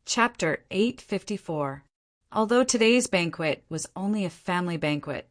Chapter 854. Although today's banquet was only a family banquet,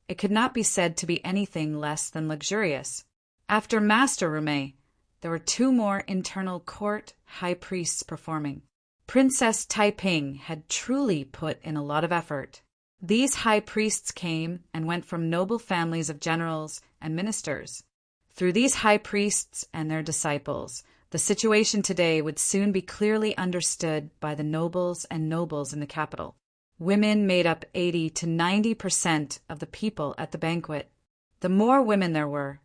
it could not be said to be anything less than luxurious. After Master Rume, there were two more internal court high priests performing. Princess Taiping had truly put in a lot of effort. These high priests came and went from noble families of generals and ministers. Through these high priests and their disciples, the situation today would soon be clearly understood by the nobles and nobles in the capital. Women made up 80 to 90% of the people at the banquet. The more women there were,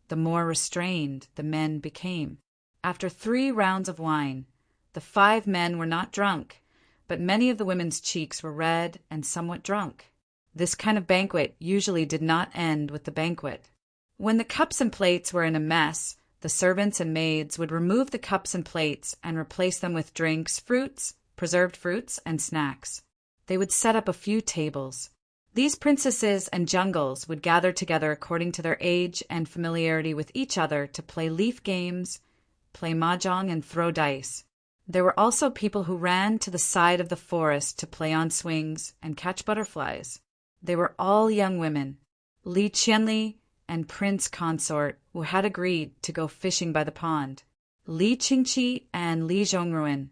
the more restrained the men became. After 3 rounds of wine, the 5 men were not drunk, but many of the women's cheeks were red and somewhat drunk. This kind of banquet usually did not end with the banquet. When the cups and plates were in a mess, the servants and maids would remove the cups and plates and replace them with drinks, fruits, preserved fruits, and snacks. They would set up a few tables. These princesses and jungles would gather together according to their age and familiarity with each other to play leaf games, play mahjong, and throw dice. There were also people who ran to the side of the forest to play on swings and catch butterflies. They were all young women. Li Qianli and Prince Consort, who had agreed to go fishing by the pond. Li Qingqi and Li Zhongruan,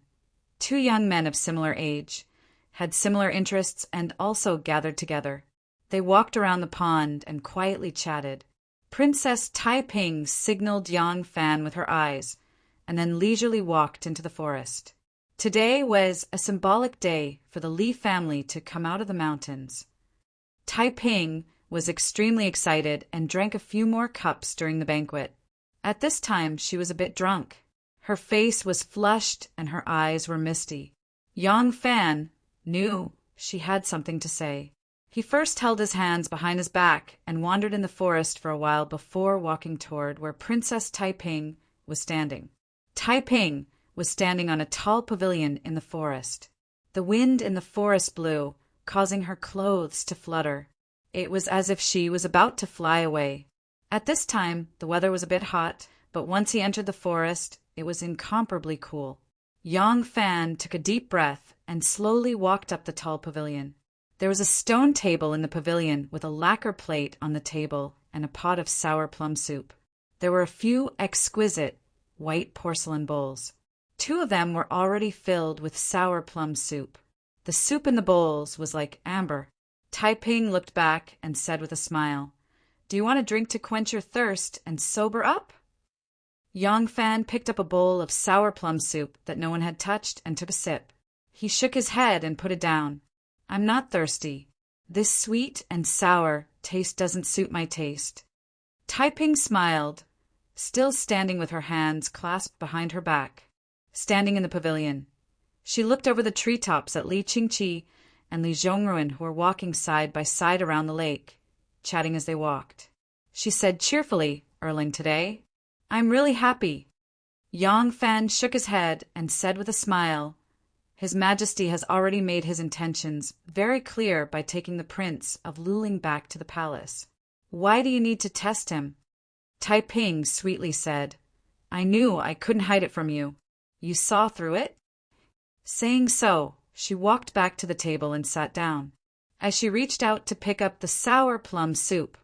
2 young men of similar age, had similar interests and also gathered together. They walked around the pond and quietly chatted. Princess Taiping signaled Yang Fan with her eyes, and then leisurely walked into the forest. Today was a symbolic day for the Li family to come out of the mountains. Taiping was extremely excited and drank a few more cups during the banquet. At this time, she was a bit drunk. Her face was flushed and her eyes were misty. Yang Fan knew she had something to say. He first held his hands behind his back and wandered in the forest for a while before walking toward where Princess Taiping was standing. Taiping was standing on a tall pavilion in the forest. The wind in the forest blew, causing her clothes to flutter. It was as if she was about to fly away. At this time, the weather was a bit hot, but once he entered the forest, it was incomparably cool. Yang Fan took a deep breath and slowly walked up the tall pavilion. There was a stone table in the pavilion with a lacquer plate on the table and a pot of sour plum soup. There were a few exquisite white porcelain bowls. 2 of them were already filled with sour plum soup. The soup in the bowls was like amber. Taiping looked back and said with a smile, "Do you want a drink to quench your thirst and sober up?" Yang Fan picked up a bowl of sour plum soup that no one had touched and took a sip. He shook his head and put it down. "I'm not thirsty. This sweet and sour taste doesn't suit my taste." Taiping smiled, still standing with her hands clasped behind her back. Standing in the pavilion, she looked over the treetops at Li Qingqi and Li Zhongruan, who were walking side by side around the lake, chatting as they walked. She said cheerfully, "Erling today? I'm really happy." Yang Fan shook his head and said with a smile, "His Majesty has already made his intentions very clear by taking the Prince of Luling back to the palace. Why do you need to test him?" Taiping sweetly said, "I knew I couldn't hide it from you. You saw through it?" Saying so, she walked back to the table and sat down. As she reached out to pick up the sour plum soup,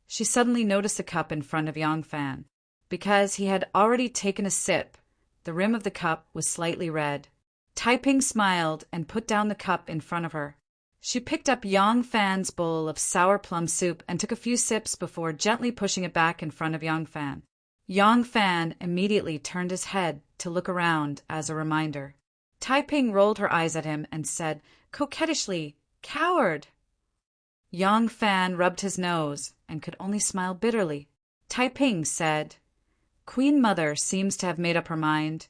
she suddenly noticed a cup in front of Yang Fan. Because he had already taken a sip, the rim of the cup was slightly red. Taiping smiled and put down the cup in front of her. She picked up Yang Fan's bowl of sour plum soup and took a few sips before gently pushing it back in front of Yang Fan. Yang Fan immediately turned his head to look around as a reminder. Taiping rolled her eyes at him and said coquettishly, "Coward!" Yang Fan rubbed his nose and could only smile bitterly. Taiping said, "Queen Mother seems to have made up her mind,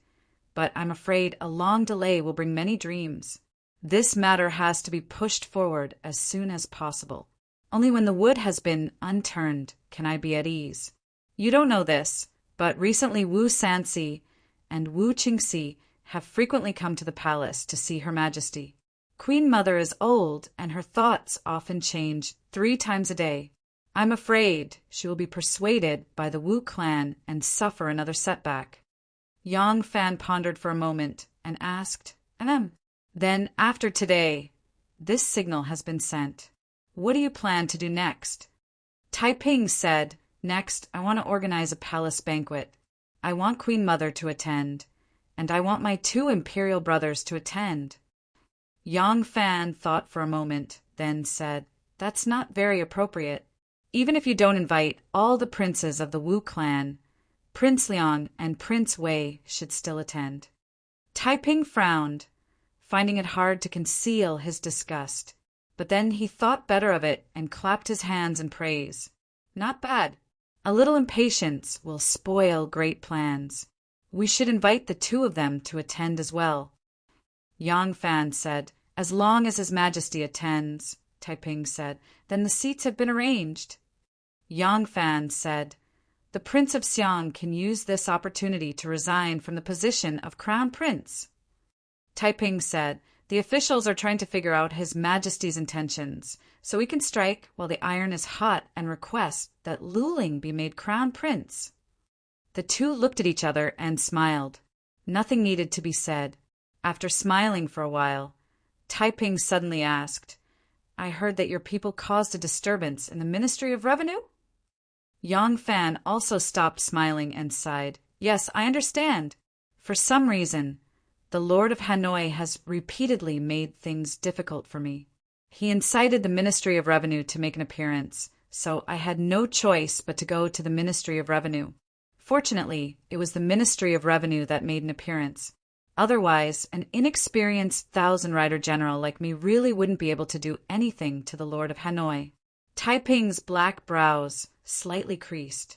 but I'm afraid a long delay will bring many dreams. This matter has to be pushed forward as soon as possible. Only when the wood has been unturned can I be at ease. You don't know this, but recently Wu Sanxi and Wu Qingxi have frequently come to the palace to see Her Majesty. Queen Mother is old, and her thoughts often change 3 times a day. I'm afraid she will be persuaded by the Wu clan and suffer another setback." Yang Fan pondered for a moment and asked, Then, after today, this signal has been sent. What do you plan to do next? Taiping said, next, I want to organize a palace banquet. I want Queen Mother to attend, and I want my 2 imperial brothers to attend. Yang Fan thought for a moment, then said, that's not very appropriate. Even if you don't invite all the princes of the Wu clan, Prince Liang and Prince Wei should still attend. Taiping frowned, finding it hard to conceal his disgust. But then he thought better of it and clapped his hands in praise. Not bad. A little impatience will spoil great plans. We should invite the 2 of them to attend as well. Yang Fan said, as long as His Majesty attends, Taiping said, then the seats have been arranged. Yang Fan said, the Prince of Xiang can use this opportunity to resign from the position of Crown Prince. Taiping said, the officials are trying to figure out His Majesty's intentions, so we can strike while the iron is hot and request that Luling be made Crown Prince. The 2 looked at each other and smiled. Nothing needed to be said. After smiling for a while, Taiping suddenly asked, I heard that your people caused a disturbance in the Ministry of Revenue? Yang Fan also stopped smiling and sighed. Yes, I understand. For some reason, the Lord of Hanoi has repeatedly made things difficult for me. He incited the Ministry of Revenue to make an appearance, so I had no choice but to go to the Ministry of Revenue. Fortunately, it was the Ministry of Revenue that made an appearance. Otherwise, an inexperienced thousand-rider general like me really wouldn't be able to do anything to the Lord of Hanoi. Taiping's black brows slightly creased.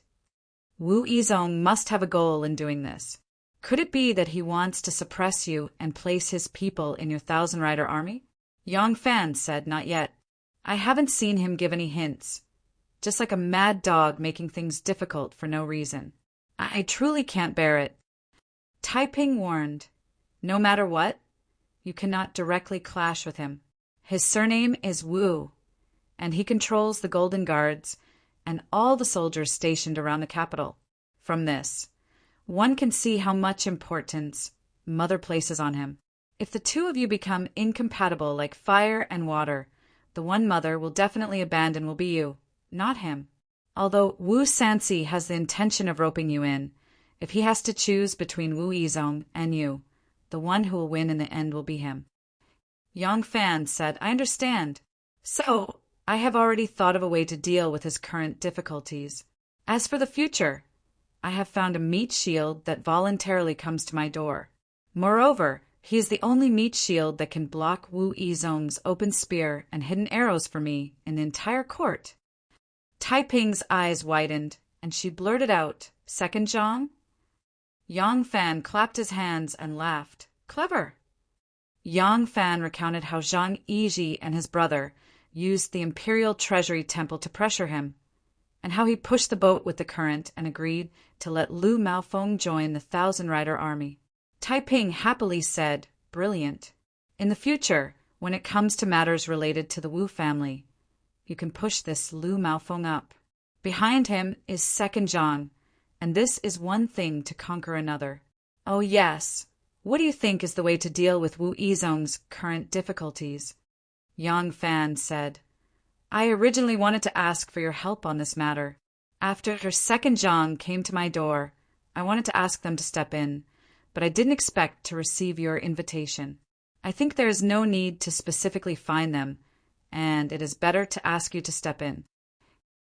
Wu Yizong must have a goal in doing this. Could it be that he wants to suppress you and place his people in your thousand-rider army? Yang Fan said, not yet. I haven't seen him give any hints. Just like a mad dog making things difficult for no reason. I truly can't bear it. Taiping warned, no matter what, you cannot directly clash with him. His surname is Wu, and he controls the Golden Guards and all the soldiers stationed around the capital. From this, one can see how much importance Mother places on him. If the 2 of you become incompatible like fire and water, the one Mother will definitely abandon will be you, not him. Although Wu Sanxi has the intention of roping you in, if he has to choose between Wu Yizong and you, the one who will win in the end will be him. Yang Fan said, I understand. So, I have already thought of a way to deal with his current difficulties. As for the future, I have found a meat shield that voluntarily comes to my door. Moreover, he is the only meat shield that can block Wu Yizong's open spear and hidden arrows for me in the entire court. Taiping's eyes widened, and she blurted out, Second Zhang? Yang Fan clapped his hands and laughed. Clever. Yang Fan recounted how Zhang Yizhi and his brother used the Imperial Treasury Temple to pressure him, and how he pushed the boat with the current and agreed to let Lu Maofeng join the thousand-rider army. Taiping happily said, brilliant. In the future, when it comes to matters related to the Wu family, you can push this Lu Maofeng up. Behind him is Second Zhang, and this is one thing to conquer another. Oh yes, what do you think is the way to deal with Wu Yizong's current difficulties? Yang Fan said, I originally wanted to ask for your help on this matter. After Second Zhang came to my door, I wanted to ask them to step in, but I didn't expect to receive your invitation. I think there is no need to specifically find them, and it is better to ask you to step in.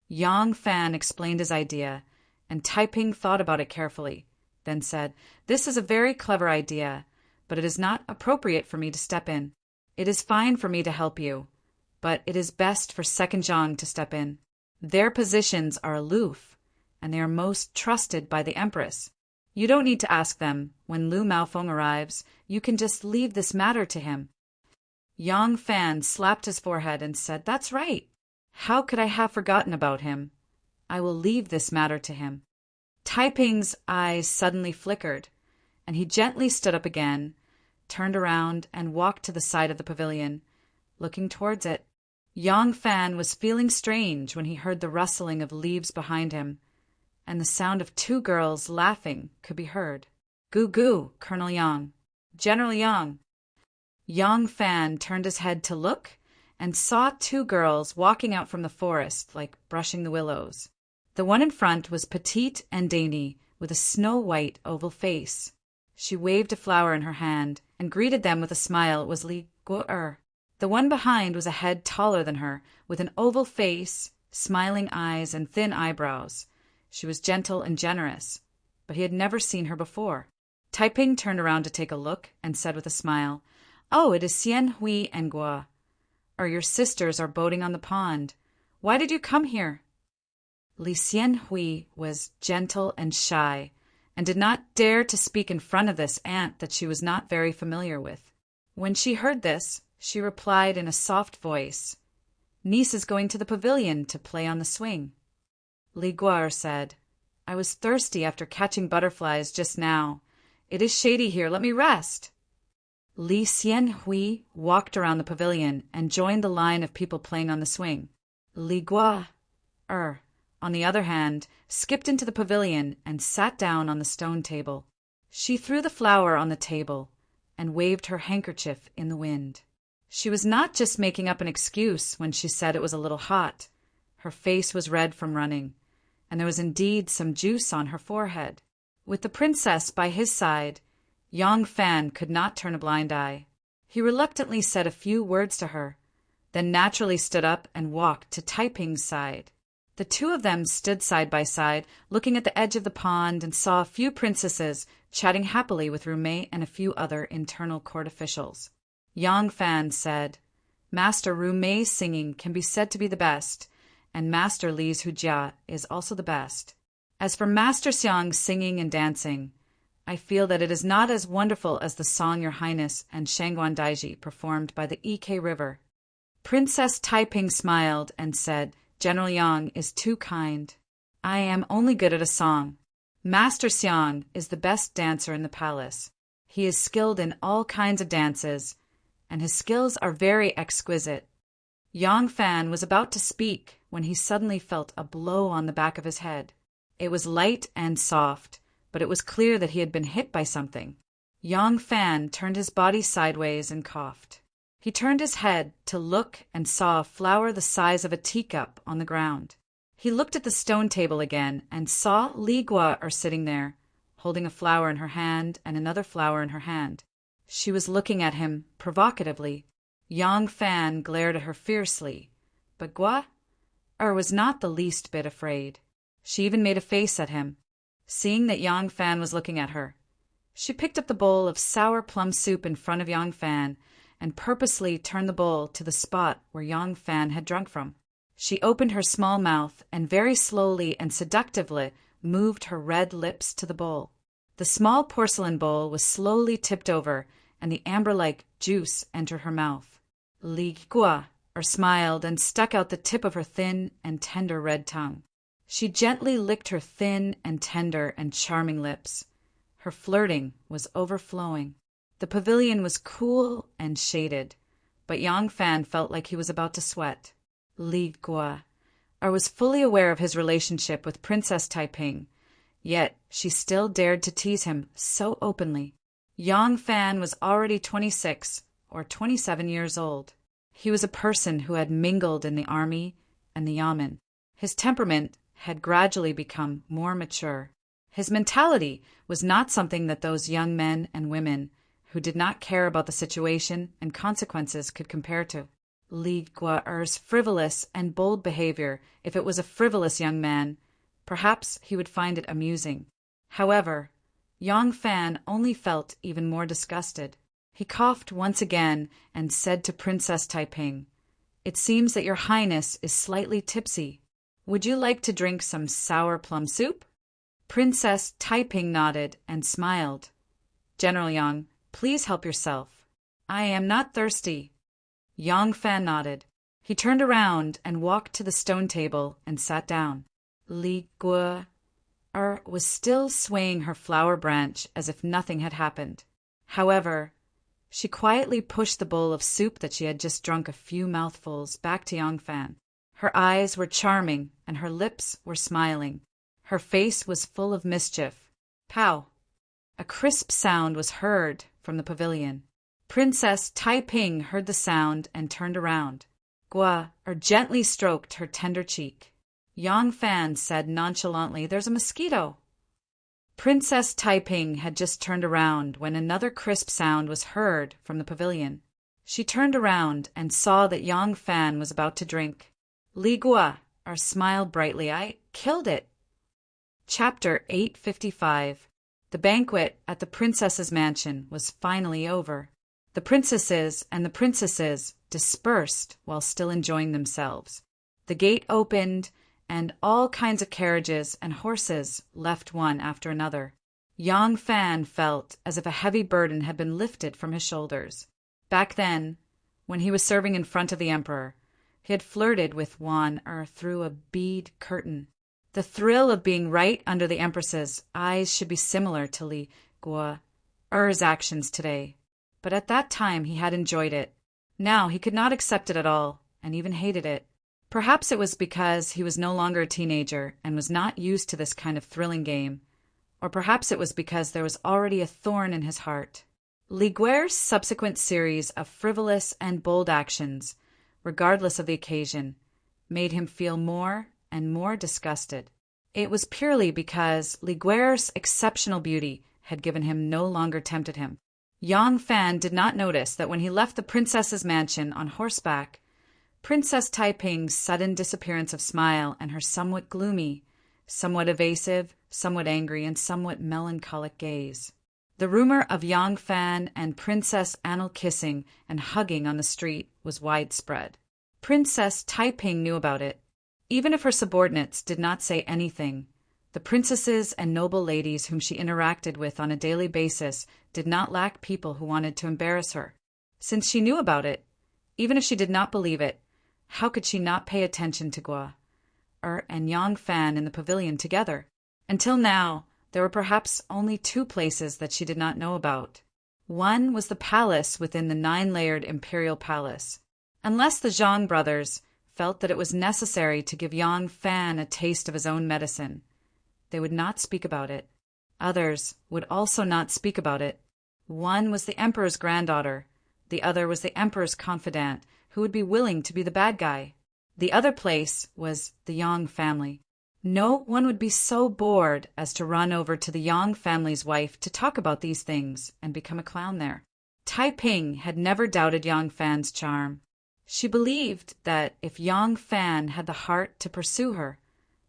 Yang Fan explained his idea, and Taiping thought about it carefully, then said, This is a very clever idea, but it is not appropriate for me to step in. It is fine for me to help you, but it is best for Second Zhang to step in. Their positions are aloof, and they are most trusted by the Empress. You don't need to ask them. When Lu Maofeng arrives, you can just leave this matter to him. Yang Fan slapped his forehead and said, That's right. How could I have forgotten about him? I will leave this matter to him. Taiping's eyes suddenly flickered, and he gently stood up again, turned around, and walked to the side of the pavilion, looking towards it. Yang Fan was feeling strange when he heard the rustling of leaves behind him, and the sound of two girls laughing could be heard. Goo goo, Colonel Yang. General Yang. Yang Fan turned his head to look and saw two girls walking out from the forest, like brushing the willows. The one in front was petite and dainty, with a snow-white oval face. She waved a flower in her hand and greeted them with a smile. It was Li Guo. The one behind was a head taller than her, with an oval face, smiling eyes, and thin eyebrows. She was gentle and generous, but he had never seen her before. Taiping turned around to take a look and said with a smile, "Oh, it is Xian Hui and Guo. Your sisters are boating on the pond. Why did you come here?" Li Xian Hui was gentle and shy, and did not dare to speak in front of this aunt that she was not very familiar with. When she heard this, she replied in a soft voice, "Niece is going to the pavilion to play on the swing." Li Guo said, "I was thirsty after catching butterflies just now. It is shady here. Let me rest." Li Xian Hui walked around the pavilion and joined the line of people playing on the swing. Li Guo, on the other hand, skipped into the pavilion and sat down on the stone table. She threw the flower on the table and waved her handkerchief in the wind. She was not just making up an excuse when she said it was a little hot. Her face was red from running, and there was indeed some juice on her forehead. With the princess by his side, Yang Fan could not turn a blind eye. He reluctantly said a few words to her, then naturally stood up and walked to Taiping's side. The two of them stood side by side, looking at the edge of the pond, and saw a few princesses chatting happily with Rumei and a few other internal court officials. Yang Fan said, "Master Rumei's singing can be said to be the best, and Master Li's hujia is also the best. As for Master Xiang's singing and dancing, I feel that it is not as wonderful as the song Your Highness and Shangguan Daiji performed by the Ike River." Princess Taiping smiled and said, "General Yang is too kind. I am only good at a song. Master Xiang is the best dancer in the palace. He is skilled in all kinds of dances, and his skills are very exquisite." Yang Fan was about to speak when he suddenly felt a blow on the back of his head. It was light and soft, but it was clear that he had been hit by something. Yang Fan turned his body sideways and coughed. He turned his head to look and saw a flower the size of a teacup on the ground. He looked at the stone table again and saw Li Guo sitting there, holding a flower in her hand and another flower in her hand. She was looking at him provocatively. Yang Fan glared at her fiercely, but Guo was not the least bit afraid. She even made a face at him. Seeing that Yang Fan was looking at her, she picked up the bowl of sour plum soup in front of Yang Fan and purposely turned the bowl to the spot where Yang Fan had drunk from. She opened her small mouth and very slowly and seductively moved her red lips to the bowl. The small porcelain bowl was slowly tipped over, and the amber-like juice entered her mouth. Li Guo smiled and stuck out the tip of her thin and tender red tongue. She gently licked her thin and tender and charming lips. Her flirting was overflowing. The pavilion was cool and shaded, but Yang Fan felt like he was about to sweat. Li Guo was fully aware of his relationship with Princess Taiping, yet she still dared to tease him so openly. Yang Fan was already 26 or 27 years old. He was a person who had mingled in the army and the yamen. His temperament had gradually become more mature. His mentality was not something that those young men and women who did not care about the situation and consequences could compare to. Li Guo's frivolous and bold behavior, if it was a frivolous young man, perhaps he would find it amusing. However, Yang Fan only felt even more disgusted. He coughed once again and said to Princess Taiping, "It seems that Your Highness is slightly tipsy. Would you like to drink some sour plum soup?" Princess Taiping nodded and smiled. "General Yang, please help yourself. I am not thirsty." Yang Fan nodded. He turned around and walked to the stone table and sat down. Li Guo was still swaying her flower branch as if nothing had happened. However, she quietly pushed the bowl of soup that she had just drunk a few mouthfuls back to Yang Fan. Her eyes were charming and her lips were smiling. Her face was full of mischief. Pow! A crisp sound was heard from the pavilion. Princess Taiping heard the sound and turned around. Gua gently stroked her tender cheek. Yang Fan said nonchalantly, "There's a mosquito." Princess Taiping had just turned around when another crisp sound was heard from the pavilion. She turned around and saw that Yang Fan was about to drink. Li Gua smiled brightly. "I killed it." Chapter 855. The banquet at the princess's mansion was finally over. The princesses and the princesses dispersed while still enjoying themselves. The gate opened, and all kinds of carriages and horses left one after another. Yang Fan felt as if a heavy burden had been lifted from his shoulders. Back then, when he was serving in front of the emperor, he had flirted with Wan through a bead curtain. The thrill of being right under the empress's eyes should be similar to Li Gua's actions today. But at that time he had enjoyed it. Now he could not accept it at all, and even hated it. Perhaps it was because he was no longer a teenager and was not used to this kind of thrilling game, or perhaps it was because there was already a thorn in his heart. Li Guer's subsequent series of frivolous and bold actions, regardless of the occasion, made him feel more and more disgusted. It was purely because Li Guer's exceptional beauty had given him no longer tempted him. Yang Fan did not notice that when he left the princess's mansion on horseback, Princess Taiping's sudden disappearance of smile and her somewhat gloomy, somewhat evasive, somewhat angry, and somewhat melancholic gaze. The rumor of Yang Fan and Princess Anil kissing and hugging on the street was widespread. Princess Taiping knew about it. Even if her subordinates did not say anything, the princesses and noble ladies whom she interacted with on a daily basis did not lack people who wanted to embarrass her. Since she knew about it, even if she did not believe it, how could she not pay attention to Gua and Yang Fan in the pavilion together? Until now, there were perhaps only two places that she did not know about. One was the palace within the 9-layered imperial palace. Unless the Zhang brothers felt that it was necessary to give Yang Fan a taste of his own medicine, they would not speak about it. Others would also not speak about it. One was the emperor's granddaughter. The other was the emperor's confidant, who would be willing to be the bad guy. The other place was the Yang family. No one would be so bored as to run over to the Yang family's wife to talk about these things and become a clown there. Taiping had never doubted Yang Fan's charm. She believed that if Yang Fan had the heart to pursue her,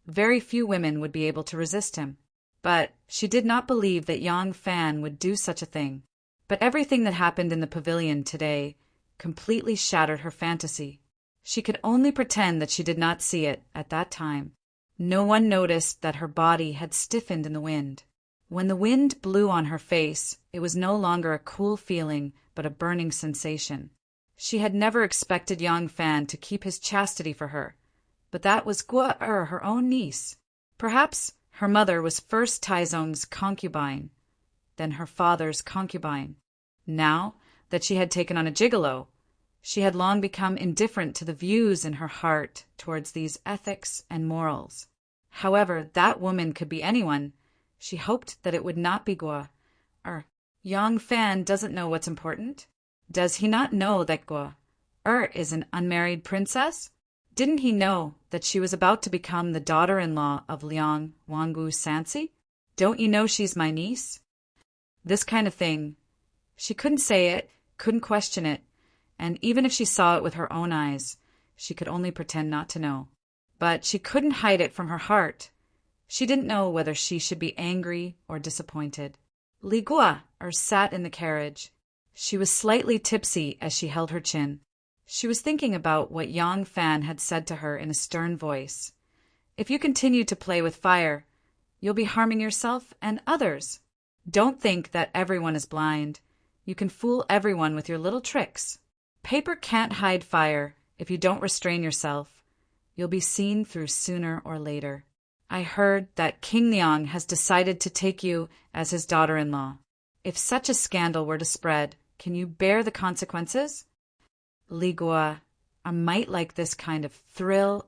very few women would be able to resist him. But she did not believe that Yang Fan would do such a thing. But everything that happened in the pavilion today completely shattered her fantasy. She could only pretend that she did not see it at that time. No one noticed that her body had stiffened in the wind. When the wind blew on her face, it was no longer a cool feeling, but a burning sensation. She had never expected Yang Fan to keep his chastity for her, but that was Gua her own niece. Perhaps her mother was first Taizong's concubine, then her father's concubine. Now that she had taken on a gigolo, she had long become indifferent to the views in her heart towards these ethics and morals. However, that woman could be anyone. She hoped that it would not be Gua. Yang Fan doesn't know what's important. Does he not know that Gua is an unmarried princess? Didn't he know that she was about to become the daughter-in-law of Liang Wangu Sansi? Don't you know she's my niece? This kind of thing. She couldn't say it, couldn't question it, and even if she saw it with her own eyes, she could only pretend not to know. But she couldn't hide it from her heart. She didn't know whether she should be angry or disappointed. Li Gua sat in the carriage. She was slightly tipsy as she held her chin. She was thinking about what Yang Fan had said to her in a stern voice. If you continue to play with fire, you'll be harming yourself and others. Don't think that everyone is blind. You can fool everyone with your little tricks. Paper can't hide fire if you don't restrain yourself. You'll be seen through sooner or later. I heard that King Liang has decided to take you as his daughter-in-law. If such a scandal were to spread, can you bear the consequences? Li Gua might like this kind of thrill,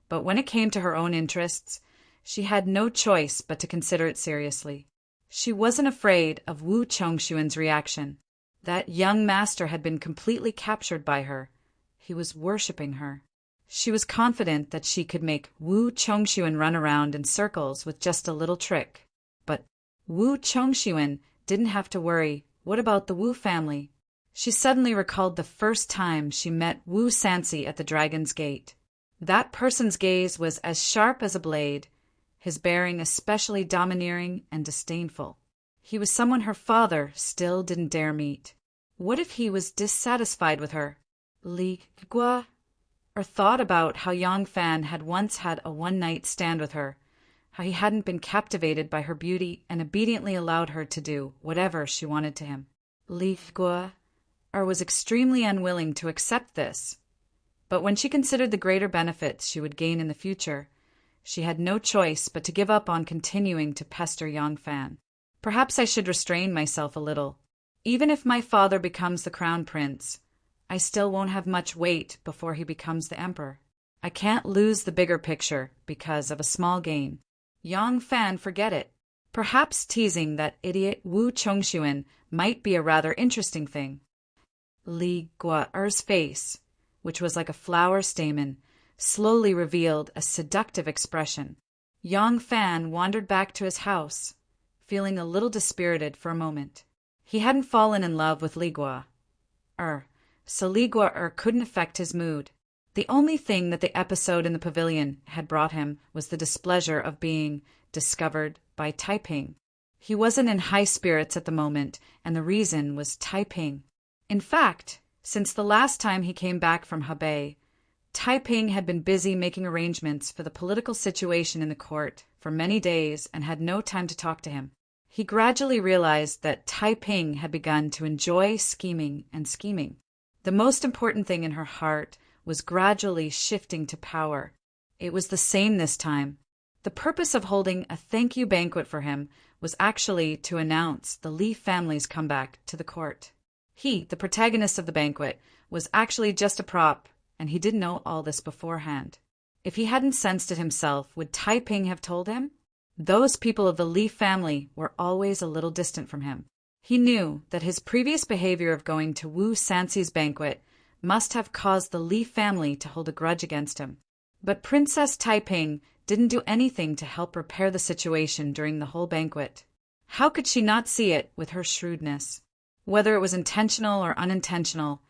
but when it came to her own interests, she had no choice but to consider it seriously. She wasn't afraid of Wu Chongxuan's reaction. That young master had been completely captured by her. He was worshipping her. She was confident that she could make Wu Chongxuan run around in circles with just a little trick. But Wu Chongxuan didn't have to worry. What about the Wu family? She suddenly recalled the first time she met Wu Sansi at the Dragon's Gate. That person's gaze was as sharp as a blade, his bearing especially domineering and disdainful. He was someone her father still didn't dare meet. What if he was dissatisfied with her? Li Gua? Or thought about how Yang Fan had once had a one-night stand with her, how he hadn't been captivated by her beauty and obediently allowed her to do whatever she wanted to him. Li Gua? Or was extremely unwilling to accept this. But when she considered the greater benefits she would gain in the future, she had no choice but to give up on continuing to pester Yang Fan. Perhaps I should restrain myself a little. Even if my father becomes the crown prince, I still won't have much weight before he becomes the emperor. I can't lose the bigger picture because of a small gain. Yang Fan, forget it. Perhaps teasing that idiot Wu Chongxuan might be a rather interesting thing. Li Guaer's face, which was like a flower stamen, slowly revealed a seductive expression. Yang Fan wandered back to his house, feeling a little dispirited for a moment. He hadn't fallen in love with Li Gua. So Li Gua couldn't affect his mood. The only thing that the episode in the pavilion had brought him was the displeasure of being discovered by Taiping. He wasn't in high spirits at the moment, and the reason was Taiping. In fact, since the last time he came back from Hebei, Taiping had been busy making arrangements for the political situation in the court for many days and had no time to talk to him. He gradually realized that Taiping had begun to enjoy scheming and scheming. The most important thing in her heart was gradually shifting to power. It was the same this time. The purpose of holding a thank you banquet for him was actually to announce the Li family's comeback to the court. He, the protagonist of the banquet, was actually just a prop, and he didn't know all this beforehand. If he hadn't sensed it himself, would Taiping have told him? Those people of the Li family were always a little distant from him. He knew that his previous behavior of going to Wu Sansi's banquet must have caused the Li family to hold a grudge against him. But Princess Taiping didn't do anything to help repair the situation during the whole banquet. How could she not see it with her shrewdness? Whether it was intentional or unintentional,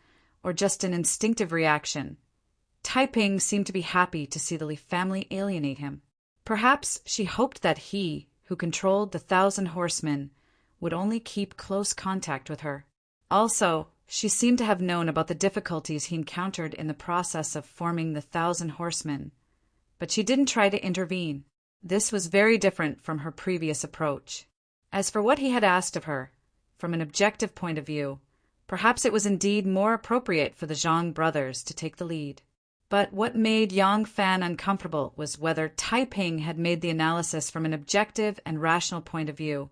or just an instinctive reaction, Taiping seemed to be happy to see the Li family alienate him. Perhaps she hoped that he, who controlled the 1,000 horsemen, would only keep close contact with her. Also, she seemed to have known about the difficulties he encountered in the process of forming the 1,000 horsemen, but she didn't try to intervene. This was very different from her previous approach. As for what he had asked of her, from an objective point of view, perhaps it was indeed more appropriate for the Zhang brothers to take the lead. But what made Yang Fan uncomfortable was whether Taiping had made the analysis from an objective and rational point of view,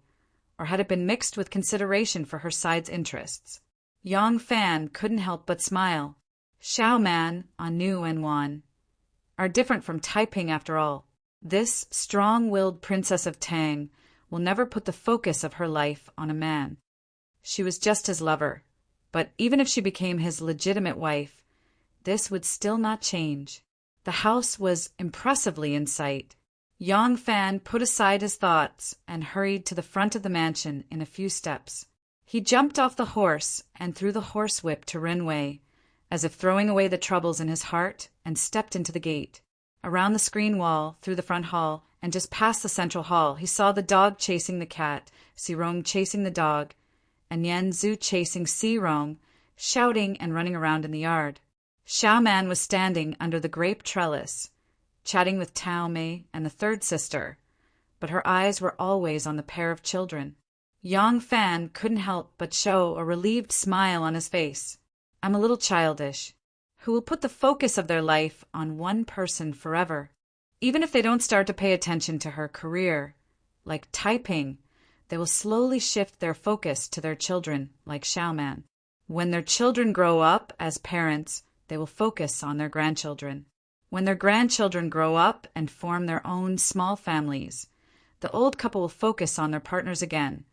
or had it been mixed with consideration for her side's interests. Yang Fan couldn't help but smile. Xiao Man, Anu and Wan are different from Taiping after all. This strong-willed princess of Tang will never put the focus of her life on a man. She was just his lover, but even if she became his legitimate wife, this would still not change. The house was impressively in sight. Yang Fan put aside his thoughts and hurried to the front of the mansion in a few steps. He jumped off the horse and threw the horsewhip to Renwei, as if throwing away the troubles in his heart, and stepped into the gate. Around the screen wall, through the front hall, and just past the central hall, he saw the dog chasing the cat, Xirong chasing the dog, and Yan Zhu chasing Xirong, shouting and running around in the yard. Xiao Man was standing under the grape trellis, chatting with Tao Mei and the third sister, but her eyes were always on the pair of children. Yang Fan couldn't help but show a relieved smile on his face. I'm a little childish. Who will put the focus of their life on one person forever? Even if they don't start to pay attention to her career, like Taiping, they will slowly shift their focus to their children, like Xiao Man. When their children grow up as parents, they will focus on their grandchildren. When their grandchildren grow up and form their own small families, the old couple will focus on their partners again,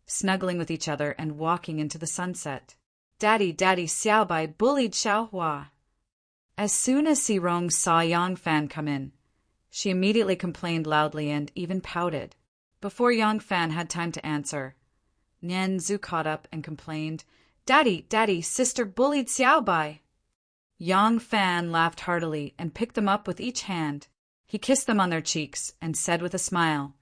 snuggling with each other and walking into the sunset. Daddy, Daddy, Xiaobai bullied Xiaohua. As soon as Si Rong saw Yang Fan come in, she immediately complained loudly and even pouted. Before Yang Fan had time to answer, Nian Zhu caught up and complained, Daddy, Daddy, sister bullied Xiaobai. Yang Fan laughed heartily and picked them up with each hand. He kissed them on their cheeks and said with a smile,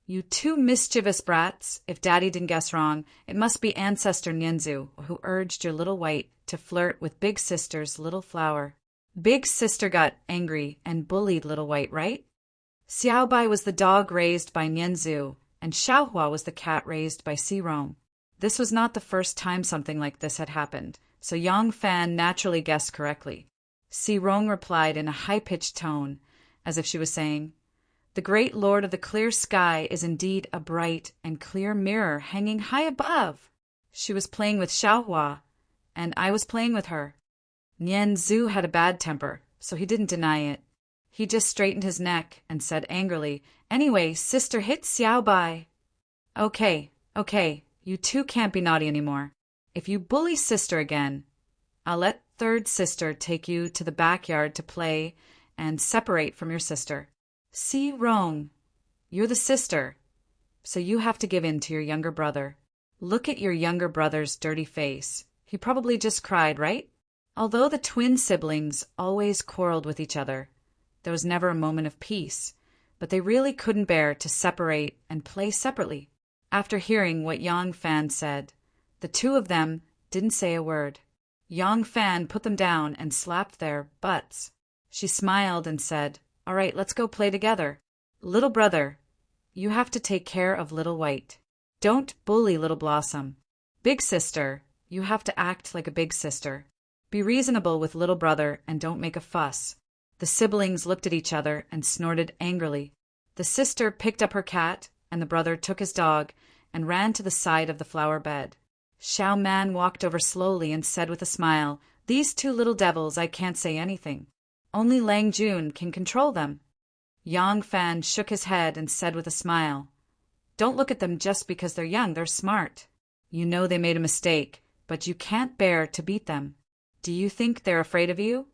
You two mischievous brats, if Daddy didn't guess wrong, it must be ancestor Nianzu who urged your little white to flirt with big sister's little flower. Big sister got angry and bullied little white, right? Xiaobai was the dog raised by Nianzu, and Xiaohua was the cat raised by Si Rong. This was not the first time something like this had happened, so Yang Fan naturally guessed correctly. Si Rong replied in a high-pitched tone, as if she was saying, The great Lord of the clear sky is indeed a bright and clear mirror hanging high above. She was playing with Xiaohua, and I was playing with her. Nian Zhu had a bad temper, so he didn't deny it. He just straightened his neck and said angrily, Anyway, sister hit Xiaobai. Okay, you two can't be naughty anymore. If you bully sister again, I'll let third sister take you to the backyard to play and separate from your sister. Si Rong, you're the sister, so you have to give in to your younger brother. Look at your younger brother's dirty face. He probably just cried, right? Although the twin siblings always quarreled with each other, there was never a moment of peace, but they really couldn't bear to separate and play separately. After hearing what Yang Fan said, the two of them didn't say a word. Yang Fan put them down and slapped their butts. She smiled and said, All right, let's go play together. Little brother, you have to take care of little white. Don't bully little blossom. Big sister, you have to act like a big sister. Be reasonable with little brother and don't make a fuss. The siblings looked at each other and snorted angrily. The sister picked up her cat, and the brother took his dog and ran to the side of the flower bed. Xiao Man walked over slowly and said with a smile, These two little devils, I can't say anything. Only Lang Jun can control them. Yang Fan shook his head and said with a smile, Don't look at them just because they're young, they're smart. You know they made a mistake, but you can't bear to beat them. Do you think they're afraid of you?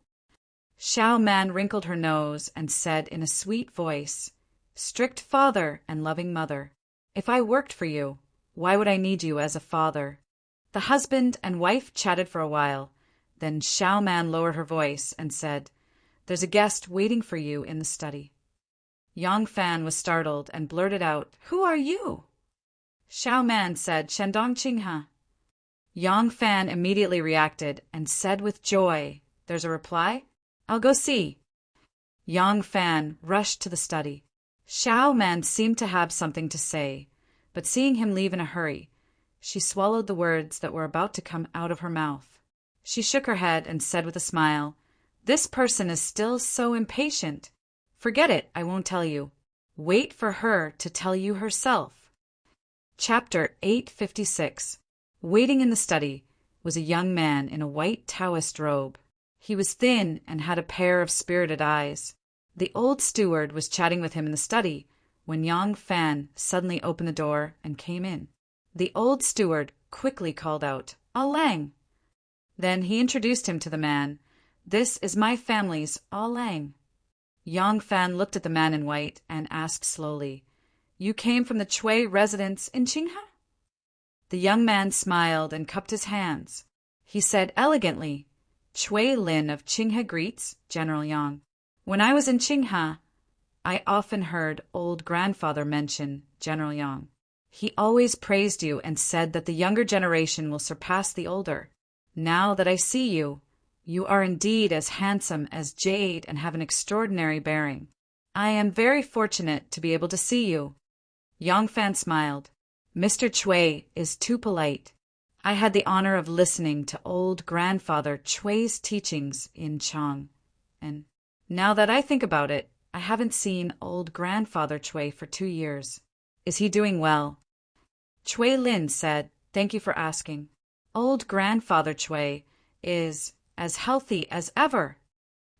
Xiao Man wrinkled her nose and said in a sweet voice, Strict father and loving mother. If I worked for you, why would I need you as a father? The husband and wife chatted for a while. Then Xiao Man lowered her voice and said, There's a guest waiting for you in the study. Yang Fan was startled and blurted out, Who are you? Xiao Man said, Shandong Qinghe. Yang Fan immediately reacted and said with joy, There's a reply? I'll go see. Yang Fan rushed to the study. Xiao Man seemed to have something to say, but seeing him leave in a hurry, she swallowed the words that were about to come out of her mouth. She shook her head and said with a smile, This person is still so impatient. Forget it, I won't tell you. Wait for her to tell you herself. Chapter 856. Waiting in the study was a young man in a white Taoist robe. He was thin and had a pair of spirited eyes. The old steward was chatting with him in the study when Yang Fan suddenly opened the door and came in. The old steward quickly called out, Ah Lang. Then he introduced him to the man. This is my family's Ah Lang. Yang Fan looked at the man in white and asked slowly, You came from the Chui residence in Qinghe? The young man smiled and cupped his hands. He said elegantly, Chui Lin of Qinghe greets General Yang. When I was in Qinghe, I often heard old grandfather mention General Yang. He always praised you and said that the younger generation will surpass the older. Now that I see you, you are indeed as handsome as jade and have an extraordinary bearing. I am very fortunate to be able to see you. Yang Fan smiled. Mr. Chui is too polite. I had the honor of listening to old grandfather Chui's teachings in Chang, and now that I think about it, I haven't seen old grandfather Chui for 2 years. Is he doing well? Chui Lin said, Thank you for asking. Old grandfather Chui is as healthy as ever.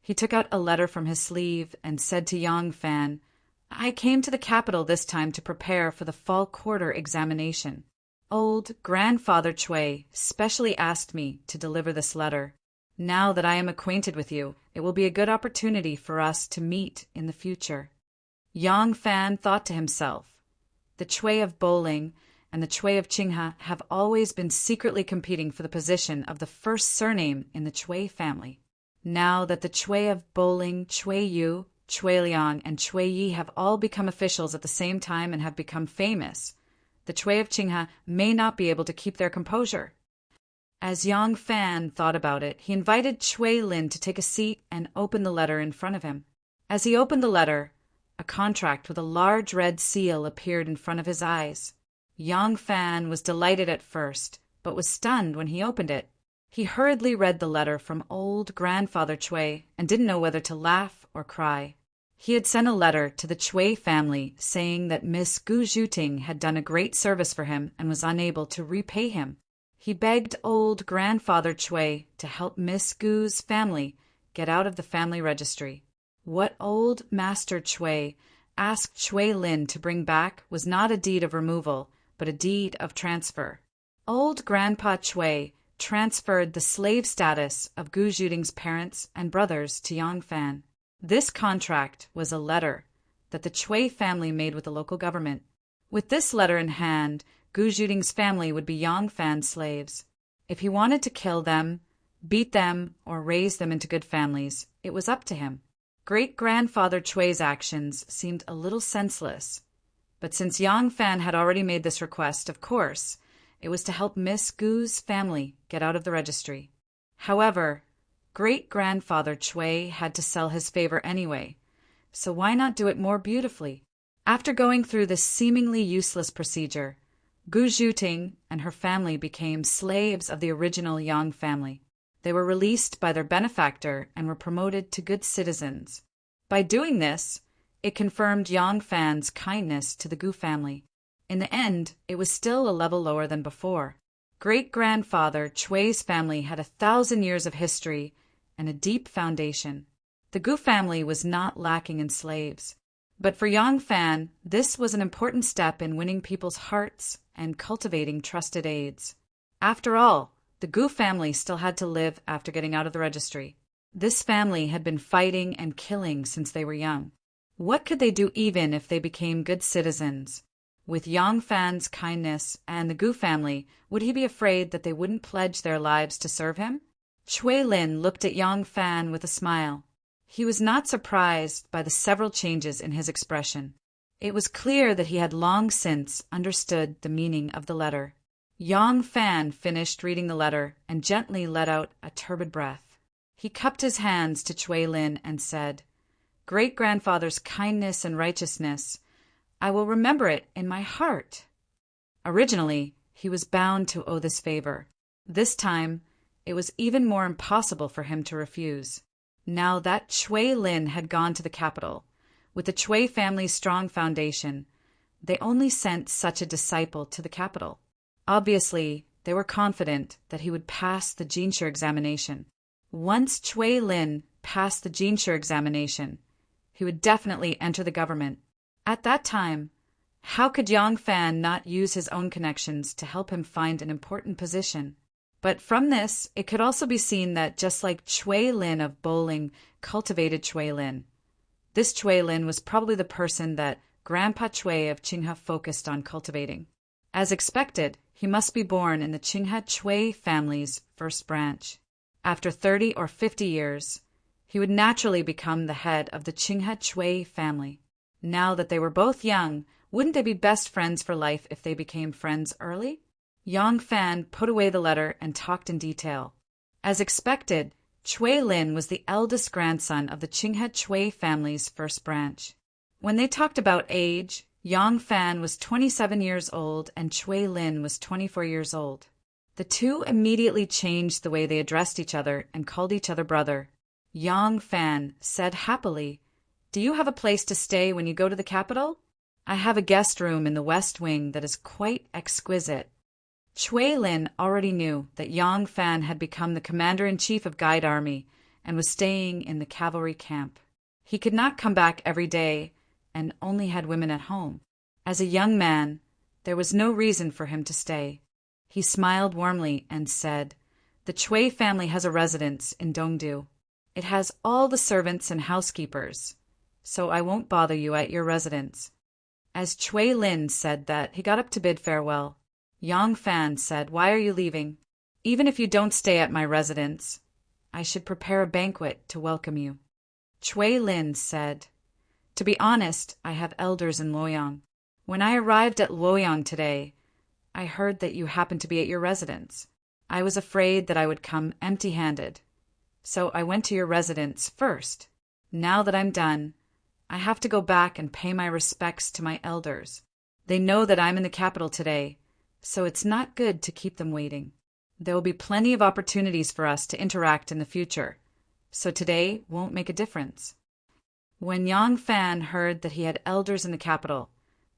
He took out a letter from his sleeve and said to Yang Fan, I came to the capital this time to prepare for the fall quarter examination. Old grandfather Chui specially asked me to deliver this letter. Now that I am acquainted with you, it will be a good opportunity for us to meet in the future. Yang Fan thought to himself, the Chui of Bowling and the Chui of Qinghe have always been secretly competing for the position of the first surname in the Chui family. Now that the Chui of Bowling, Chui Yu, Chui Liang, and Chui Yi have all become officials at the same time and have become famous, the Chui of Qinghe may not be able to keep their composure. As Yang Fan thought about it, he invited Chui Lin to take a seat and open the letter in front of him. As he opened the letter, a contract with a large red seal appeared in front of his eyes. Yang Fan was delighted at first, but was stunned when he opened it. He hurriedly read the letter from old grandfather Chui and didn't know whether to laugh or cry. He had sent a letter to the Chui family saying that Miss Gu Zhuting had done a great service for him and was unable to repay him. He begged old grandfather Chui to help Miss Gu's family get out of the family registry. What old Master Chui asked Chui Lin to bring back was not a deed of removal, but a deed of transfer. Old Grandpa Chui transferred the slave status of Gu Zhuting's parents and brothers to Yang Fan. This contract was a letter that the Chui family made with the local government. With this letter in hand, Gu Zhuting's family would be Yang Fan's slaves. If he wanted to kill them, beat them, or raise them into good families, it was up to him. Great-grandfather Chui's actions seemed a little senseless, but since Yang Fan had already made this request, of course, it was to help Miss Gu's family get out of the registry. However, great-grandfather Chui had to sell his favor anyway, so why not do it more beautifully? After going through this seemingly useless procedure, Gu Zhuting and her family became slaves of the original Yang family. They were released by their benefactor and were promoted to good citizens. By doing this, it confirmed Yang Fan's kindness to the Gu family. In the end, it was still a level lower than before. Great-grandfather Chui's family had 1,000 years of history and a deep foundation. The Gu family was not lacking in slaves. But for Yang Fan, this was an important step in winning people's hearts and cultivating trusted aides. After all, the Gu family still had to live after getting out of the registry. This family had been fighting and killing since they were young. What could they do even if they became good citizens? With Yang Fan's kindness and the Gu family, would he be afraid that they wouldn't pledge their lives to serve him? Chui Lin looked at Yang Fan with a smile. He was not surprised by the several changes in his expression. It was clear that he had long since understood the meaning of the letter. Yang Fan finished reading the letter and gently let out a turbid breath. He cupped his hands to Chui Lin and said, "Great-grandfather's kindness and righteousness, I will remember it in my heart." Originally, he was bound to owe this favor. This time, it was even more impossible for him to refuse. Now that Chui Lin had gone to the capital, with the Chui family's strong foundation, they only sent such a disciple to the capital. Obviously, they were confident that he would pass the Jinshe examination. Once Chui Lin passed the Jinshe examination, he would definitely enter the government. At that time, how could Yang Fan not use his own connections to help him find an important position? But from this, it could also be seen that just like Chui Lin of Bowling cultivated Chui Lin, this Chui Lin was probably the person that Grandpa Chui of Qinghe focused on cultivating. As expected, he must be born in the Qinghe Chui family's first branch. After 30 or 50 years, he would naturally become the head of the Qinghe Chui family. Now that they were both young, wouldn't they be best friends for life if they became friends early? Yang Fan put away the letter and talked in detail. As expected, Chui Lin was the eldest grandson of the Qinghe Chui family's first branch. When they talked about age, Yang Fan was 27 years old and Chui Lin was 24 years old. The two immediately changed the way they addressed each other and called each other brother. Yang Fan said happily, "Do you have a place to stay when you go to the capital? I have a guest room in the West Wing that is quite exquisite." Chui Lin already knew that Yang Fan had become the commander-in-chief of Guide Army and was staying in the cavalry camp. He could not come back every day and only had women at home. As a young man, There was no reason for him to stay. He smiled warmly and said, "The Chui family has a residence in Dongdu. It has all the servants and housekeepers, so I won't bother you at your residence." As Chui Lin said that, he got up to bid farewell. Yang Fan said, "Why are you leaving? Even if you don't stay at my residence, I should prepare a banquet to welcome you." Chui Lin said, "To be honest, I have elders in Luoyang. When I arrived at Luoyang today, I heard that you happened to be at your residence. I was afraid that I would come empty-handed, so I went to your residence first. Now that I'm done, I have to go back and pay my respects to my elders. They know that I'm in the capital today, so it's not good to keep them waiting. There will be plenty of opportunities for us to interact in the future, so today won't make a difference." When Yang Fan heard that he had elders in the capital,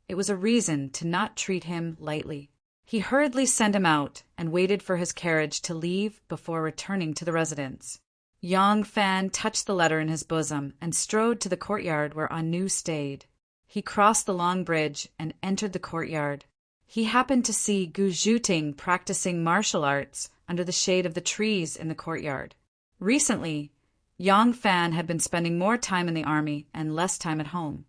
it was a reason to not treat him lightly. He hurriedly sent him out and waited for his carriage to leave before returning to the residence. Yang Fan touched the letter in his bosom and strode to the courtyard where Anu stayed. He crossed the long bridge and entered the courtyard. He happened to see Gu Zhuting practicing martial arts under the shade of the trees in the courtyard. Recently, Yang Fan had been spending more time in the army and less time at home,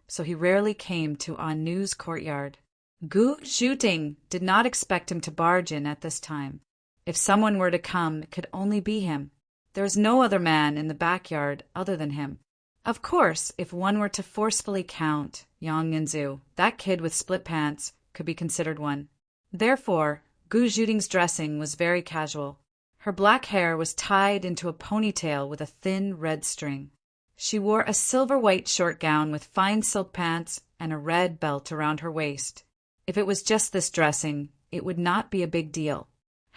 so he rarely came to Anu's courtyard. Gu Zhuting did not expect him to barge in at this time. If someone were to come, it could only be him. There was no other man in the backyard other than him. Of course, if one were to forcefully count Yang Nzu, that kid with split pants could be considered one. Therefore, Gu Zhuting's dressing was very casual. Her black hair was tied into a ponytail with a thin red string. She wore a silver-white short gown with fine silk pants and a red belt around her waist. If it was just this dressing, it would not be a big deal.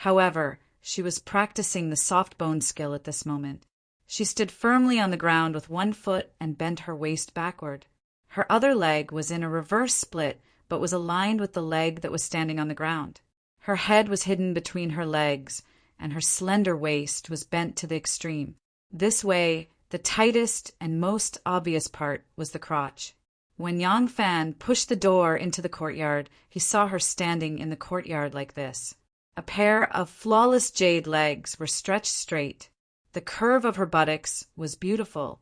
However, she was practicing the soft bone skill at this moment. She stood firmly on the ground with one foot and bent her waist backward. Her other leg was in a reverse split, but was aligned with the leg that was standing on the ground. Her head was hidden between her legs, and her slender waist was bent to the extreme. This way, the tightest and most obvious part was the crotch. When Yang Fan pushed the door into the courtyard, he saw her standing in the courtyard like this. A pair of flawless jade legs were stretched straight. The curve of her buttocks was beautiful,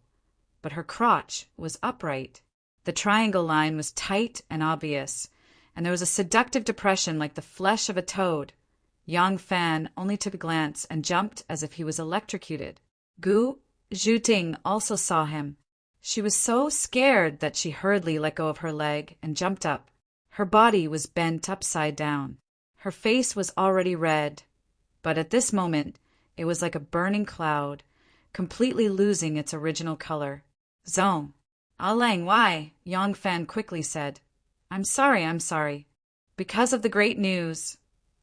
but her crotch was upright. The triangle line was tight and obvious, and there was a seductive depression like the flesh of a toad. Yang Fan only took a glance and jumped as if he was electrocuted. Gu Zhuting also saw him. She was so scared that she hurriedly let go of her leg and jumped up. Her body was bent upside down. Her face was already red, but at this moment it was like a burning cloud, completely losing its original color. "Zong." "Ah Lang, why?" Yang Fan quickly said. I'm sorry. Because of the great news,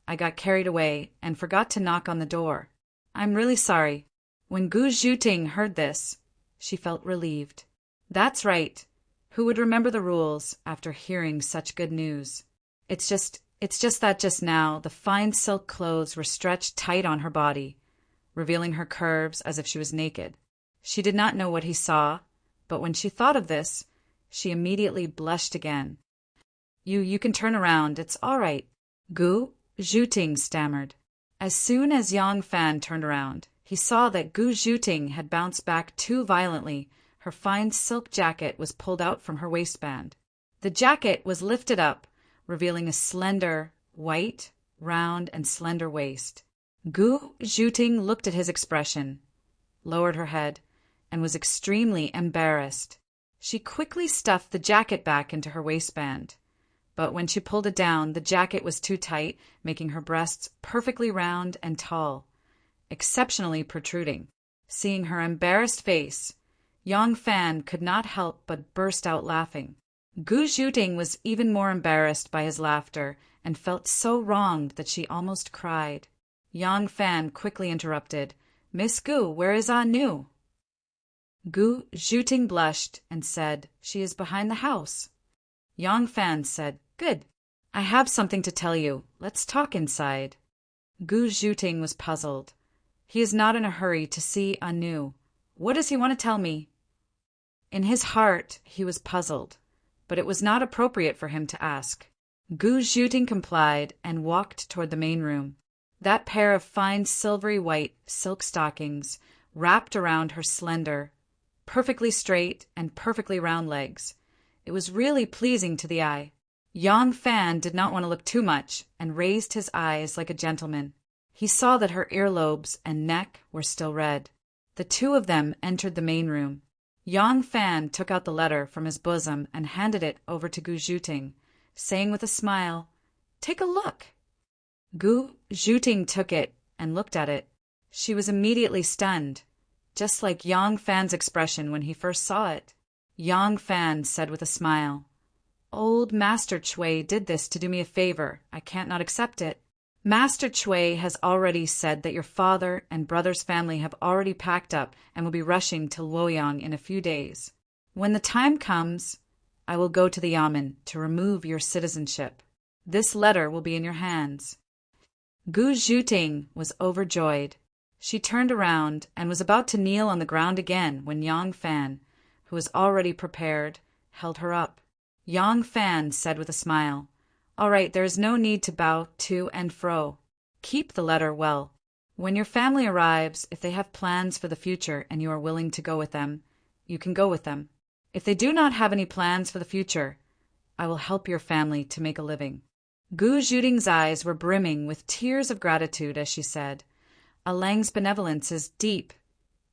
I got carried away and forgot to knock on the door. I'm really sorry." When Gu Zhuting heard this, she felt relieved. That's right. Who would remember the rules after hearing such good news? It's just that just now the fine silk clothes were stretched tight on her body, revealing her curves as if she was naked. She did not know what he saw, but when she thought of this, she immediately blushed again. You can turn around, it's all right," Gu Zhuting stammered. As soon as Yang Fan turned around, he saw that Gu Zhuting had bounced back too violently. Her fine silk jacket was pulled out from her waistband. The jacket was lifted up, revealing a slender, white, round, and slender waist. Gu Zhuting looked at his expression, lowered her head, and was extremely embarrassed. She quickly stuffed the jacket back into her waistband. But when she pulled it down, the jacket was too tight, making her breasts perfectly round and tall, exceptionally protruding. Seeing her embarrassed face, Yang Fan could not help but burst out laughing. Gu Zhuting was even more embarrassed by his laughter and felt so wronged that she almost cried. Yang Fan quickly interrupted, "Miss Gu, where is Anu?" Gu Zhuting blushed and said, "She is behind the house." Yang Fan said, "Good. I have something to tell you. Let's talk inside." Gu Zhuting was puzzled. He is not in a hurry to see Anu. What does he want to tell me? In his heart, he was puzzled, but it was not appropriate for him to ask. Gu Zhuting complied and walked toward the main room. That pair of fine silvery white silk stockings wrapped around her slender, perfectly straight and perfectly round legs. It was really pleasing to the eye. Yang Fan did not want to look too much and raised his eyes like a gentleman. He saw that her earlobes and neck were still red. The two of them entered the main room. Yang Fan took out the letter from his bosom and handed it over to Gu Zhuting, saying with a smile, "Take a look." Gu Zhuting took it and looked at it. She was immediately stunned, just like Yang Fan's expression when he first saw it. Yang Fan said with a smile, "Old Master Chui did this to do me a favor. I can't not accept it. Master Chui has already said that your father and brother's family have already packed up and will be rushing to Luoyang in a few days. When the time comes, I will go to the Yamen to remove your citizenship. This letter will be in your hands." Gu Zhuting was overjoyed. She turned around and was about to kneel on the ground again when Yang Fan, who was already prepared, held her up. Yang Fan said with a smile, "All right, there is no need to bow to and fro. Keep the letter well. When your family arrives, if they have plans for the future and you are willing to go with them, you can go with them. If they do not have any plans for the future, I will help your family to make a living." Gu Zhuting's eyes were brimming with tears of gratitude as she said, "A Lang's benevolence is deep.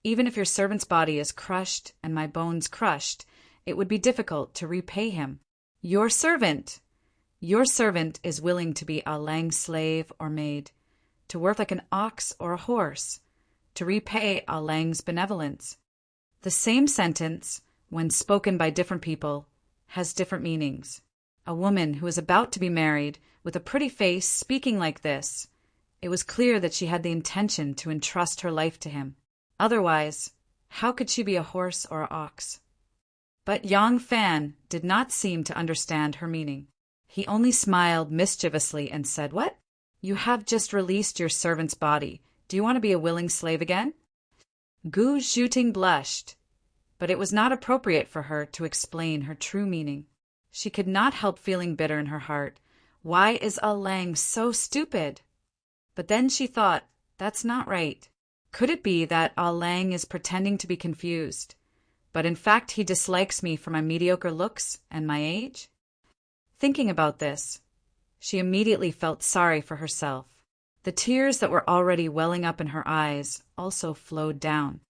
Even if your servant's body is crushed and my bones crushed, it would be difficult to repay him. Your servant is willing to be a Lang's slave or maid, to work like an ox or a horse, to repay a Lang's benevolence." The same sentence, when spoken by different people, has different meanings. A woman who is about to be married, with a pretty face, speaking like this, it was clear that she had the intention to entrust her life to him. Otherwise, how could she be a horse or an ox? But Yang Fan did not seem to understand her meaning. He only smiled mischievously and said, "What? You have just released your servant's body. Do you want to be a willing slave again?" Gu Zhuting blushed, but it was not appropriate for her to explain her true meaning. She could not help feeling bitter in her heart. Why is A Lang so stupid? But then she thought, that's not right. Could it be that A Lang is pretending to be confused, but in fact he dislikes me for my mediocre looks and my age? Thinking about this, she immediately felt sorry for herself. The tears that were already welling up in her eyes also flowed down.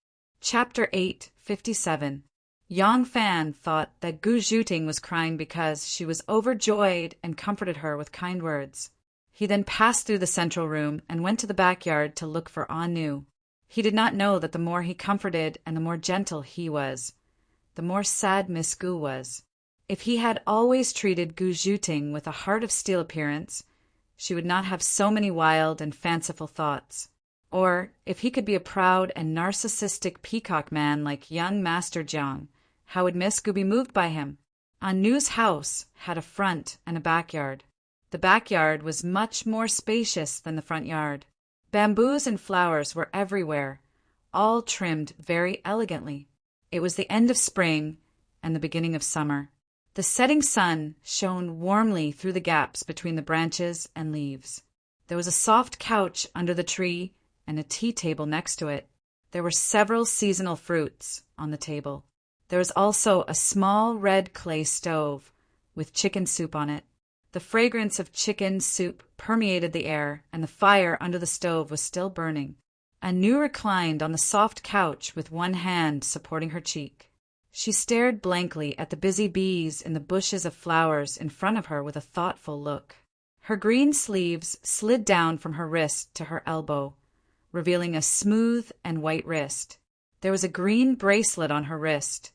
Chapter 8:57. Yang Fan thought that Gu Zhuting was crying because she was overjoyed and comforted her with kind words. He then passed through the central room and went to the backyard to look for Anu. He did not know that the more he comforted and the more gentle he was, the more sad Miss Gu was. If he had always treated Gu Zhuting with a heart of steel appearance, she would not have so many wild and fanciful thoughts. Or, if he could be a proud and narcissistic peacock man like young Master Jiang, how would Miss Gu be moved by him? Anu's house had a front and a backyard. The backyard was much more spacious than the front yard. Bamboos and flowers were everywhere, all trimmed very elegantly. It was the end of spring and the beginning of summer. The setting sun shone warmly through the gaps between the branches and leaves. There was a soft couch under the tree and a tea table next to it. There were several seasonal fruits on the table. There was also a small red clay stove with chicken soup on it. The fragrance of chicken soup permeated the air, and the fire under the stove was still burning. Anu reclined on the soft couch with one hand supporting her cheek. She stared blankly at the busy bees in the bushes of flowers in front of her with a thoughtful look. Her green sleeves slid down from her wrist to her elbow, revealing a smooth and white wrist. There was a green bracelet on her wrist,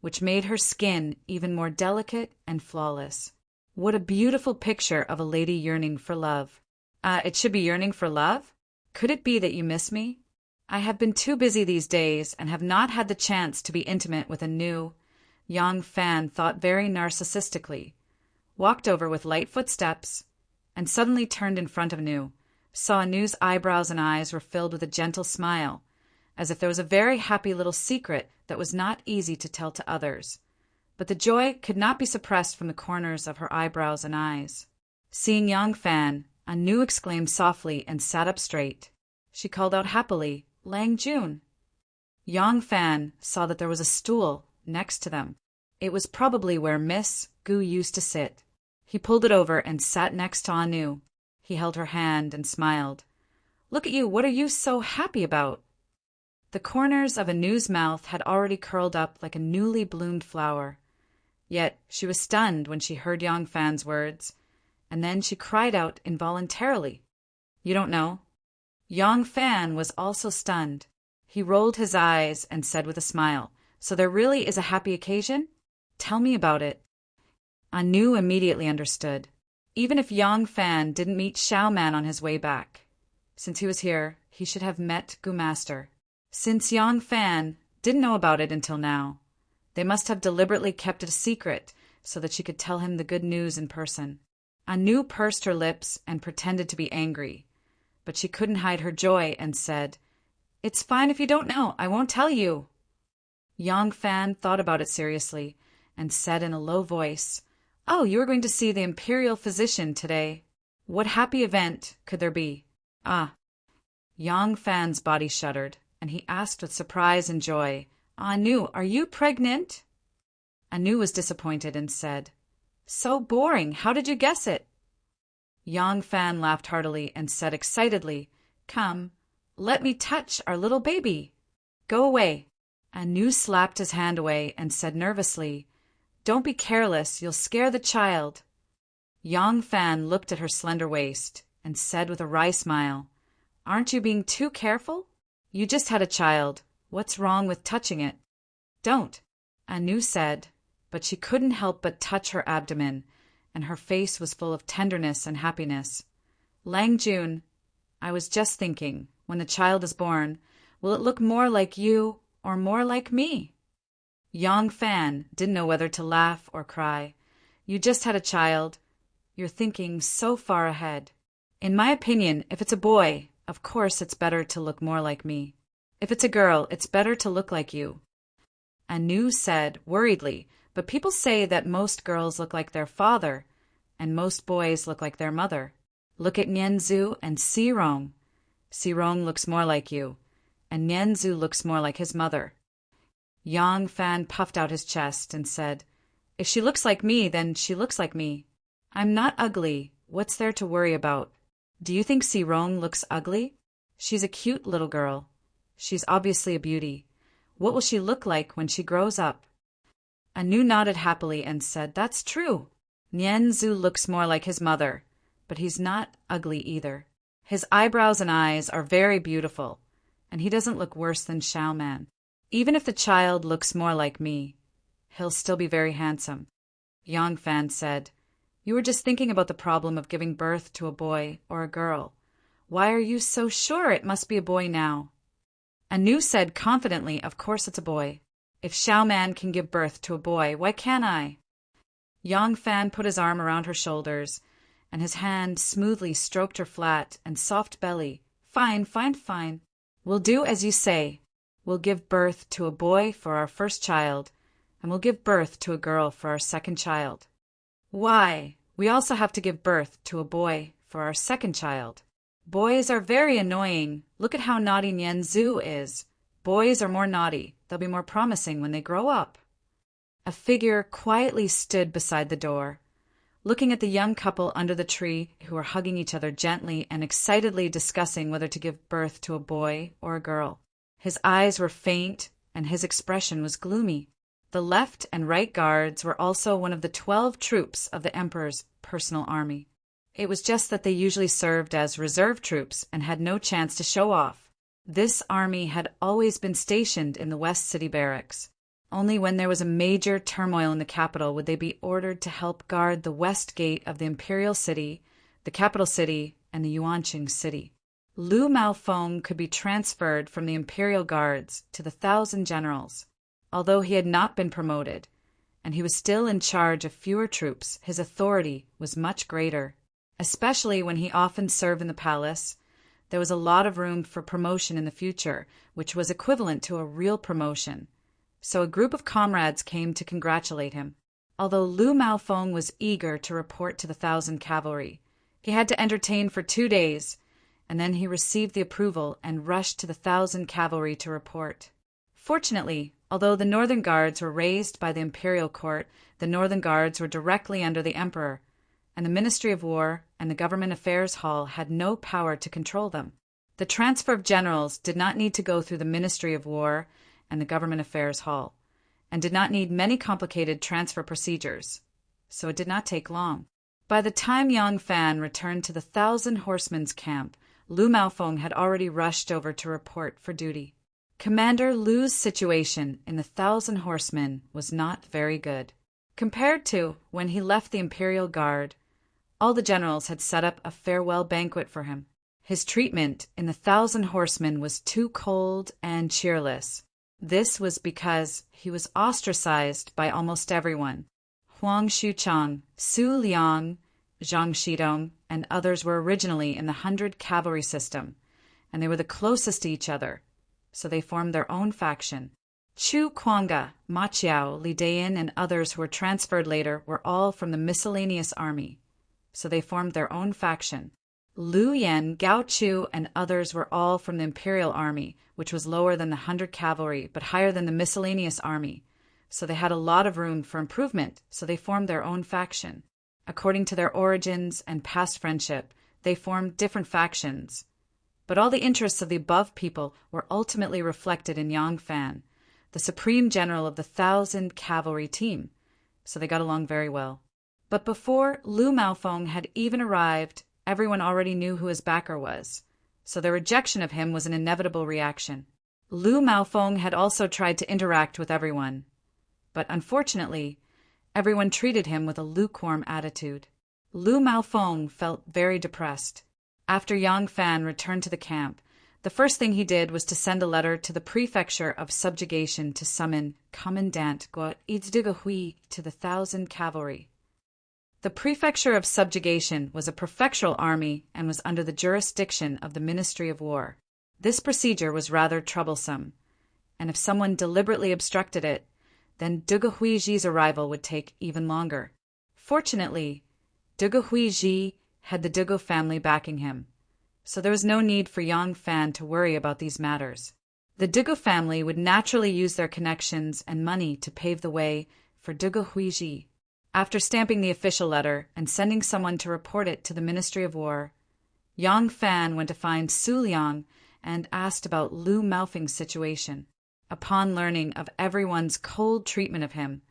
which made her skin even more delicate and flawless. What a beautiful picture of a lady yearning for love. It should be yearning for love? Could it be that you miss me? I have been too busy these days and have not had the chance to be intimate with Anu. Yang Fan thought very narcissistically, walked over with light footsteps, and suddenly turned in front of Anu, saw Anu's eyebrows and eyes were filled with a gentle smile, as if there was a very happy little secret that was not easy to tell to others. But the joy could not be suppressed from the corners of her eyebrows and eyes. Seeing Yang Fan, Anu exclaimed softly and sat up straight. She called out happily, "Lang Jun." Yang Fan saw that there was a stool next to them. It was probably where Miss Gu used to sit. He pulled it over and sat next to Anu. He held her hand and smiled. "Look at you, what are you so happy about?" The corners of Anu's mouth had already curled up like a newly bloomed flower. Yet she was stunned when she heard Yang Fan's words, and then she cried out involuntarily. "You don't know?" Yang Fan was also stunned. He rolled his eyes and said with a smile, "So there really is a happy occasion? Tell me about it." Anu immediately understood. Even if Yang Fan didn't meet Xiao Man on his way back, since he was here, he should have met Gu Master. Since Yang Fan didn't know about it until now, they must have deliberately kept it a secret so that she could tell him the good news in person. Anu pursed her lips and pretended to be angry, but she couldn't hide her joy and said, "It's fine if you don't know. I won't tell you." Yang Fan thought about it seriously and said in a low voice, "Oh, you are going to see the imperial physician today. What happy event could there be?" "Ah." Yang Fan's body shuddered, and he asked with surprise and joy, "Anu, are you pregnant?" Anu was disappointed and said, "So boring. How did you guess it?" Yang Fan laughed heartily and said excitedly, "Come, let me touch our little baby." "Go away." Anu slapped his hand away and said nervously, "Don't be careless. You'll scare the child." Yang Fan looked at her slender waist and said with a wry smile, "Aren't you being too careful? You just had a child. What's wrong with touching it?" "Don't," Anu said, but she couldn't help but touch her abdomen, and her face was full of tenderness and happiness. "Lang Jun, I was just thinking, when the child is born, will it look more like you or more like me?" Yang Fan didn't know whether to laugh or cry. "You just had a child. You're thinking so far ahead. In my opinion, if it's a boy, of course it's better to look more like me. If it's a girl, it's better to look like you." Anu said worriedly, "But people say that most girls look like their father, and most boys look like their mother. Look at Nianzu and Xirong. Xirong looks more like you, and Nianzu looks more like his mother." Yang Fan puffed out his chest and said, "If she looks like me, then she looks like me. I'm not ugly. What's there to worry about? Do you think Xirong looks ugly? She's a cute little girl. She's obviously a beauty. What will she look like when she grows up?" Anu nodded happily and said, "That's true. Nianzu looks more like his mother, but he's not ugly either. His eyebrows and eyes are very beautiful, and he doesn't look worse than Xiao Man. Even if the child looks more like me, he'll still be very handsome." Yang Fan said, "You were just thinking about the problem of giving birth to a boy or a girl. Why are you so sure it must be a boy now?" Anu said confidently, "Of course it's a boy. If Xiao Man can give birth to a boy, why can't I?" Yang Fan put his arm around her shoulders, and his hand smoothly stroked her flat and soft belly. "Fine, fine, fine. We'll do as you say. We'll give birth to a boy for our first child, and we'll give birth to a girl for our second child." "Why, we also have to give birth to a boy for our second child. Boys are very annoying. Look at how naughty Nianzu is. Boys are more naughty. They'll be more promising when they grow up." A figure quietly stood beside the door, looking at the young couple under the tree who were hugging each other gently and excitedly discussing whether to give birth to a boy or a girl. His eyes were faint, and his expression was gloomy. The left and right guards were also one of the 12 troops of the Emperor's personal army. It was just that they usually served as reserve troops and had no chance to show off. This army had always been stationed in the West City barracks. Only when there was a major turmoil in the capital would they be ordered to help guard the west gate of the imperial city, the capital city, and the Yuanqing city. Lu Maofeng could be transferred from the imperial guards to the 1,000 generals. Although he had not been promoted, and he was still in charge of fewer troops, his authority was much greater. Especially when he often served in the palace, there was a lot of room for promotion in the future, which was equivalent to a real promotion. So a group of comrades came to congratulate him. Although Lu Maofeng was eager to report to the 1,000 cavalry, he had to entertain for 2 days, and then he received the approval and rushed to the 1,000 cavalry to report. Fortunately, although the Northern Guards were raised by the imperial court, the Northern Guards were directly under the emperor, and the Ministry of War and the Government Affairs Hall had no power to control them. The transfer of generals did not need to go through the Ministry of War and the Government Affairs Hall, and did not need many complicated transfer procedures, so it did not take long. By the time Yang Fan returned to the 1,000 horsemen's camp, Lu Maofeng had already rushed over to report for duty. Commander Lu's situation in the 1,000 horsemen was not very good. Compared to when he left the Imperial Guard, all the generals had set up a farewell banquet for him. His treatment in the 1,000 horsemen was too cold and cheerless. This was because he was ostracized by almost everyone. Huang Xuchang, Su Liang, Zhang Shidong, and others were originally in the 100 cavalry system, and they were the closest to each other, so they formed their own faction. Chu Kuanga, Ma Qiao, Li Dayan, and others who were transferred later were all from the miscellaneous army, so they formed their own faction. Lu Yan, Gao Chu, and others were all from the imperial army, which was lower than the 100 cavalry, but higher than the miscellaneous army, so they had a lot of room for improvement, so they formed their own faction. According to their origins and past friendship, they formed different factions. But all the interests of the above people were ultimately reflected in Yang Fan, the supreme general of the 1,000 cavalry team, so they got along very well. But before Lu Maofeng had even arrived, everyone already knew who his backer was, so their rejection of him was an inevitable reaction. Lu Maofeng had also tried to interact with everyone, but unfortunately, everyone treated him with a lukewarm attitude. Lu Maofeng felt very depressed. After Yang Fan returned to the camp, the first thing he did was to send a letter to the prefecture of subjugation to summon Commandant Guo Izdigahui to the 1,000 cavalry. The prefecture of subjugation was a prefectural army and was under the jurisdiction of the Ministry of War. This procedure was rather troublesome, and if someone deliberately obstructed it, then Duguhuiji's arrival would take even longer. Fortunately, Duguhuiji had the Dugu family backing him, so there was no need for Yang Fan to worry about these matters. The Dugu family would naturally use their connections and money to pave the way for Duguhuiji. After stamping the official letter and sending someone to report it to the Ministry of War, Yang Fan went to find Su Liang and asked about Lu Maofeng's situation. Upon learning of everyone's cold treatment of him,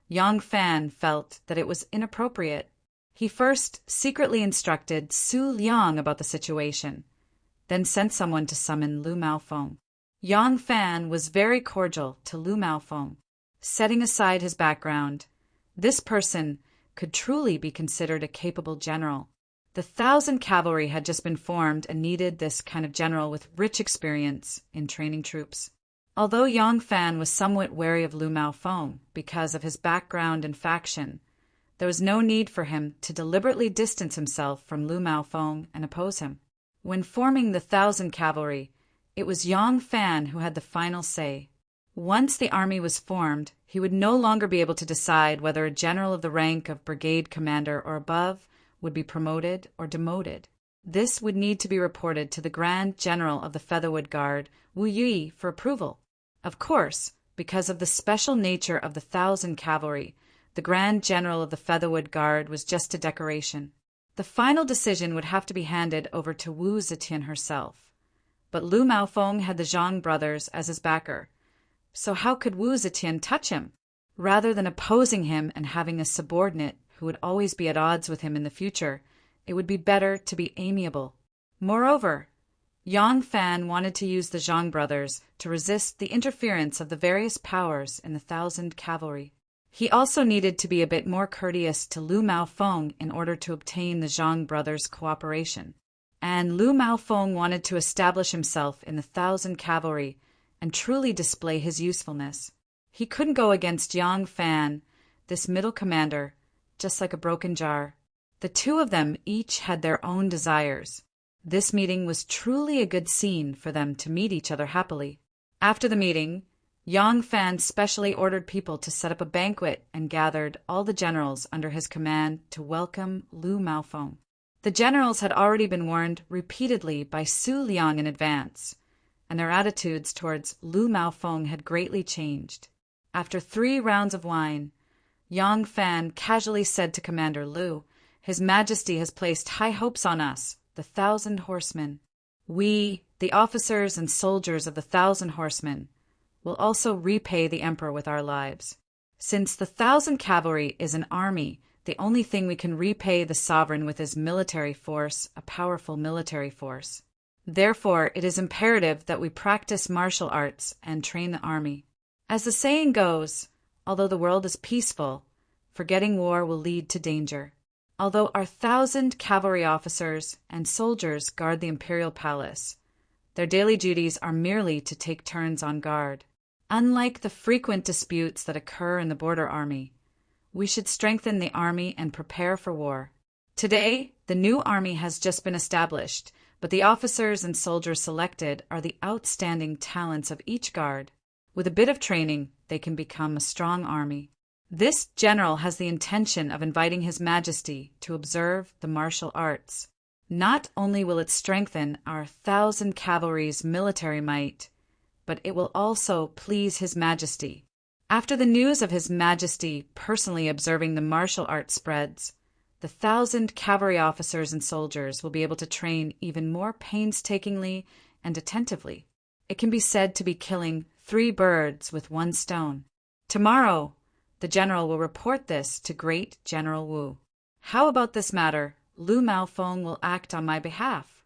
Yang Fan felt that it was inappropriate. He first secretly instructed Su Liang about the situation, then sent someone to summon Lu Maofeng. Yang Fan was very cordial to Lu Maofeng. Setting aside his background, this person could truly be considered a capable general. The 1,000 cavalry had just been formed and needed this kind of general with rich experience in training troops. Although Yang Fan was somewhat wary of Lu Maofeng because of his background and faction, there was no need for him to deliberately distance himself from Lu Maofeng and oppose him. When forming the 1,000 cavalry, it was Yang Fan who had the final say. Once the army was formed, he would no longer be able to decide whether a general of the rank of brigade commander or above would be promoted or demoted. This would need to be reported to the Grand General of the Featherwood Guard, Wu Yi, for approval. Of course, because of the special nature of the 1,000 cavalry, the Grand General of the Featherwood Guard was just a decoration. The final decision would have to be handed over to Wu Zetian herself. But Lu Maofeng had the Zhang brothers as his backer, so how could Wu Zetian touch him? Rather than opposing him and having a subordinate who would always be at odds with him in the future, it would be better to be amiable. Moreover, Yang Fan wanted to use the Zhang brothers to resist the interference of the various powers in the 1,000 cavalry. He also needed to be a bit more courteous to Lu Maofeng in order to obtain the Zhang brothers' cooperation. And Lu Maofeng wanted to establish himself in the 1,000 cavalry and truly display his usefulness. He couldn't go against Yang Fan, this middle commander, just like a broken jar. The two of them each had their own desires. This meeting was truly a good scene for them to meet each other happily. After the meeting, Yang Fan specially ordered people to set up a banquet and gathered all the generals under his command to welcome Lu Maofeng. The generals had already been warned repeatedly by Su Liang in advance, and their attitudes towards Lu Maofeng had greatly changed. After 3 rounds of wine, Yang Fan casually said to Commander Lu, "His Majesty has placed high hopes on us, the 1,000 horsemen. We, the officers and soldiers of the 1,000 horsemen, will also repay the emperor with our lives. Since the 1,000 cavalry is an army, the only thing we can repay the sovereign with is military force, a powerful military force. Therefore, it is imperative that we practice martial arts and train the army. As the saying goes, although the world is peaceful, forgetting war will lead to danger. Although our 1,000 cavalry officers and soldiers guard the imperial palace, their daily duties are merely to take turns on guard. Unlike the frequent disputes that occur in the border army, we should strengthen the army and prepare for war. Today, the new army has just been established, but the officers and soldiers selected are the outstanding talents of each guard. With a bit of training, they can become a strong army. This general has the intention of inviting His Majesty to observe the martial arts. Not only will it strengthen our 1,000 cavalry's military might, but it will also please His Majesty. After the news of His Majesty personally observing the martial arts spreads, the 1,000 cavalry officers and soldiers will be able to train even more painstakingly and attentively. It can be said to be killing 3 birds with 1 stone. Tomorrow, the general will report this to Great General Wu. How about this matter? Lu Maofeng will act on my behalf.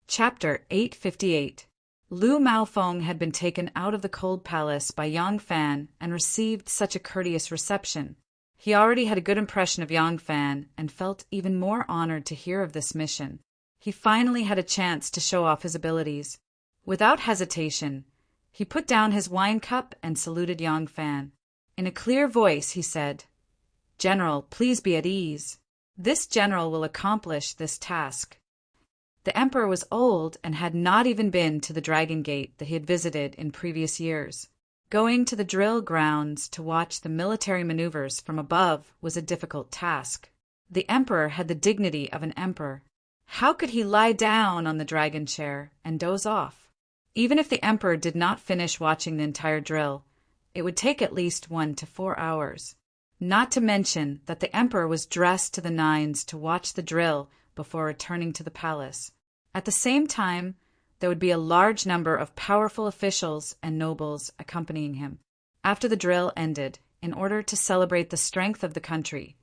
Chapter 858. Lu Maofeng had been taken out of the cold palace by Yang Fan and received such a courteous reception. He already had a good impression of Yang Fan and felt even more honored to hear of this mission. He finally had a chance to show off his abilities. Without hesitation, he put down his wine cup and saluted Yang Fan. In a clear voice, he said, "General, please be at ease. This general will accomplish this task." The emperor was old and had not even been to the Dragon Gate that he had visited in previous years. Going to the drill grounds to watch the military maneuvers from above was a difficult task. The emperor had the dignity of an emperor. How could he lie down on the dragon chair and doze off? Even if the emperor did not finish watching the entire drill, it would take at least 1 to 4 hours. Not to mention that the emperor was dressed to the nines to watch the drill before returning to the palace. At the same time, there would be a large number of powerful officials and nobles accompanying him. After the drill ended, in order to celebrate the strength of the country,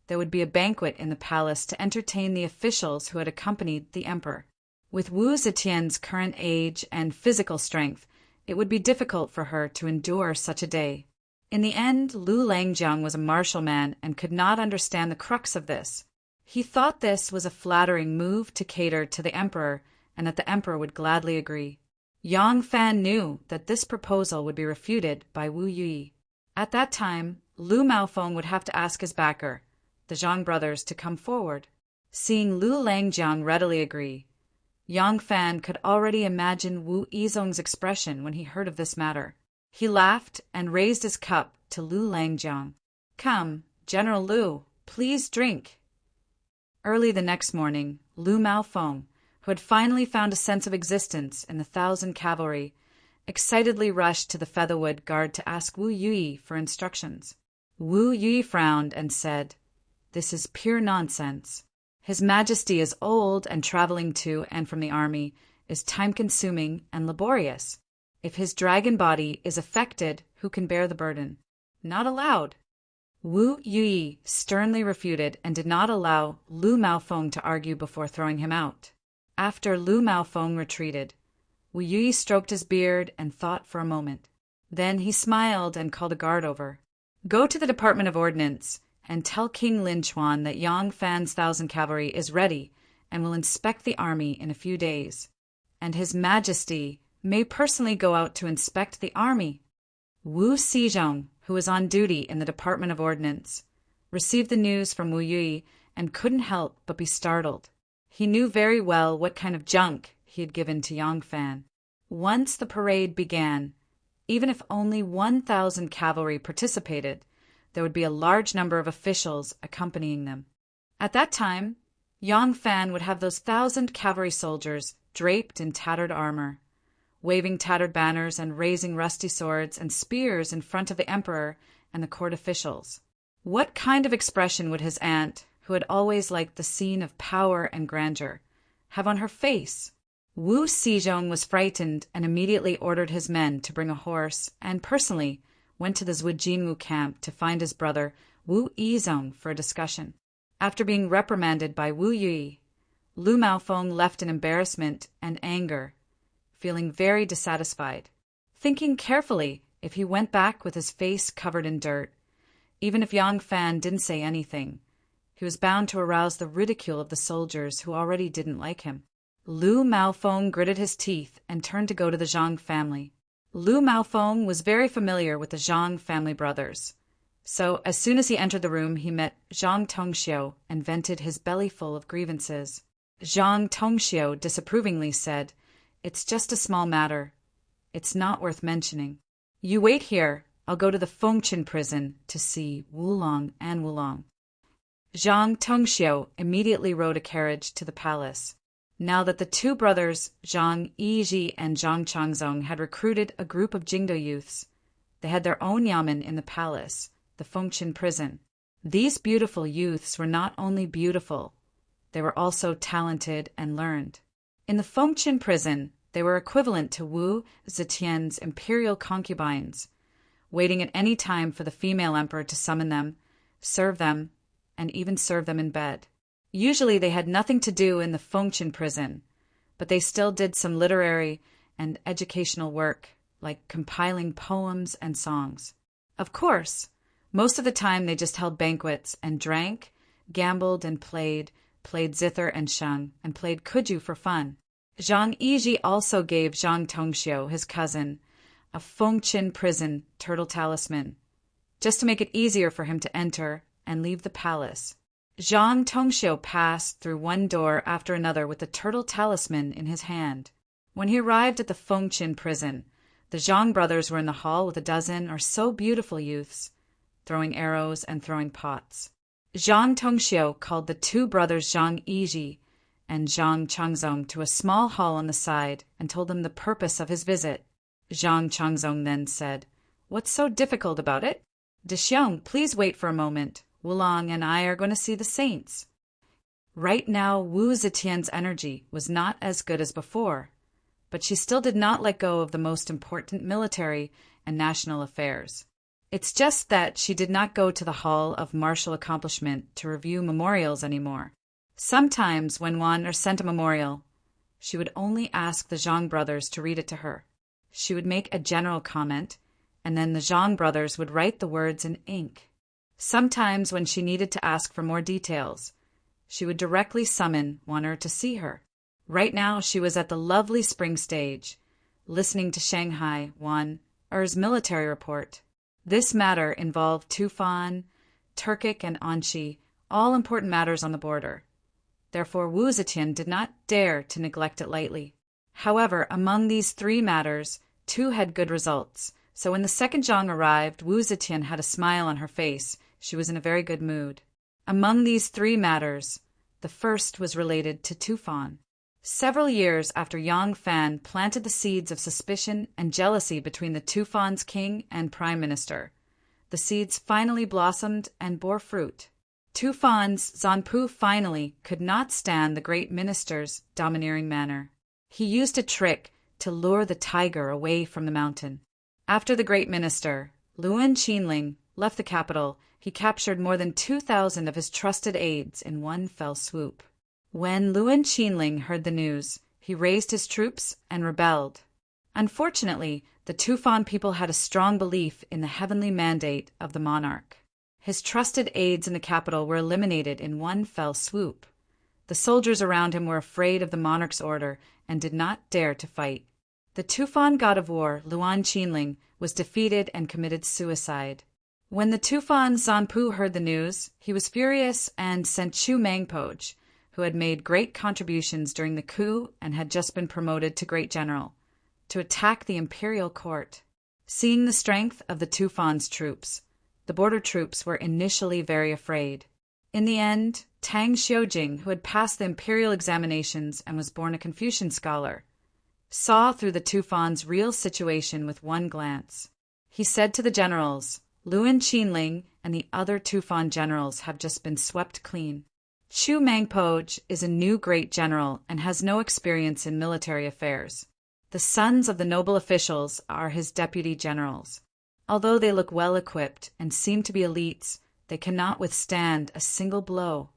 there would be a banquet in the palace to entertain the officials who had accompanied the emperor. With Wu Zetian's current age and physical strength, it would be difficult for her to endure such a day. In the end, Lu Langjiang was a martial man and could not understand the crux of this. He thought this was a flattering move to cater to the emperor and that the emperor would gladly agree. Yang Fan knew that this proposal would be refuted by Wu Yi. At that time, Lu Maofeng would have to ask his backer, the Zhang brothers, to come forward. Seeing Lu Langjiang readily agree, Yang Fan could already imagine Wu Yizong's expression when he heard of this matter. He laughed and raised his cup to Lu Langjiang. "Come, General Lu, please drink." Early the next morning, Lu Maofeng, who had finally found a sense of existence in the 1,000 cavalry, excitedly rushed to the Featherwood Guard to ask Wu Yi for instructions. Wu Yi frowned and said, "This is pure nonsense. His Majesty is old, and traveling to and from the army is time-consuming and laborious. If his dragon body is affected, who can bear the burden? Not allowed." Wu Yi sternly refuted and did not allow Lu Maofeng to argue before throwing him out. After Lu Maofeng retreated, Wu Yi stroked his beard and thought for a moment. Then he smiled and called a guard over. "Go to the Department of Ordnance and tell King Lin Chuan that Yang Fan's 1,000 cavalry is ready and will inspect the army in a few days, and His Majesty may personally go out to inspect the army." Wu Xizhong, who was on duty in the Department of Ordnance, received the news from Wu Yi and couldn't help but be startled. He knew very well what kind of junk he had given to Yang Fan. Once the parade began, Even if only 1,000 cavalry participated, there would be a large number of officials accompanying them. At that time, Yang Fan would have those 1,000 cavalry soldiers draped in tattered armor, waving tattered banners and raising rusty swords and spears in front of the emperor and the court officials. What kind of expression would his aunt, who had always liked the scene of power and grandeur, have on her face? Wu Zetian was frightened and immediately ordered his men to bring a horse and personally went to the Zwijinwu camp to find his brother Wu Yizong for a discussion. After being reprimanded by Wu Yi, Lu Maofeng left in embarrassment and anger, feeling very dissatisfied. Thinking carefully, if he went back with his face covered in dirt, even if Yang Fan didn't say anything, he was bound to arouse the ridicule of the soldiers who already didn't like him. Lu Maofeng gritted his teeth and turned to go to the Zhang family. Lu Maofeng was very familiar with the Zhang family brothers, so as soon as he entered the room he met Zhang Tongxiu and vented his belly full of grievances. Zhang Tongxiu disapprovingly said, "It's just a small matter. It's not worth mentioning. You wait here. I'll go to the Fengqin prison to see Wulong and Wulong." Zhang Tongxiu immediately rode a carriage to the palace. Now that the two brothers, Zhang Yizhi and Zhang Changzong, had recruited a group of Jingdo youths, they had their own yamen in the palace, the Fengqin prison. These beautiful youths were not only beautiful, they were also talented and learned. In the Fengqin prison, they were equivalent to Wu Zetian's imperial concubines, waiting at any time for the female emperor to summon them, serve them, and even serve them in bed. Usually they had nothing to do in the Fengqin prison, but they still did some literary and educational work, like compiling poems and songs. Of course, most of the time they just held banquets and drank, gambled and played zither and sheng, and played kuju for fun. Zhang Yizhi also gave Zhang Tongxiu, his cousin, a Fengqin prison turtle talisman, just to make it easier for him to enter and leave the palace. Zhang Tongxiu passed through one door after another with the turtle talisman in his hand. When he arrived at the Fengqin prison, the Zhang brothers were in the hall with a dozen or so beautiful youths, throwing arrows and throwing pots. Zhang Tongxiu called the two brothers Zhang Yizhi and Zhang Changzong to a small hall on the side and told them the purpose of his visit. Zhang Changzong then said, "What's so difficult about it? Dexiong, please wait for a moment. Wulong and I are going to see the saints." Right now, Wu Zetian's energy was not as good as before, but she still did not let go of the most important military and national affairs. It's just that she did not go to the Hall of Martial Accomplishment to review memorials anymore. Sometimes when one or sent a memorial, she would only ask the Zhang brothers to read it to her. She would make a general comment, and then the Zhang brothers would write the words in ink. Sometimes when she needed to ask for more details, she would directly summon Wan'er to see her. Right now she was at the lovely spring stage, listening to Shanghai Wan'er's military report. This matter involved Tufan, Turkic, and Anxi, all important matters on the border. Therefore Wu Zetian did not dare to neglect it lightly. However, among these three matters, two had good results, so when the second Zhang arrived, Wu Zetian had a smile on her face. She was in a very good mood. Among these three matters, the first was related to Tufan. Several years after Yang Fan planted the seeds of suspicion and jealousy between the Tufan's king and prime minister, the seeds finally blossomed and bore fruit. Tufan's Zanpu finally could not stand the great minister's domineering manner. He used a trick to lure the tiger away from the mountain. After the great minister, Luan Qinling, left the capital, he captured more than 2,000 of his trusted aides in one fell swoop. When Luan Qinling heard the news, he raised his troops and rebelled. Unfortunately, the Tufan people had a strong belief in the heavenly mandate of the monarch. His trusted aides in the capital were eliminated in one fell swoop. The soldiers around him were afraid of the monarch's order and did not dare to fight. The Tufan god of war, Luan Qinling, was defeated and committed suicide. When the Tufan Zanpu heard the news, he was furious and sent Chu Mangpoj, who had made great contributions during the coup and had just been promoted to great general, to attack the imperial court. Seeing the strength of the Tufan's troops, the border troops were initially very afraid. In the end, Tang Xiujing, who had passed the imperial examinations and was born a Confucian scholar, saw through the Tufan's real situation with one glance. He said to the generals, "Luan Qinling and the other Tufan generals have just been swept clean. Chu Mangpoj is a new great general and has no experience in military affairs. The sons of the noble officials are his deputy generals. Although they look well equipped and seem to be elites, they cannot withstand a single blow."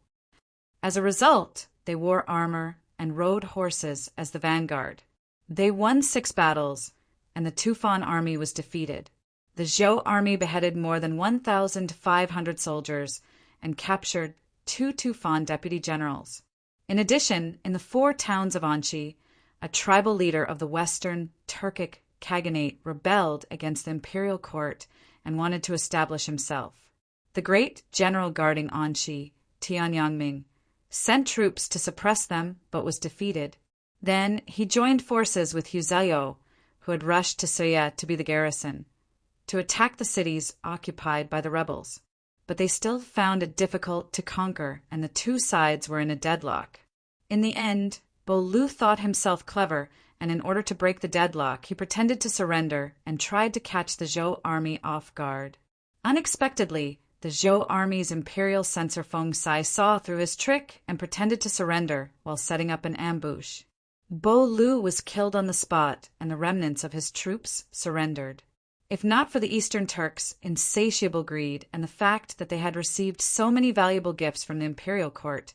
As a result, they wore armor and rode horses as the vanguard. They won 6 battles, and the Tufan army was defeated. The Zhou army beheaded more than 1,500 soldiers and captured 2 Tufan deputy generals. In addition, in the 4 towns of Anxi, a tribal leader of the Western Turkic Khaganate rebelled against the imperial court and wanted to establish himself. The great general guarding Anxi, Tian Yangming, sent troops to suppress them but was defeated. Then he joined forces with Hu Zhao, who had rushed to Soya to be the garrison, to attack the cities occupied by the rebels. But they still found it difficult to conquer, and the 2 sides were in a deadlock. In the end, Bo Lu thought himself clever, and in order to break the deadlock, he pretended to surrender and tried to catch the Zhou army off guard. Unexpectedly, the Zhou army's imperial censor Feng Sai saw through his trick and pretended to surrender while setting up an ambush. Bo Lu was killed on the spot, and the remnants of his troops surrendered. If not for the Eastern Turks' insatiable greed and the fact that they had received so many valuable gifts from the imperial court,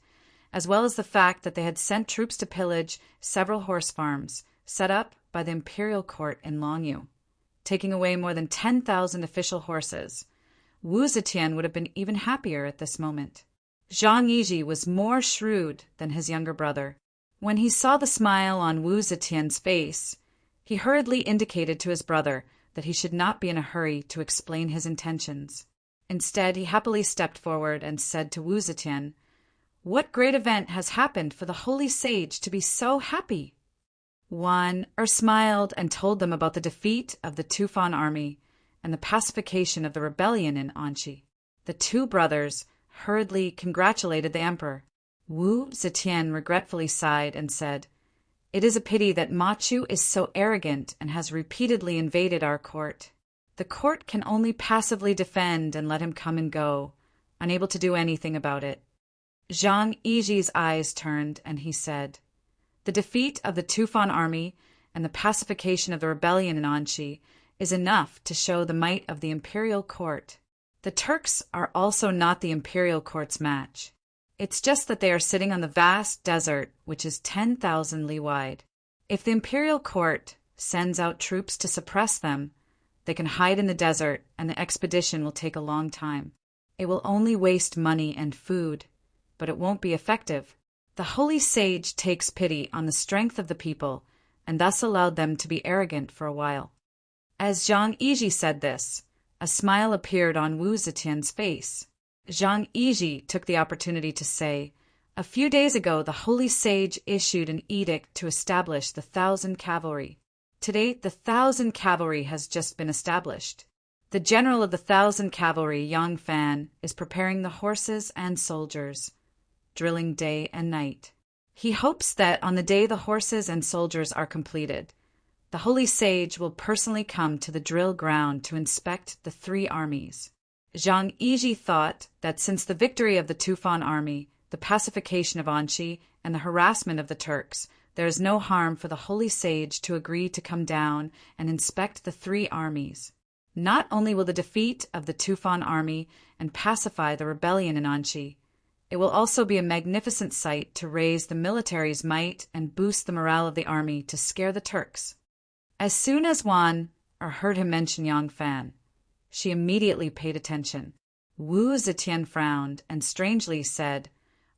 as well as the fact that they had sent troops to pillage several horse farms set up by the imperial court in Longyu, taking away more than 10,000 official horses, Wu Zetian would have been even happier at this moment. Zhang Yiji was more shrewd than his younger brother. When he saw the smile on Wu Zetian's face, he hurriedly indicated to his brother that he should not be in a hurry to explain his intentions. Instead, he happily stepped forward and said to Wu Zetian, "What great event has happened for the holy sage to be so happy?" Wan smiled and told them about the defeat of the Tufan army and the pacification of the rebellion in Anxi. The 2 brothers hurriedly congratulated the emperor. Wu Zetian regretfully sighed and said, "It is a pity that Ma Chu is so arrogant and has repeatedly invaded our court. The court can only passively defend and let him come and go, unable to do anything about it." Zhang Yiji's eyes turned and he said, "The defeat of the Tufan army and the pacification of the rebellion in Anxi is enough to show the might of the imperial court. The Turks are also not the imperial court's match. It's just that they are sitting on the vast desert, which is 10,000 li wide. If the imperial court sends out troops to suppress them, they can hide in the desert, and the expedition will take a long time. It will only waste money and food, but it won't be effective. The holy sage takes pity on the strength of the people, and thus allowed them to be arrogant for a while." As Zhang Yiji said this, a smile appeared on Wu Zetian's face. Zhang Yiji took the opportunity to say, "A few days ago the holy sage issued an edict to establish the 1,000 cavalry. Today the 1,000 cavalry has just been established. The general of the 1,000 cavalry, Yang Fan, is preparing the horses and soldiers, drilling day and night. He hopes that on the day the horses and soldiers are completed, the holy sage will personally come to the drill ground to inspect the 3 armies." Zhang Yiji thought that since the victory of the Tufan army, the pacification of Anxi, and the harassment of the Turks, there is no harm for the holy sage to agree to come down and inspect the 3 armies. Not only will the defeat of the Tufan army and pacify the rebellion in Anxi, it will also be a magnificent sight to raise the military's might and boost the morale of the army to scare the Turks. As soon as Wan heard him mention Yang Fan, she immediately paid attention. Wu Zetian frowned and strangely said,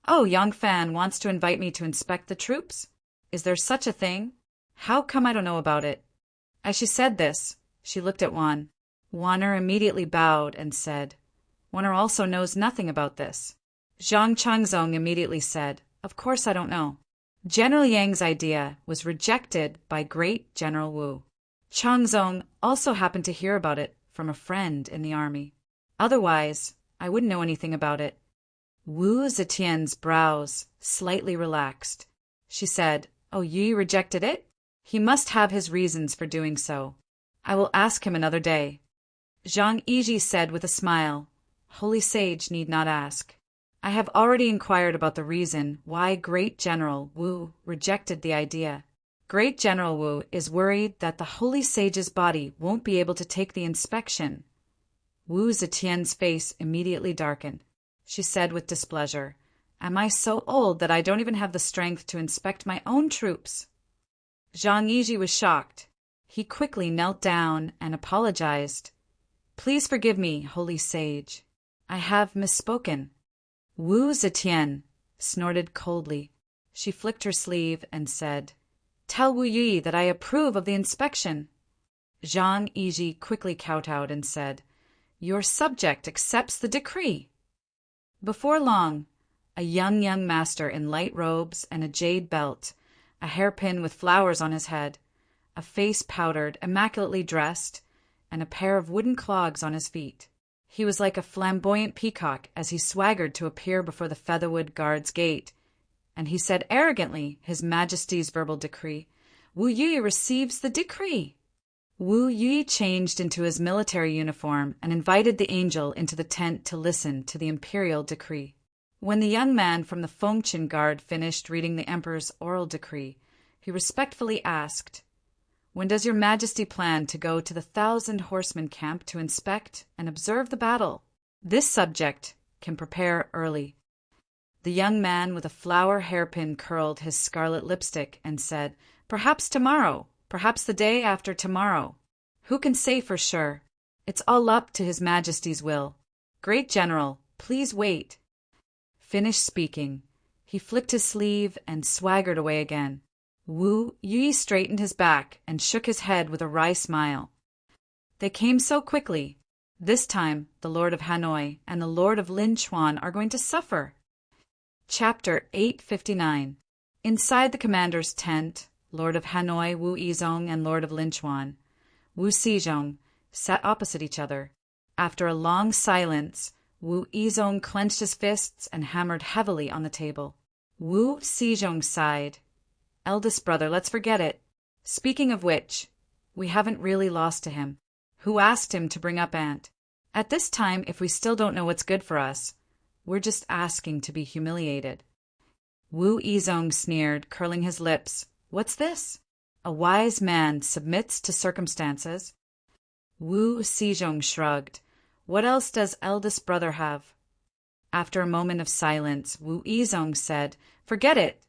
"Oh, Yang Fan wants to invite me to inspect the troops? Is there such a thing? How come I don't know about it?" As she said this, she looked at Wan. Wan'er immediately bowed and said, "Wan'er also knows nothing about this." Zhang Changzong immediately said, "Of course I don't know." General Yang's idea was rejected by great General Wu. Changzong also happened to hear about it from a friend in the army. Otherwise, I wouldn't know anything about it. Wu Zetian's brows slightly relaxed. She said, "Oh, you rejected it? He must have his reasons for doing so. I will ask him another day." Zhang Yiji said with a smile, "Holy sage need not ask. I have already inquired about the reason why Great General Wu rejected the idea. Great General Wu is worried that the holy sage's body won't be able to take the inspection." Wu Zetian's face immediately darkened. She said with displeasure, "Am I so old that I don't even have the strength to inspect my own troops?" Zhang Yiji was shocked. He quickly knelt down and apologized. "Please forgive me, holy sage. I have misspoken." Wu Zetian snorted coldly. She flicked her sleeve and said, "Tell Wu Yi that I approve of the inspection." Zhang Yiji quickly kowtowed and said, "Your subject accepts the decree." Before long, a young master in light robes and a jade belt, a hairpin with flowers on his head, a face powdered, immaculately dressed, and a pair of wooden clogs on his feet. He was like a flamboyant peacock as he swaggered to appear before the Featherwood Guard's gate, and he said arrogantly His Majesty's verbal decree. "Wu Yi receives the decree." Wu Yi changed into his military uniform and invited the angel into the tent to listen to the imperial decree. When the young man from the Fengqin Guard finished reading the emperor's oral decree, he respectfully asked, "When does your majesty plan to go to the 1,000 horsemen camp to inspect and observe the battle? This subject can prepare early." The young man with a flower hairpin curled his scarlet lipstick and said, "Perhaps tomorrow. Perhaps the day after tomorrow. Who can say for sure? It's all up to His Majesty's will. Great General, please wait." Finished speaking, he flicked his sleeve and swaggered away again. Wu Yi straightened his back and shook his head with a wry smile. They came so quickly. This time, the Lord of Hanoi and the Lord of Linchuan are going to suffer. Chapter 859. Inside the commander's tent, Lord of Hanoi, Wu Yizong, and Lord of Linchuan, Wu Xizhong, sat opposite each other. After a long silence, Wu Yizong clenched his fists and hammered heavily on the table. Wu Xizhong sighed. "Eldest brother, let's forget it. Speaking of which, we haven't really lost to him. Who asked him to bring up aunt? At this time, if we still don't know what's good for us, we're just asking to be humiliated." Wu Yizong sneered, curling his lips. "What's this? A wise man submits to circumstances?" Wu Xizhong shrugged. "What else does eldest brother have?" After a moment of silence, Wu Yizong said, "Forget it.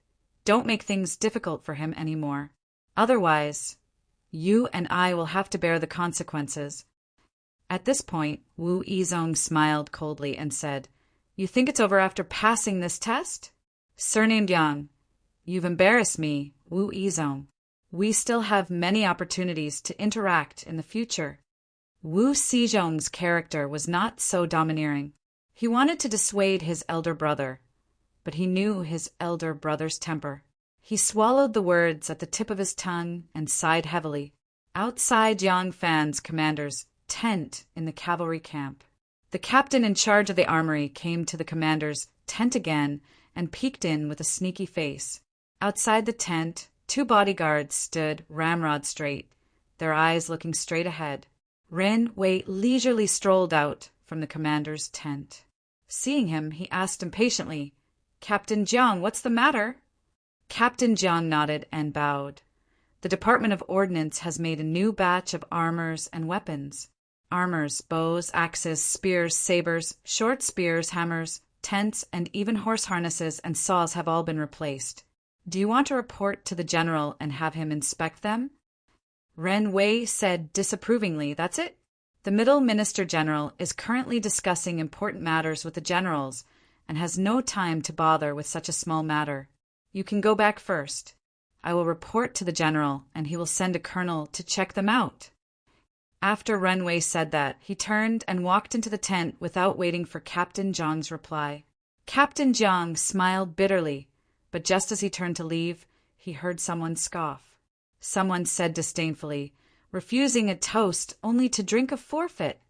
Don't make things difficult for him anymore. Otherwise, you and I will have to bear the consequences." At this point, Wu Yizong smiled coldly and said, "You think it's over after passing this test?" Surnamed Yang, "You've embarrassed me, Wu Yizong. We still have many opportunities to interact in the future." Wu Xizhong's character was not so domineering. He wanted to dissuade his elder brother, but he knew his elder brother's temper. He swallowed the words at the tip of his tongue and sighed heavily. Outside Yang Fan's commander's tent in the cavalry camp, the captain in charge of the armory came to the commander's tent again and peeked in with a sneaky face. Outside the tent, 2 bodyguards stood ramrod straight, their eyes looking straight ahead. Ren Wei leisurely strolled out from the commander's tent. Seeing him, he asked impatiently, "Captain Jiang, what's the matter?" Captain Jiang nodded and bowed. "The Department of Ordnance has made a new batch of armors and weapons. Armors, bows, axes, spears, sabers, short spears, hammers, tents, and even horse harnesses and saws have all been replaced. Do you want to report to the general and have him inspect them?" Ren Wei said disapprovingly, "That's it? The Middle Minister General is currently discussing important matters with the generals and has no time to bother with such a small matter. You can go back first. I will report to the general and he will send a colonel to check them out." After Ren Wei said that, he turned and walked into the tent without waiting for Captain Jiang's reply. Captain Jiang smiled bitterly, but just as he turned to leave, he heard someone scoff. Someone said disdainfully, refusing a toast only to drink a forfeit.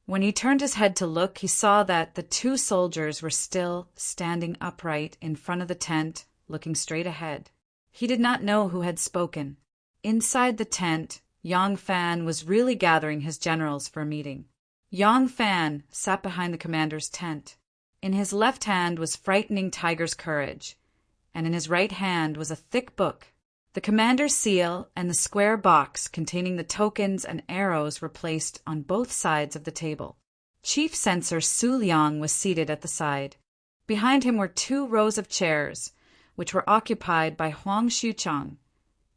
When he turned his head to look, he saw that the two soldiers were still standing upright in front of the tent, looking straight ahead. He did not know who had spoken. Inside the tent, Yang Fan was really gathering his generals for a meeting. Yang Fan sat behind the commander's tent. In his left hand was Frightening Tiger's Courage, and in his right hand was a thick book. The commander's seal and the square box containing the tokens and arrows were placed on both sides of the table. Chief Censor Su Liang was seated at the side. Behind him were 2 rows of chairs, which were occupied by Huang Xuchang,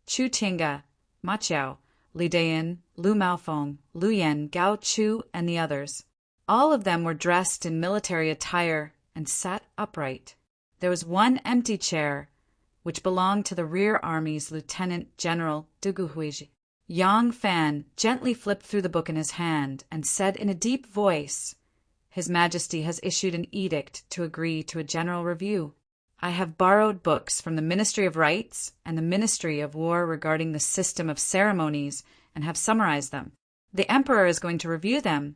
Chu Tinga, Ma Chiao, Li Dayan, Lu Maofeng, Lu Yan, Gao Chu, and the others. All of them were dressed in military attire and sat upright. There was one empty chair, which belonged to the Rear Army's Lieutenant General Duguhuiji. Yang Fan gently flipped through the book in his hand and said in a deep voice, "His Majesty has issued an edict to agree to a general review. I have borrowed books from the Ministry of Rights and the Ministry of War regarding the system of ceremonies and have summarized them. The Emperor is going to review them,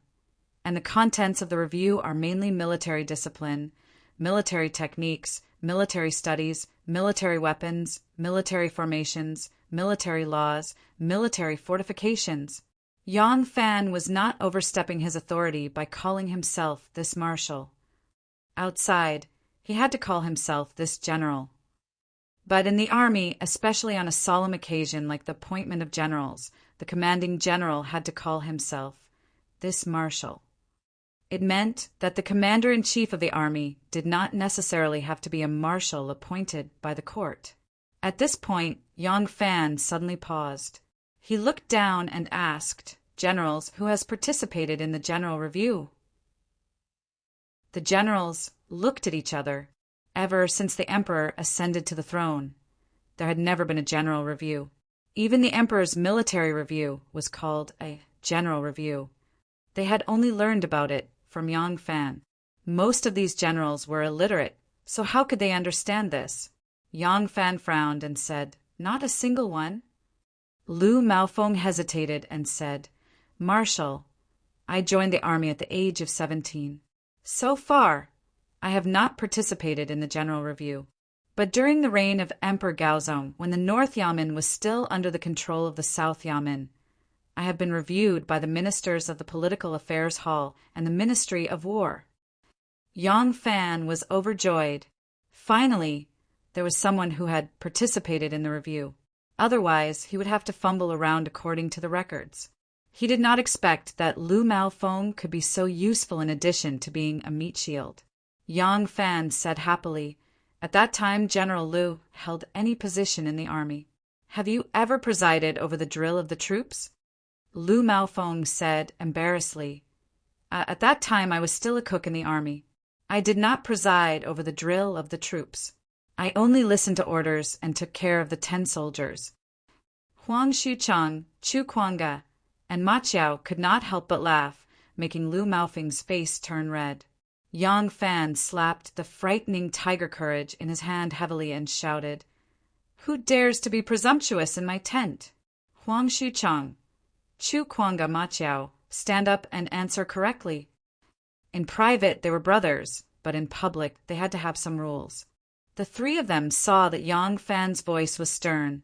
and the contents of the review are mainly military discipline, military techniques, military studies, military weapons, military formations, military laws, military fortifications." Yang Fan was not overstepping his authority by calling himself this marshal. Outside, he had to call himself this general. But in the army, especially on a solemn occasion like the appointment of generals, the commanding general had to call himself this marshal. It meant that the commander-in-chief of the army did not necessarily have to be a marshal appointed by the court. At this point, Yang Fan suddenly paused. He looked down and asked, "Generals, who has participated in the general review?" The generals looked at each other. Ever since the emperor ascended to the throne, there had never been a general review. Even the emperor's military review was called a general review. They had only learned about it from Yang Fan. Most of these generals were illiterate, so how could they understand this? Yang Fan frowned and said, "Not a single one." Lu Maofeng hesitated and said, "Marshal, I joined the army at the age of 17. So far, I have not participated in the general review. But during the reign of Emperor Gaozong, when the North Yamen was still under the control of the South Yamen, I have been reviewed by the ministers of the Political Affairs Hall and the Ministry of War." Yang Fan was overjoyed. Finally, there was someone who had participated in the review. Otherwise, he would have to fumble around according to the records. He did not expect that Lu Maofeng could be so useful in addition to being a meat shield. Yang Fan said happily, "At that time, General Lu held any position in the army. Have you ever presided over the drill of the troops?" Lu Maofeng said embarrassedly, "At that time I was still a cook in the army. I did not preside over the drill of the troops. I only listened to orders and took care of the 10 soldiers." Huang Xuchang, Chu Kuanga, and Ma Chiao could not help but laugh, making Lu Maofeng's face turn red. Yang Fan slapped the Frightening Tiger Courage in his hand heavily and shouted, "Who dares to be presumptuous in my tent? Huang Xuchang, Chu Kuanga, Ma Chiao, stand up and answer correctly." In private, they were brothers, but in public, they had to have some rules. The 3 of them saw that Yang Fan's voice was stern,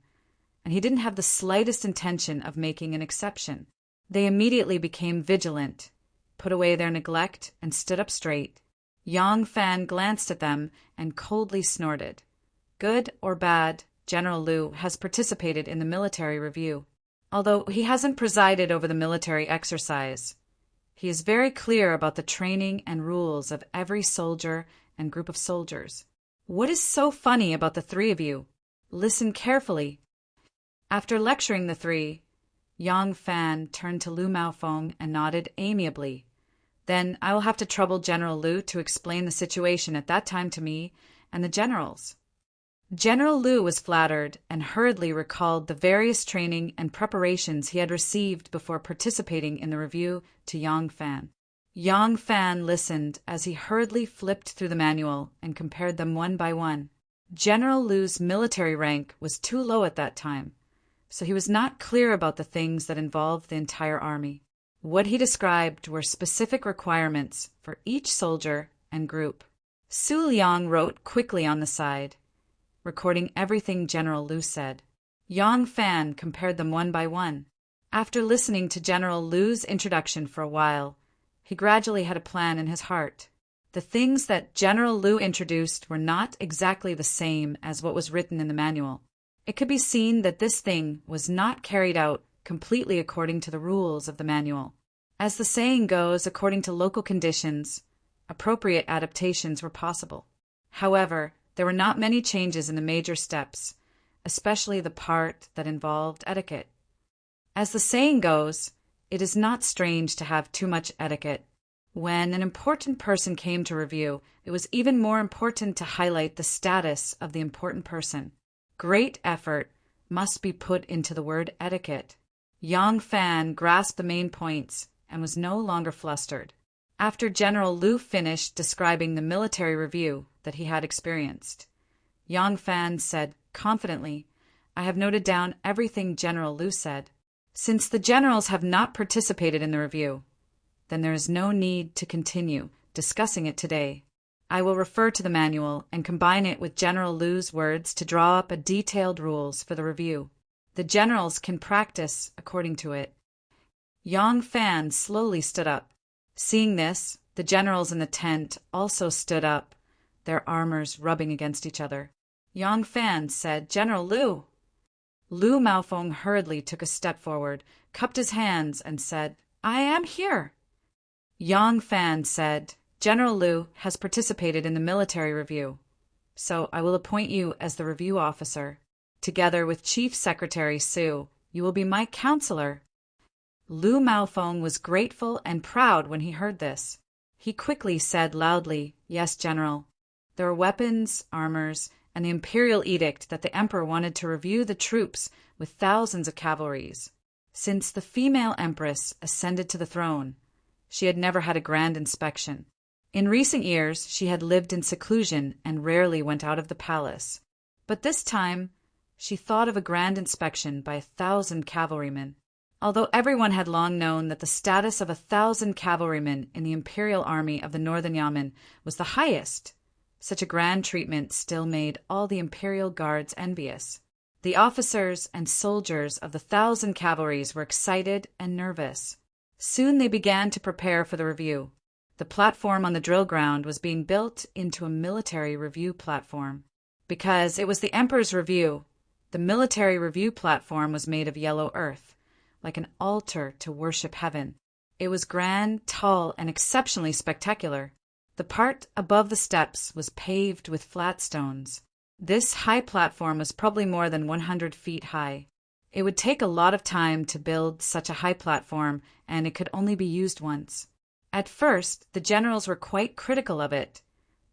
and he didn't have the slightest intention of making an exception. They immediately became vigilant, put away their neglect, and stood up straight. Yang Fan glanced at them and coldly snorted. "Good or bad, General Lu has participated in the military review. Although he hasn't presided over the military exercise, he is very clear about the training and rules of every soldier and group of soldiers. What is so funny about the 3 of you? Listen carefully." After lecturing the 3, Yang Fan turned to Lu Maofeng and nodded amiably. "Then I will have to trouble General Lu to explain the situation at that time to me and the generals." General Lu was flattered and hurriedly recalled the various training and preparations he had received before participating in the review to Yang Fan. Yang Fan listened as he hurriedly flipped through the manual and compared them one by one. General Lu's military rank was too low at that time, so he was not clear about the things that involved the entire army. What he described were specific requirements for each soldier and group. Su Liang wrote quickly on the side, recording everything General Lu said. Yang Fan compared them one by one. After listening to General Lu's introduction for a while, he gradually had a plan in his heart. The things that General Lu introduced were not exactly the same as what was written in the manual. It could be seen that this thing was not carried out completely according to the rules of the manual. As the saying goes, according to local conditions, appropriate adaptations were possible. However, there were not many changes in the major steps, especially the part that involved etiquette. As the saying goes, it is not strange to have too much etiquette. When an important person came to review, it was even more important to highlight the status of the important person. Great effort must be put into the word etiquette. Yang Fan grasped the main points and was no longer flustered. After General Lu finished describing the military review that he had experienced, Yang Fan said confidently, "I have noted down everything General Lu said. Since the generals have not participated in the review, then there is no need to continue discussing it today. I will refer to the manual and combine it with General Lu's words to draw up a detailed rules for the review. The generals can practice according to it." Yang Fan slowly stood up. Seeing this, the generals in the tent also stood up, their armors rubbing against each other. Yang Fan said, "General Lu." Lu Maofeng hurriedly took a step forward, cupped his hands, and said, "I am here." Yang Fan said, "General Lu has participated in the military review, so I will appoint you as the review officer. Together with Chief Secretary Su, you will be my counselor." Lu Maofeng was grateful and proud when he heard this. He quickly said loudly, "Yes, General. There are weapons, armors, and the imperial edict that the emperor wanted to review the troops with thousands of cavalries. Since the female empress ascended to the throne, she had never had a grand inspection. In recent years, she had lived in seclusion and rarely went out of the palace. But this time, she thought of a grand inspection by 1,000 cavalrymen. Although everyone had long known that the status of 1,000 cavalrymen in the imperial army of the northern Yamen was the highest, such a grand treatment still made all the imperial guards envious. The officers and soldiers of the 1,000 cavalries were excited and nervous. Soon they began to prepare for the review. The platform on the drill ground was being built into a military review platform. Because it was the emperor's review, the military review platform was made of yellow earth, like an altar to worship heaven. It was grand, tall, and exceptionally spectacular. The part above the steps was paved with flat stones. This high platform was probably more than 100 feet high. It would take a lot of time to build such a high platform, and it could only be used once. At first, the generals were quite critical of it,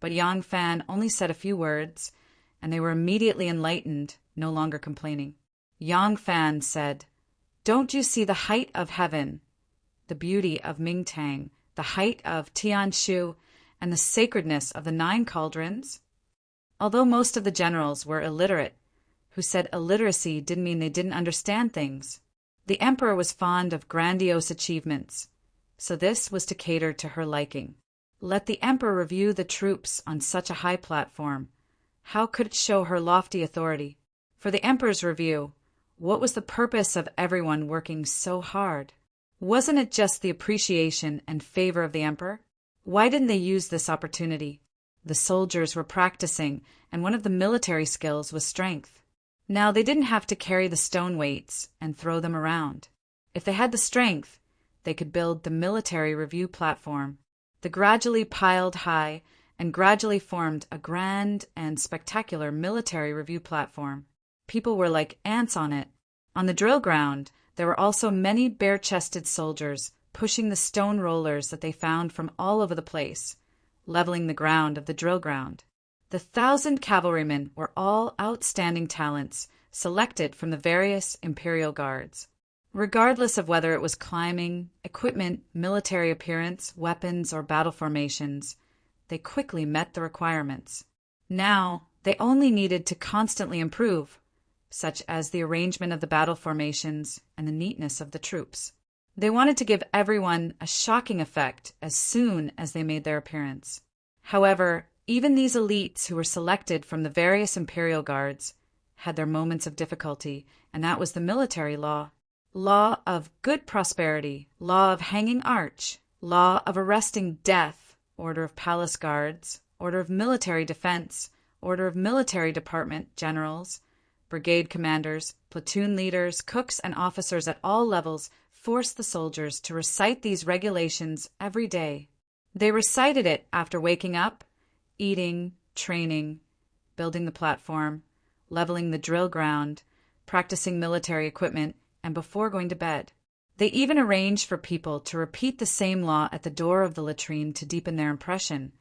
but Yang Fan only said a few words, and they were immediately enlightened, no longer complaining. Yang Fan said, "Don't you see the height of heaven, the beauty of Mingtang, the height of Tianshu, and the sacredness of the 9 cauldrons?" Although most of the generals were illiterate, who said illiteracy didn't mean they didn't understand things, the emperor was fond of grandiose achievements, so this was to cater to her liking. Let the emperor review the troops on such a high platform. How could it show her lofty authority? For the emperor's review, what was the purpose of everyone working so hard? Wasn't it just the appreciation and favor of the emperor? Why didn't they use this opportunity? The soldiers were practicing, and one of the military skills was strength. Now they didn't have to carry the stone weights and throw them around. If they had the strength, they could build the military review platform. They gradually piled high and gradually formed a grand and spectacular military review platform. People were like ants on it. On the drill ground, there were also many bare-chested soldiers pushing the stone rollers that they found from all over the place, leveling the ground of the drill ground. The 1,000 cavalrymen were all outstanding talents, selected from the various imperial guards. Regardless of whether it was climbing, equipment, military appearance, weapons, or battle formations, they quickly met the requirements. Now, they only needed to constantly improve, such as the arrangement of the battle formations and the neatness of the troops. They wanted to give everyone a shocking effect as soon as they made their appearance. However, even these elites who were selected from the various imperial guards had their moments of difficulty, and that was the military law. Law of good prosperity, law of hanging arch, law of arresting death, order of palace guards, order of military defense, order of military department generals, brigade commanders, platoon leaders, cooks, and officers at all levels forced the soldiers to recite these regulations every day. They recited it after waking up, eating, training, building the platform, leveling the drill ground, practicing military equipment, and before going to bed. They even arranged for people to repeat the same law at the door of the latrine to deepen their impression,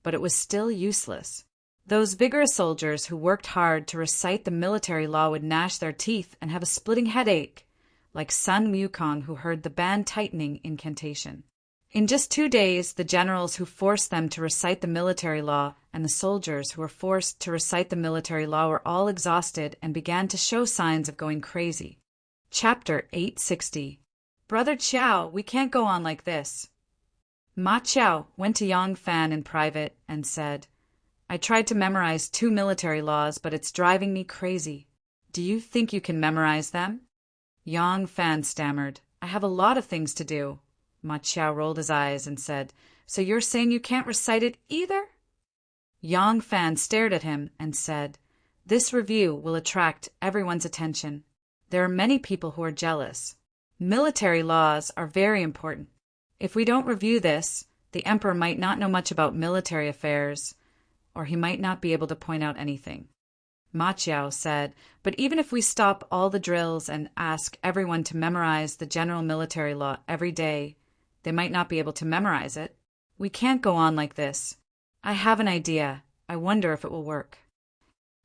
but it was still useless. Those vigorous soldiers who worked hard to recite the military law would gnash their teeth and have a splitting headache, like Sun Wukong, who heard the band-tightening incantation. In just 2 days, the generals who forced them to recite the military law and the soldiers who were forced to recite the military law were all exhausted and began to show signs of going crazy. Chapter 860. Brother Qiao, we can't go on like this. Ma Qiao went to Yang Fan in private and said, I tried to memorize 2 military laws, but it's driving me crazy. Do you think you can memorize them? Yang Fan stammered, I have a lot of things to do. Ma Qiao rolled his eyes and said, So you're saying you can't recite it either? Yang Fan stared at him and said, This review will attract everyone's attention. There are many people who are jealous. Military laws are very important. If we don't review this, the emperor might not know much about military affairs, or he might not be able to point out anything. Ma Qiao said, But even if we stop all the drills and ask everyone to memorize the general military law every day, they might not be able to memorize it. We can't go on like this. I have an idea. I wonder if it will work.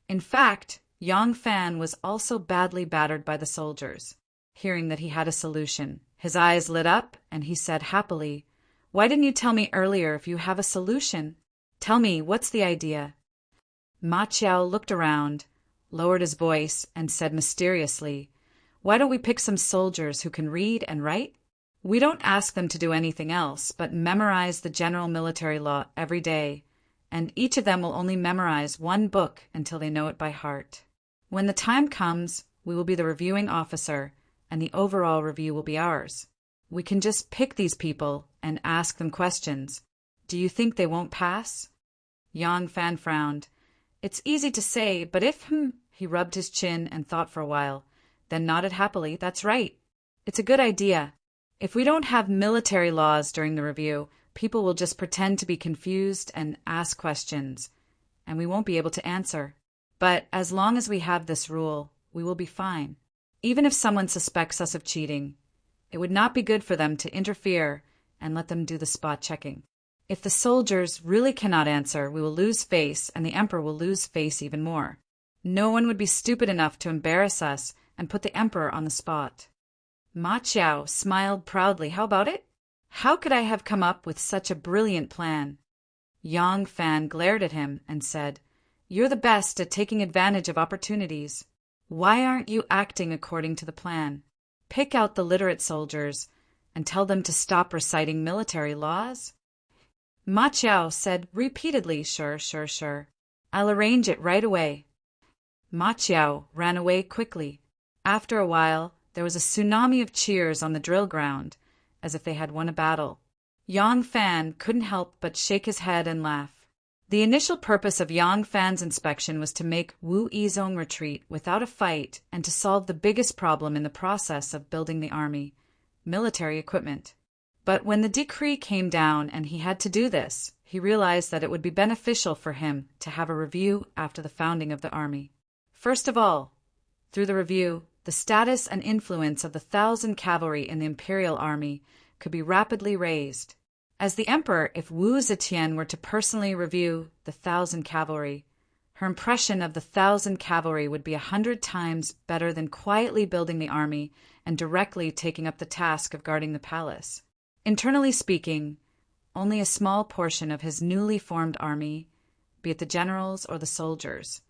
In fact, Yang Fan was also badly battered by the soldiers. Hearing that he had a solution, his eyes lit up and he said happily, Why didn't you tell me earlier if you have a solution? Tell me, what's the idea? Ma Qiao looked around, lowered his voice, and said mysteriously, Why don't we pick some soldiers who can read and write? We don't ask them to do anything else but memorize the general military law every day, and each of them will only memorize 1 book until they know it by heart. When the time comes, we will be the reviewing officer, and the overall review will be ours. We can just pick these people and ask them questions. Do you think they won't pass? Yang Fan frowned. It's easy to say, but if, he rubbed his chin and thought for a while, then nodded happily. That's right. It's a good idea. If we don't have military laws during the review, people will just pretend to be confused and ask questions, and we won't be able to answer. But as long as we have this rule, we will be fine. Even if someone suspects us of cheating, it would not be good for them to interfere and let them do the spot checking. If the soldiers really cannot answer, we will lose face, and the emperor will lose face even more. No one would be stupid enough to embarrass us and put the emperor on the spot. Ma Qiao smiled proudly. How about it? How could I have come up with such a brilliant plan? Yang Fan glared at him and said, You're the best at taking advantage of opportunities. Why aren't you acting according to the plan? Pick out the literate soldiers and tell them to stop reciting military laws? Ma Qiao said repeatedly, Sure. I'll arrange it right away. Ma Qiao ran away quickly. After a while, there was a tsunami of cheers on the drill ground, as if they had won a battle. Yang Fan couldn't help but shake his head and laugh. The initial purpose of Yang Fan's inspection was to make Wu Yizhong retreat without a fight and to solve the biggest problem in the process of building the army, military equipment. But when the decree came down and he had to do this, he realized that it would be beneficial for him to have a review after the founding of the army. First of all, through the review, the status and influence of the 1,000 cavalry in the imperial army could be rapidly raised. As the emperor, if Wu Zetian were to personally review the 1,000 cavalry, her impression of the 1,000 cavalry would be 100 times better than quietly building the army and directly taking up the task of guarding the palace. Internally speaking, only a small portion of his newly formed army, be it the generals or the soldiers,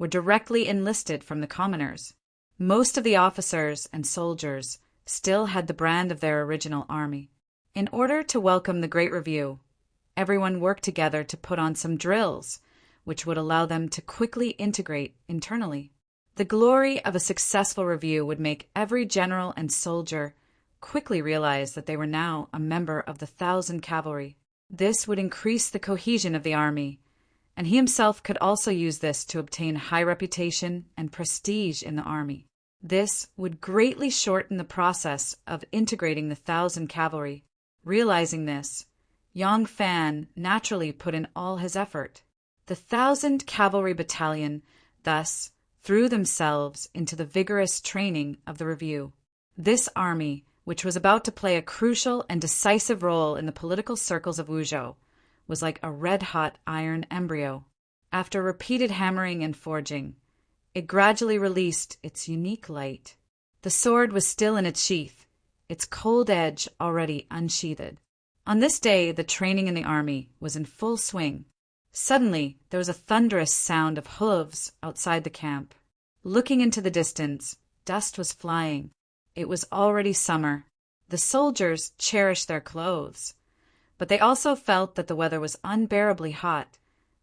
were directly enlisted from the commoners. Most of the officers and soldiers still had the brand of their original army. In order to welcome the Great Review, everyone worked together to put on some drills, which would allow them to quickly integrate internally. The glory of a successful review would make every general and soldier quickly realize that they were now a member of the 1,000 Cavalry. This would increase the cohesion of the army, and he himself could also use this to obtain high reputation and prestige in the army. This would greatly shorten the process of integrating the 1,000 Cavalry. Realizing this, Yang Fan naturally put in all his effort. The 1,000 Cavalry Battalion thus threw themselves into the vigorous training of the review. This army, which was about to play a crucial and decisive role in the political circles of Wuzhou, was like a red-hot iron embryo. After repeated hammering and forging, it gradually released its unique light. The sword was still in its sheath, its cold edge already unsheathed. On this day, the training in the army was in full swing. Suddenly, there was a thunderous sound of hooves outside the camp. Looking into the distance, dust was flying. It was already summer. The soldiers cherished their clothes, but they also felt that the weather was unbearably hot,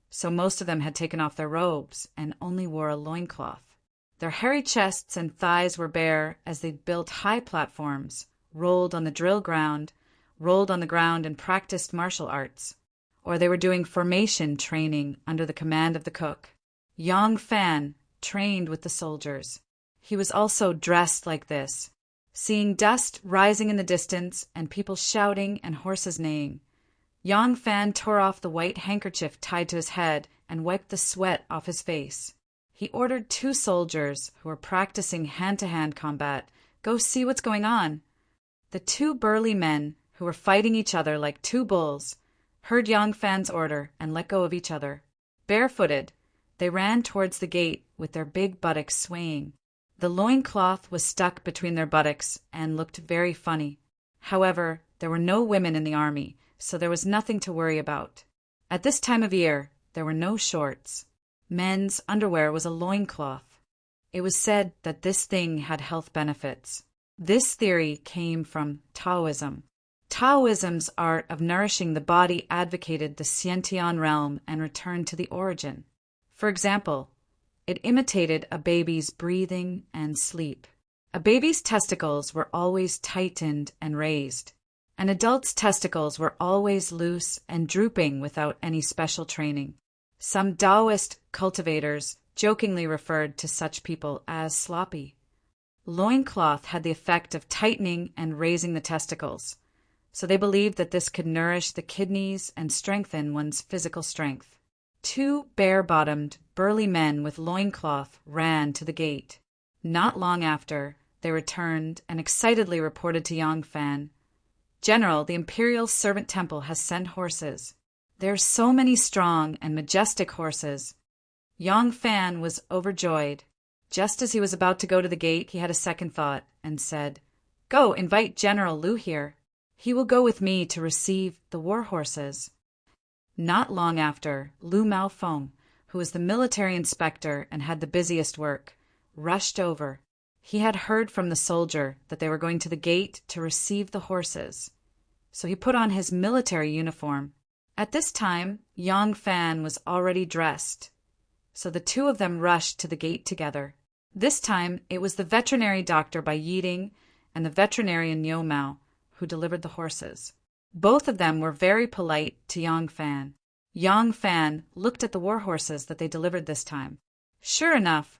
so most of them had taken off their robes and only wore a loincloth. Their hairy chests and thighs were bare as they built high platforms, rolled on the drill ground, rolled on the ground and practiced martial arts. Or they were doing formation training under the command of the cook. Yang Fan trained with the soldiers. He was also dressed like this. Seeing dust rising in the distance and people shouting and horses neighing, Yang Fan tore off the white handkerchief tied to his head and wiped the sweat off his face. He ordered 2 soldiers who were practicing hand-to-hand combat, "Go see what's going on." The 2 burly men, who were fighting each other like 2 bulls, heard Yang Fan's order and let go of each other. Barefooted, they ran towards the gate with their big buttocks swaying. The loincloth was stuck between their buttocks and looked very funny. However, there were no women in the army, so there was nothing to worry about. At this time of year, there were no shorts. Men's underwear was a loincloth. It was said that this thing had health benefits. This theory came from Taoism. Taoism's art of nourishing the body advocated the Xiantian realm and returned to the origin. For example, it imitated a baby's breathing and sleep. A baby's testicles were always tightened and raised. An adult's testicles were always loose and drooping without any special training. Some Taoist cultivators jokingly referred to such people as sloppy. Loincloth had the effect of tightening and raising the testicles, so they believed that this could nourish the kidneys and strengthen one's physical strength. 2 bare-bottomed, burly men with loincloth ran to the gate. Not long after, they returned and excitedly reported to Yang Fan, "General, the Imperial Servant Temple has sent horses. There are so many strong and majestic horses." Yang Fan was overjoyed. Just as he was about to go to the gate, he had a second thought and said, "Go, invite General Lu here. He will go with me to receive the war horses." Not long after, Lu Maofeng, who was the military inspector and had the busiest work, rushed over. He had heard from the soldier that they were going to the gate to receive the horses, so he put on his military uniform. At this time, Yang Fan was already dressed, so the 2 of them rushed to the gate together. This time, it was the veterinary doctor Bai Yiding and the veterinarian Niu Mao who delivered the horses. Both of them were very polite to Yang Fan. Yang Fan looked at the war horses that they delivered this time. Sure enough,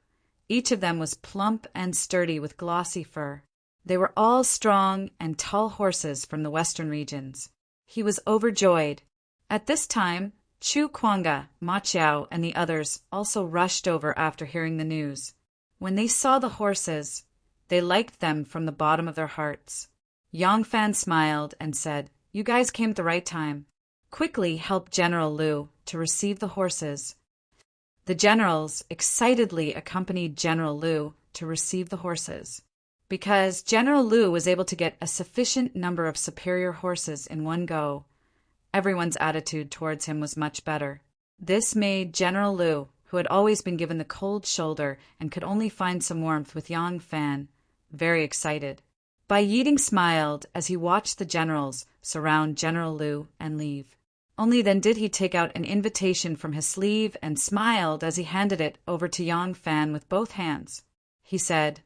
each of them was plump and sturdy with glossy fur. They were all strong and tall horses from the western regions. He was overjoyed. At this time, Chu Kuanga, Ma Chiao, and the others also rushed over after hearing the news. When they saw the horses, they liked them from the bottom of their hearts. Yang Fan smiled and said, "You guys came at the right time. Quickly help General Lu to receive the horses." The generals excitedly accompanied General Lu to receive the horses. Because General Lu was able to get a sufficient number of superior horses in one go, everyone's attitude towards him was much better. This made General Lu who had always been given the cold shoulder and could only find some warmth with Yang Fan, very excited. Bai Yiding smiled as he watched the generals surround General Liu and leave. Only then did he take out an invitation from his sleeve and smiled as he handed it over to Yang Fan with both hands. He said,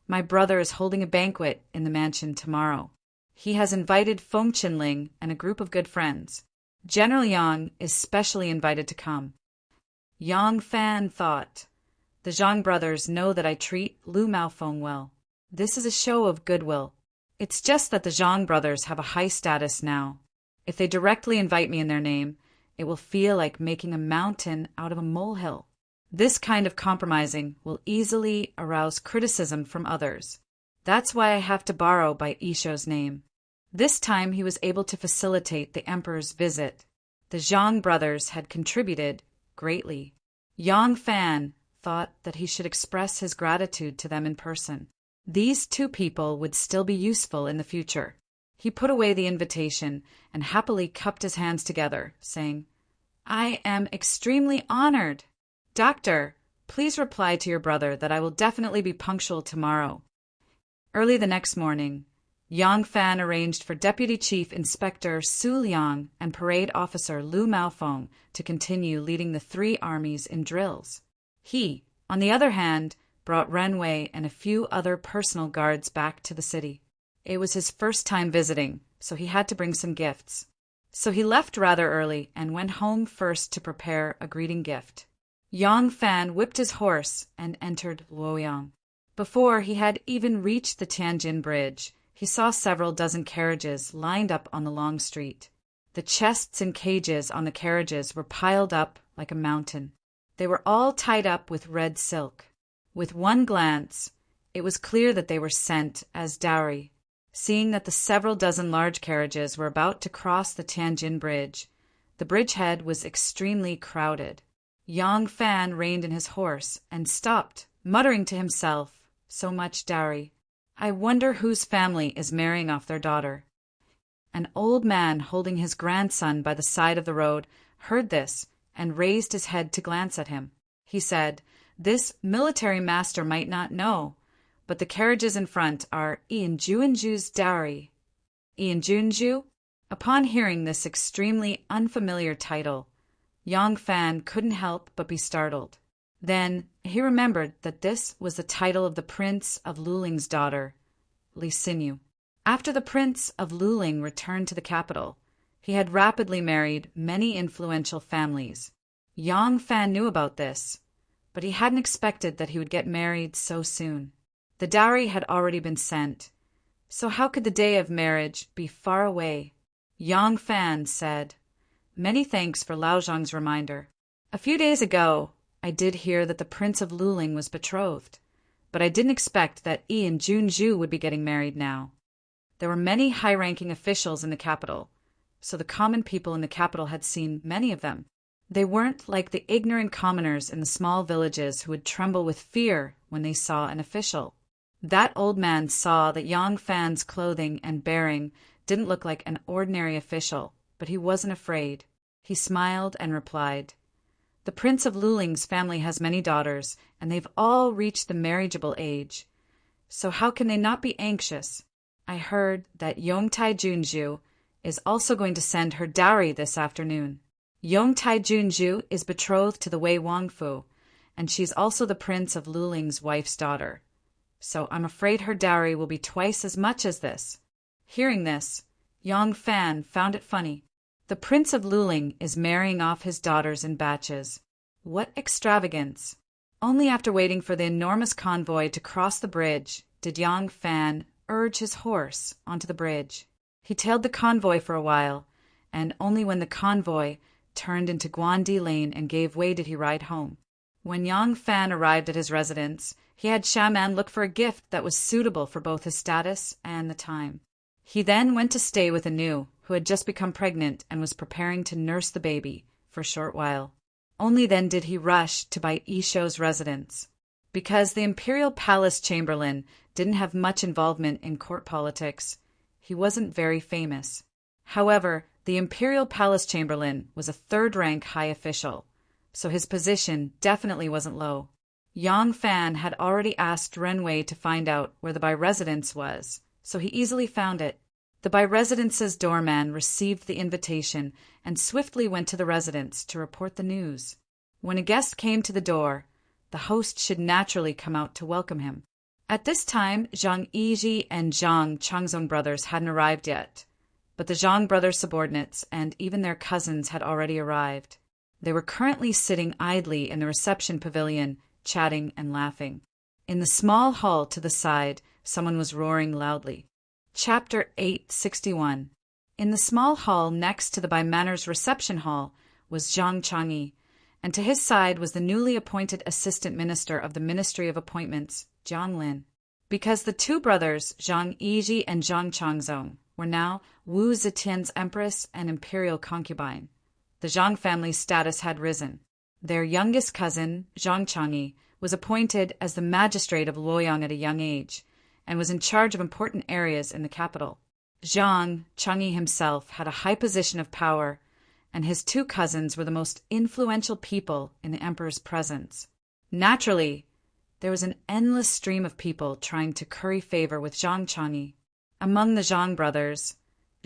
"My brother is holding a banquet in the mansion tomorrow. He has invited Feng Qinling and a group of good friends. General Yang is specially invited to come." Yang Fan thought, "The Zhang brothers know that I treat Lu Maofeng well. This is a show of goodwill. It's just that the Zhang brothers have a high status now. If they directly invite me in their name, it will feel like making a mountain out of a molehill. This kind of compromising will easily arouse criticism from others. That's why I have to borrow Bai Yishou's name." This time he was able to facilitate the emperor's visit. The Zhang brothers had contributed greatly. Yang Fan thought that he should express his gratitude to them in person. These two people would still be useful in the future. He put away the invitation and happily cupped his hands together, saying, "I am extremely honored. Doctor, please reply to your brother that I will definitely be punctual tomorrow." Early the next morning, Yang Fan arranged for Deputy Chief Inspector Su Liang and Parade Officer Lu Maofeng to continue leading the three armies in drills. He, on the other hand, brought Ren Wei and a few other personal guards back to the city. It was his first time visiting, so he had to bring some gifts. So he left rather early and went home first to prepare a greeting gift. Yang Fan whipped his horse and entered Luoyang. Before he had even reached the Tianjin Bridge, he saw several dozen carriages lined up on the long street. The chests and cages on the carriages were piled up like a mountain. They were all tied up with red silk. With one glance, it was clear that they were sent as dowry. Seeing that the several dozen large carriages were about to cross the Tianjin Bridge, the bridgehead was extremely crowded. Yang Fan reined in his horse and stopped, muttering to himself, "So much dowry. I wonder whose family is marrying off their daughter." An old man holding his grandson by the side of the road heard this and raised his head to glance at him. He said, "This military master might not know, but the carriages in front are Ian Juinju's dowry." Ian Juinju? Upon hearing this extremely unfamiliar title, Yang Fan couldn't help but be startled. Then he remembered that this was the title of the Prince of Luling's daughter, Li Xinyu. After the Prince of Luling returned to the capital, he had rapidly married many influential families. Yang Fan knew about this, but he hadn't expected that he would get married so soon. The dowry had already been sent, so how could the day of marriage be far away? Yang Fan said, "Many thanks for Lao Zhang's reminder. A few days ago, I did hear that the Prince of Luling was betrothed, but I didn't expect that Ian Junju would be getting married now." There were many high-ranking officials in the capital, so the common people in the capital had seen many of them. They weren't like the ignorant commoners in the small villages who would tremble with fear when they saw an official. That old man saw that Yang Fan's clothing and bearing didn't look like an ordinary official, but he wasn't afraid. He smiled and replied, "The Prince of Luling's family has many daughters, and they've all reached the marriageable age. So how can they not be anxious? I heard that Yongtai Junju is also going to send her dowry this afternoon. Yongtai Junju is betrothed to the Wei Wangfu, and she's also the Prince of Luling's wife's daughter. So I'm afraid her dowry will be twice as much as this." Hearing this, Yang Fan found it funny. The Prince of Luling is marrying off his daughters in batches. What extravagance! Only after waiting for the enormous convoy to cross the bridge did Yang Fan urge his horse onto the bridge. He tailed the convoy for a while, and only when the convoy turned into Guandi Lane and gave way did he ride home. When Yang Fan arrived at his residence, he had Shaman look for a gift that was suitable for both his status and the time. He then went to stay with Anu, who had just become pregnant and was preparing to nurse the baby for a short while. Only then did he rush to Bai Yishou's residence. Because the imperial palace chamberlain didn't have much involvement in court politics, he wasn't very famous. However, the imperial palace chamberlain was a third-rank high official, so his position definitely wasn't low. Yang Fan had already asked Renwei to find out where the Bai residence was, so he easily found it. The Bai residence's doorman received the invitation and swiftly went to the residence to report the news. When a guest came to the door, the host should naturally come out to welcome him. At this time, Zhang Yiji and Zhang Changzong brothers hadn't arrived yet, but the Zhang brothers' subordinates and even their cousins had already arrived. They were currently sitting idly in the reception pavilion, chatting and laughing. In the small hall to the side, someone was roaring loudly. Chapter 861. In the small hall next to the Bai Manor's reception hall was Zhang Changyi, and to his side was the newly appointed assistant minister of the Ministry of Appointments, Jiang Lin. Because the two brothers, Zhang Yiji and Zhang Changzong, were now Wu Zetian's empress and imperial concubine, the Zhang family's status had risen. Their youngest cousin, Zhang Changyi, was appointed as the magistrate of Luoyang at a young age, and was in charge of important areas in the capital. Zhang Changyi himself had a high position of power, and his two cousins were the most influential people in the emperor's presence. Naturally, there was an endless stream of people trying to curry favor with Zhang Changyi. Among the Zhang brothers,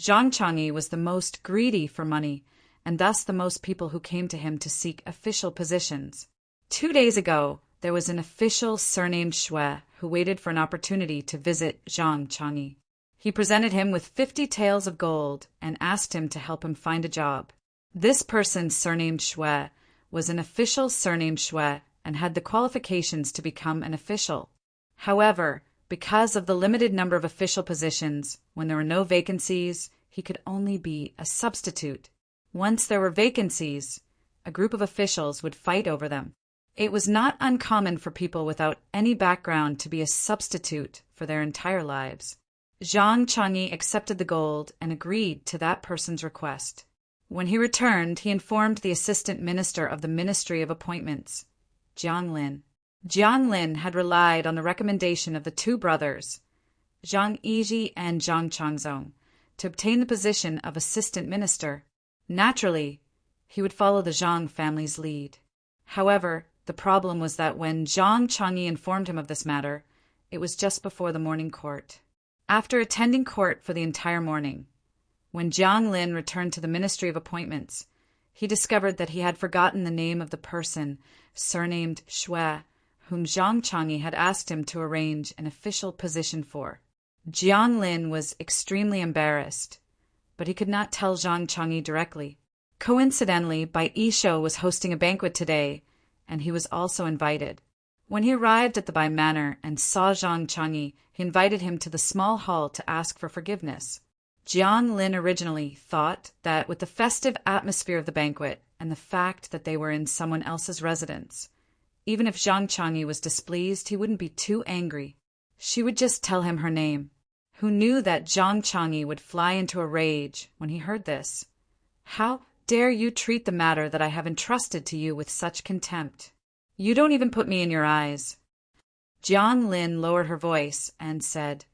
Zhang Changyi was the most greedy for money, and thus the most people who came to him to seek official positions. 2 days ago, there was an official surnamed Shui who waited for an opportunity to visit Zhang Changyi. He presented him with 50 taels of gold and asked him to help him find a job. This person, surnamed Shui, was an official surnamed Shui and had the qualifications to become an official. However, because of the limited number of official positions, when there were no vacancies, he could only be a substitute. Once there were vacancies, a group of officials would fight over them. It was not uncommon for people without any background to be a substitute for their entire lives. Zhang Changyi accepted the gold and agreed to that person's request. When he returned, he informed the assistant minister of the Ministry of Appointments, Jiang Lin. Jiang Lin had relied on the recommendation of the two brothers, Zhang Yiji and Zhang Changzong, to obtain the position of assistant minister. Naturally, he would follow the Zhang family's lead. However, the problem was that when Zhang Changyi informed him of this matter, it was just before the morning court. After attending court for the entire morning, when Jiang Lin returned to the Ministry of Appointments, he discovered that he had forgotten the name of the person, surnamed Shui, whom Zhang Changyi had asked him to arrange an official position for. Jiang Lin was extremely embarrassed, but he could not tell Zhang Changyi directly. Coincidentally, Bai Yishou was hosting a banquet today, and he was also invited. When he arrived at the Bai Manor and saw Zhang Changyi, he invited him to the small hall to ask for forgiveness. Jiang Lin originally thought that with the festive atmosphere of the banquet and the fact that they were in someone else's residence, even if Zhang Changyi was displeased, he wouldn't be too angry. She would just tell him her name. Who knew that Zhang Changyi would fly into a rage when he heard this? How dare you treat the matter that I have entrusted to you with such contempt? You don't even put me in your eyes. Jiang Lin lowered her voice and said,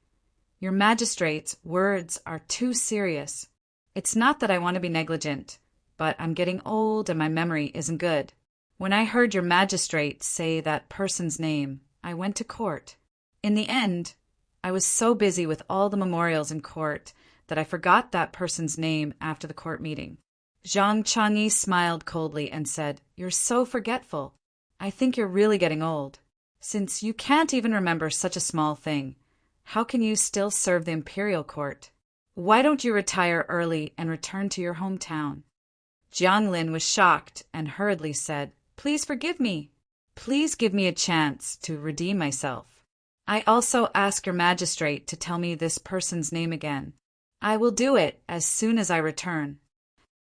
Your Magistrate's words are too serious. It's not that I want to be negligent, but I'm getting old and my memory isn't good. When I heard your Magistrate say that person's name, I went to court. In the end, I was so busy with all the memorials in court that I forgot that person's name after the court meeting. Zhang Changyi smiled coldly and said, You're so forgetful. I think you're really getting old. Since you can't even remember such a small thing, how can you still serve the imperial court? Why don't you retire early and return to your hometown? Jiang Lin was shocked and hurriedly said, Please forgive me. Please give me a chance to redeem myself. I also ask your Magistrate to tell me this person's name again. I will do it as soon as I return.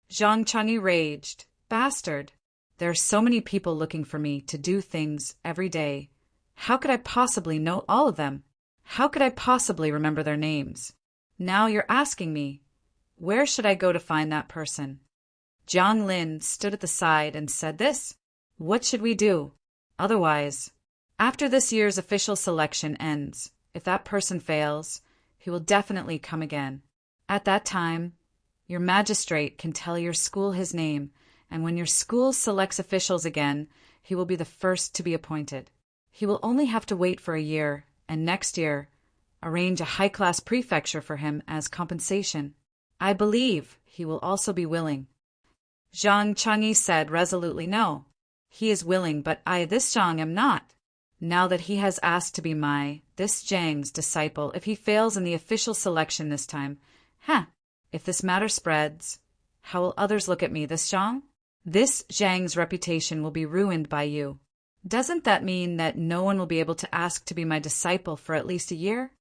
Zhang Changyi raged, Bastard! There are so many people looking for me to do things every day. How could I possibly know all of them? How could I possibly remember their names? Now you're asking me, where should I go to find that person? Jiang Lin stood at the side and said this, What should we do? Otherwise, after this year's official selection ends, if that person fails, he will definitely come again. At that time, your Magistrate can tell your school his name and when your school selects officials again, he will be the first to be appointed. He will only have to wait for a year, and next year, arrange a high-class prefecture for him as compensation. I believe he will also be willing. Zhang Chengyi said resolutely, no. He is willing, but I, this Zhang, am not. Now that he has asked to be this Zhang's disciple, if he fails in the official selection this time, if this matter spreads, how will others look at me, this Zhang? This Zhang's reputation will be ruined by you. Doesn't that mean that no one will be able to ask to be my disciple for at least a year?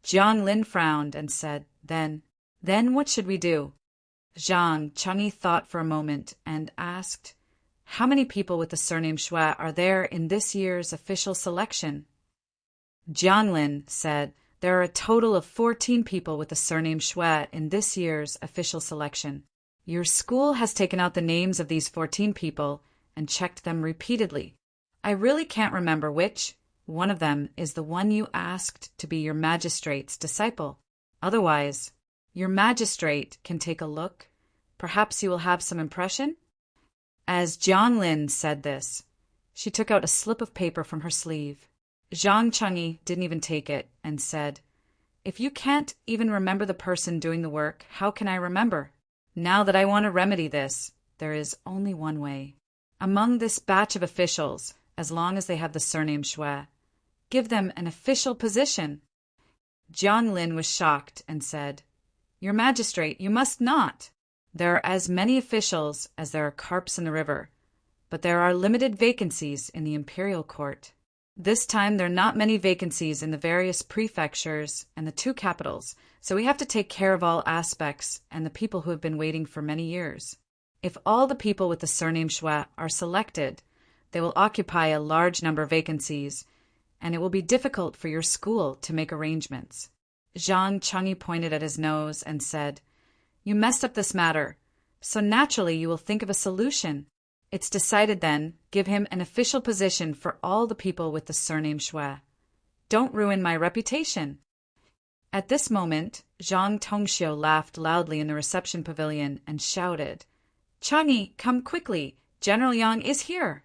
Zhang Lin frowned and said, Then what should we do? Zhang Chengyi thought for a moment and asked, how many people with the surname Shui are there in this year's official selection? Jiang Lin said, there are a total of 14 people with the surname Shui in this year's official selection. Your school has taken out the names of these 14 people and checked them repeatedly. I really can't remember which one of them is the one you asked to be your magistrate's disciple. Otherwise, your magistrate can take a look. Perhaps you will have some impression? As Jiang Lin said this, she took out a slip of paper from her sleeve. Zhang Chengyi didn't even take it and said, if you can't even remember the person doing the work, how can I remember? Now that I want to remedy this, there is only one way. Among this batch of officials, as long as they have the surname Shui, give them an official position. Jiang Lin was shocked and said, Your Magistrate, you must not. There are as many officials as there are carps in the river, but there are limited vacancies in the imperial court. This time there are not many vacancies in the various prefectures and the 2 capitals, so we have to take care of all aspects and the people who have been waiting for many years. If all the people with the surname Shui are selected, they will occupy a large number of vacancies, and it will be difficult for your school to make arrangements. Zhang Chengyi pointed at his nose and said, You messed up this matter, so naturally you will think of a solution. It's decided then, give him an official position for all the people with the surname Shui. Don't ruin my reputation. At this moment, Zhang Tongxiu laughed loudly in the reception pavilion and shouted, Chengyi, come quickly, General Yang is here.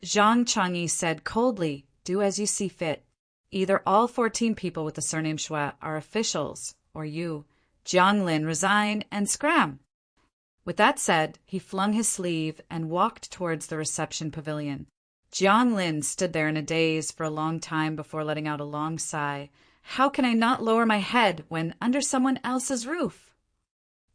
Zhang Chengyi said coldly, do as you see fit. Either all 14 people with the surname Shui are officials, or you, Jiang Lin, resign and scram. With that said, he flung his sleeve and walked towards the reception pavilion. Jiang Lin stood there in a daze for a long time before letting out a long sigh. How can I not lower my head when under someone else's roof?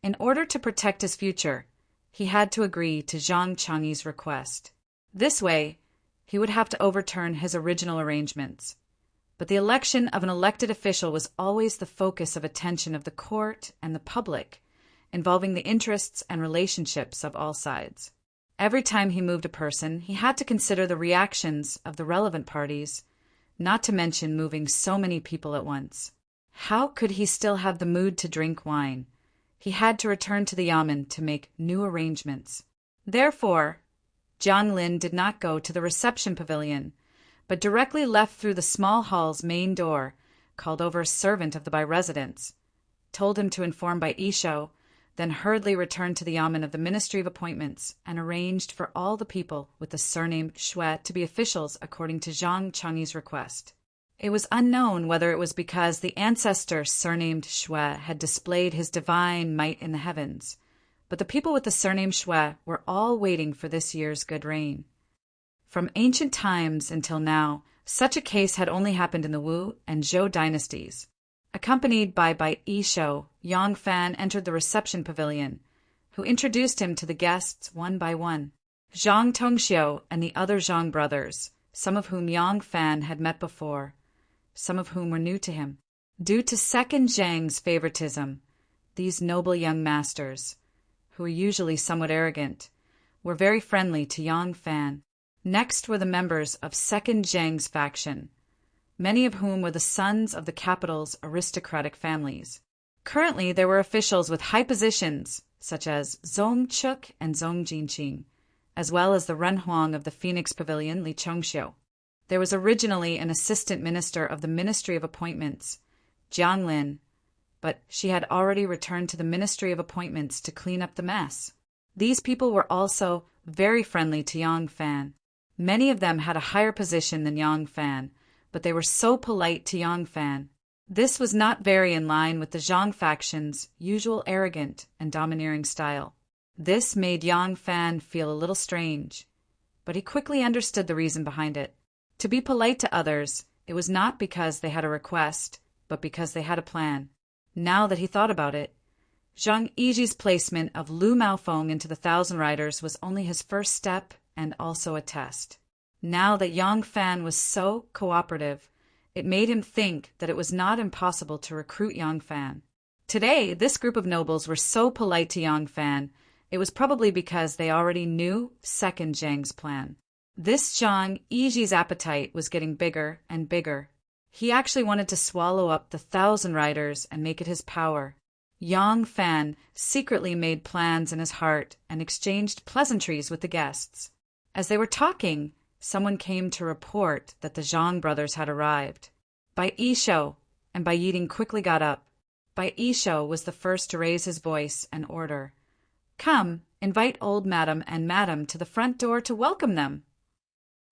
In order to protect his future, he had to agree to Zhang Chengyi's request. This way, he would have to overturn his original arrangements. But the election of an elected official was always the focus of attention of the court and the public, involving the interests and relationships of all sides. Every time he moved a person, he had to consider the reactions of the relevant parties, not to mention moving so many people at once. How could he still have the mood to drink wine? He had to return to the yamen to make new arrangements. Therefore, Jiang Lin did not go to the reception pavilion, but directly left through the small hall's main door, called over a servant of the Bai residence, told him to inform Bai Isho, then hurriedly returned to the yamen of the Ministry of Appointments and arranged for all the people with the surname Shui to be officials according to Zhang Chengyi's request. It was unknown whether it was because the ancestor surnamed Shui had displayed his divine might in the heavens, but the people with the surname Shui were all waiting for this year's good rain. From ancient times until now, such a case had only happened in the Wu and Zhou dynasties. Accompanied by Bai Isho, Yang Fan entered the reception pavilion, who introduced him to the guests one by one. Zhang Tongxiu and the other Zhang brothers, some of whom Yang Fan had met before, some of whom were new to him. Due to second Zhang's favoritism, these noble young masters, who were usually somewhat arrogant, were very friendly to Yang Fan. Next were the members of second Zhang's faction, many of whom were the sons of the capital's aristocratic families. Currently, there were officials with high positions, such as Zong Chuk and Zong Jinqing, as well as the Ren Huang of the Phoenix Pavilion, Li Chongxiu. There was originally an assistant minister of the Ministry of Appointments, Jiang Lin, but she had already returned to the Ministry of Appointments to clean up the mess. These people were also very friendly to Yang Fan. Many of them had a higher position than Yang Fan, but they were so polite to Yang Fan. This was not very in line with the Zhang faction's usual arrogant and domineering style. This made Yang Fan feel a little strange, but he quickly understood the reason behind it. To be polite to others, it was not because they had a request, but because they had a plan. Now that he thought about it, Zhang Yiji's placement of Lu Maofeng into the Thousand Riders was only his first step and also a test. Now that Yang Fan was so cooperative, it made him think that it was not impossible to recruit Yang Fan. Today, this group of nobles were so polite to Yang Fan, it was probably because they already knew Second Zhang's plan. This Zhang Yiji's appetite was getting bigger and bigger. He actually wanted to swallow up the Thousand Riders and make it his power. Yang Fan secretly made plans in his heart and exchanged pleasantries with the guests. As they were talking, someone came to report that the Zhang brothers had arrived. Bai Yishou and Bai Yiding quickly got up. Bai Yishou was the first to raise his voice and order, "Come, invite old madam and madam to the front door to welcome them."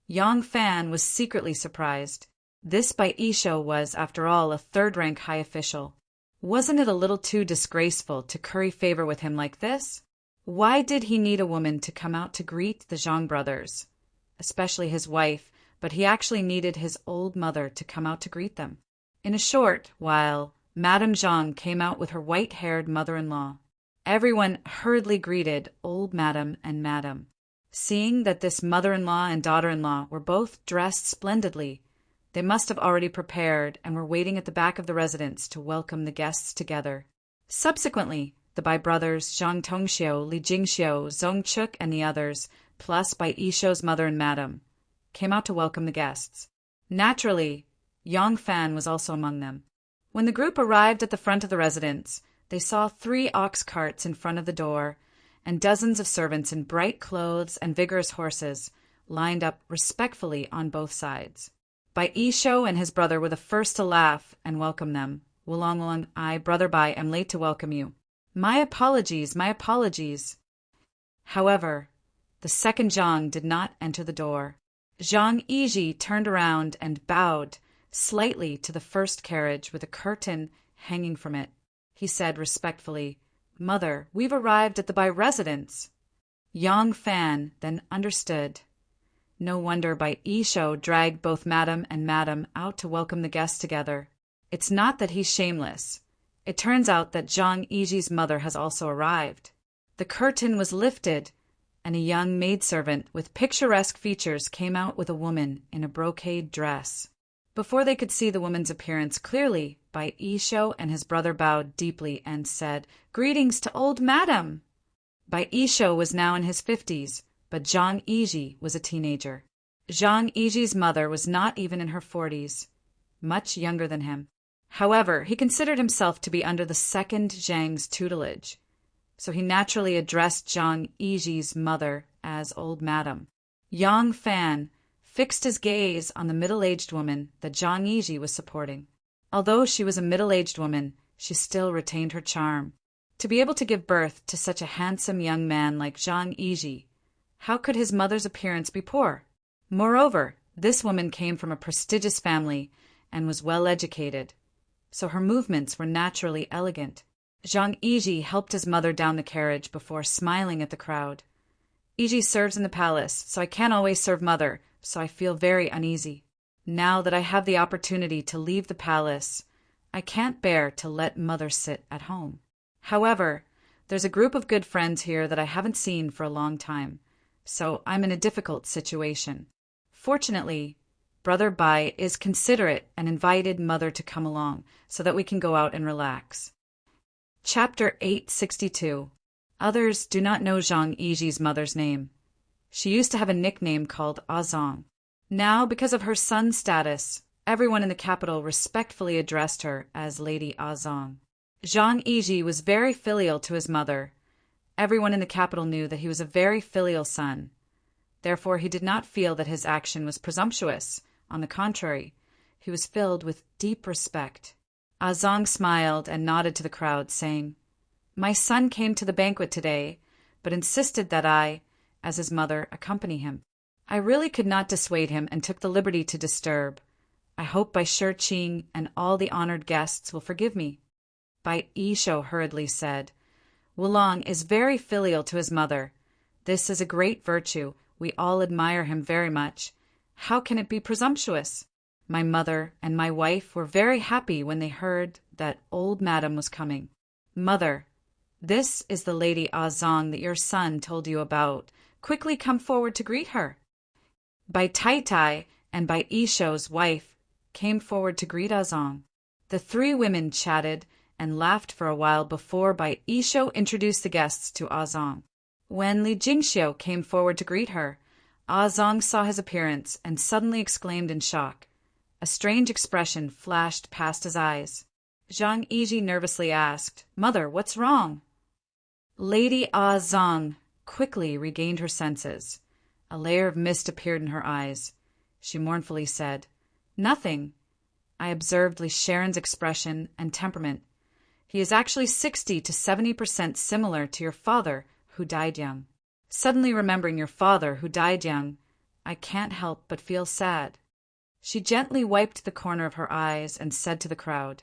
Yang Fan was secretly surprised. This Bai Yishou was, after all, a third-rank high official. Wasn't it a little too disgraceful to curry favor with him like this? Why did he need a woman to come out to greet the Zhang brothers? Especially his wife, but he actually needed his old mother to come out to greet them. In a short while, Madame Zhang came out with her white-haired mother-in-law. Everyone hurriedly greeted old madam and madam. Seeing that this mother-in-law and daughter-in-law were both dressed splendidly, they must have already prepared and were waiting at the back of the residence to welcome the guests together. Subsequently, the Bai brothers, Zhang Tongxiu, Li Jingxiu, Zhong Chuk, and the others, plus Bai Yishou's mother and madam, came out to welcome the guests. Naturally, Yang Fan was also among them. When the group arrived at the front of the residence, they saw 3 ox carts in front of the door, and dozens of servants in bright clothes and vigorous horses lined up respectfully on both sides. Bai Yishou and his brother were the first to laugh and welcome them. "Wulong, I, Brother Bai, am late to welcome you. My apologies, my apologies." However, the second Zhang did not enter the door. Zhang Yiji turned around and bowed slightly to the first carriage with a curtain hanging from it. He said respectfully, "Mother, we've arrived at the Bai residence." Yang Fan then understood. No wonder Bai Yishou dragged both madam and madam out to welcome the guests together. It's not that he's shameless. It turns out that Zhang Yiji's mother has also arrived. The curtain was lifted, and a young maidservant with picturesque features came out with a woman in a brocade dress. Before they could see the woman's appearance clearly, Bai Yishou and his brother bowed deeply and said, "Greetings to old madam." Bai Yishou was now in his 50s, but Zhang Yiji was a teenager. Zhang Yiji's mother was not even in her 40s, much younger than him. However, he considered himself to be under the second Zhang's tutelage, so he naturally addressed Zhang Yiji's mother as old madam. Yang Fan fixed his gaze on the middle-aged woman that Zhang Yiji was supporting. Although she was a middle-aged woman, she still retained her charm. To be able to give birth to such a handsome young man like Zhang Yiji, how could his mother's appearance be poor? Moreover, this woman came from a prestigious family and was well-educated, so her movements were naturally elegant. Zhang Yiji helped his mother down the carriage before smiling at the crowd. "Yiji serves in the palace, so I can't always serve mother, so I feel very uneasy. Now that I have the opportunity to leave the palace, I can't bear to let mother sit at home. However, there's a group of good friends here that I haven't seen for a long time, so I'm in a difficult situation. Fortunately, Brother Bai is considerate and invited mother to come along so that we can go out and relax." Chapter 862. Others do not know Zhang Yiji's mother's name. She used to have a nickname called Azong. Now, because of her son's status, everyone in the capital respectfully addressed her as Lady Azong. Zhang Yiji was very filial to his mother. Everyone in the capital knew that he was a very filial son. Therefore, he did not feel that his action was presumptuous. On the contrary, he was filled with deep respect. Azong smiled and nodded to the crowd, saying, "My son came to the banquet today, but insisted that I, as his mother, accompany him. I really could not dissuade him and took the liberty to disturb. I hope Bai Shi and all the honored guests will forgive me. Bai Isho hurriedly said, Wulong is very filial to his mother. This is a great virtue. We all admire him very much. How can it be presumptuous? My mother and my wife were very happy when they heard that old madam was coming. Mother, this is the Lady Zong that your son told you about. Quickly come forward to greet her. Bai Tai and Bai Isho's wife came forward to greet Zong. The three women chatted and laughed for a while before Bai Isho introduced the guests to Zong. When Li Jingxiu came forward to greet her, Zong saw his appearance and suddenly exclaimed in shock. A strange expression flashed past his eyes. Zhang Yiji nervously asked, Mother, what's wrong? Lady Zong quickly regained her senses. A layer of mist appeared in her eyes. She mournfully said, Nothing. I observed Li Sharon's expression and temperament. He is actually 60 to 70% similar to your father, who died young. Suddenly remembering your father, who died young, I can't help but feel sad. She gently wiped the corner of her eyes and said to the crowd,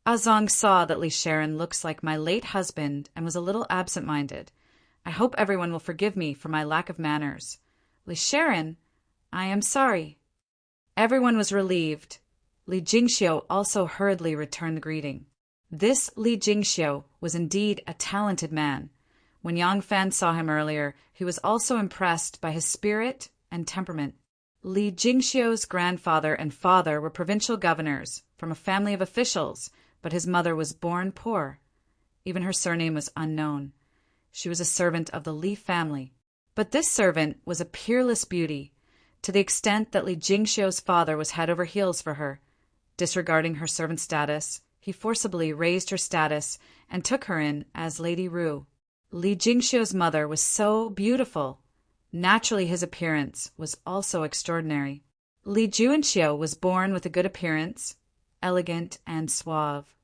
Zong saw that Li Sharon looks like my late husband and was a little absent-minded. I hope everyone will forgive me for my lack of manners. Li Sharon, I am sorry. Everyone was relieved. Li Jingxiu also hurriedly returned the greeting. This Li Jingxiu was indeed a talented man. When Yang Fan saw him earlier, he was also impressed by his spirit and temperament. Li Jingxiu's grandfather and father were provincial governors from a family of officials, but his mother was born poor. Even her surname was unknown. She was a servant of the Li family. But this servant was a peerless beauty, to the extent that Li Jingxiu's father was head over heels for her. Disregarding her servant status, he forcibly raised her status and took her in as Lady Ru. Li Jingxiu's mother was so beautiful. Naturally, his appearance was also extraordinary. Li Juanxiu was born with a good appearance, elegant and suave,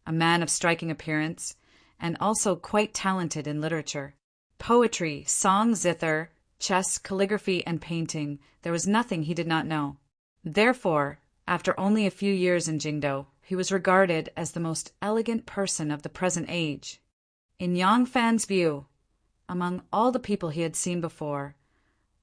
a man of striking appearance, and also quite talented in literature. Poetry, song, zither, chess, calligraphy, and painting, there was nothing he did not know. Therefore, after only a few years in Jingdo, he was regarded as the most elegant person of the present age. In Yang Fan's view, among all the people he had seen before,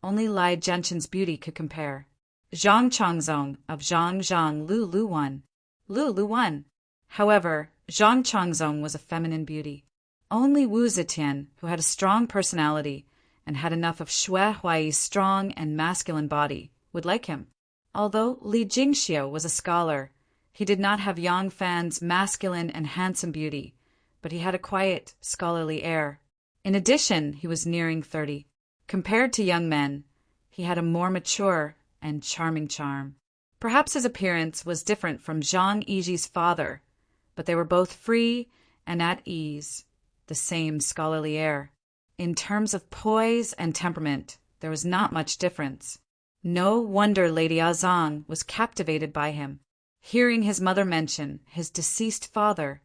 only Lai Genshin's beauty could compare. Zhang Chongzong of Zhang Lu won. However, Zhang Chongzong was a feminine beauty. Only Wu Zetian, who had a strong personality and had enough of Xue Huai's strong and masculine body, would like him. Although Li Jingxiu was a scholar, he did not have Yang Fan's masculine and handsome beauty, but he had a quiet, scholarly air. In addition, he was nearing 30. Compared to young men, he had a more mature and charming charm. Perhaps his appearance was different from Zhang Yiji's father, but they were both free and at ease, the same scholarly air. In terms of poise and temperament, there was not much difference. No wonder Lady Zong was captivated by him. Hearing his mother mention his deceased father,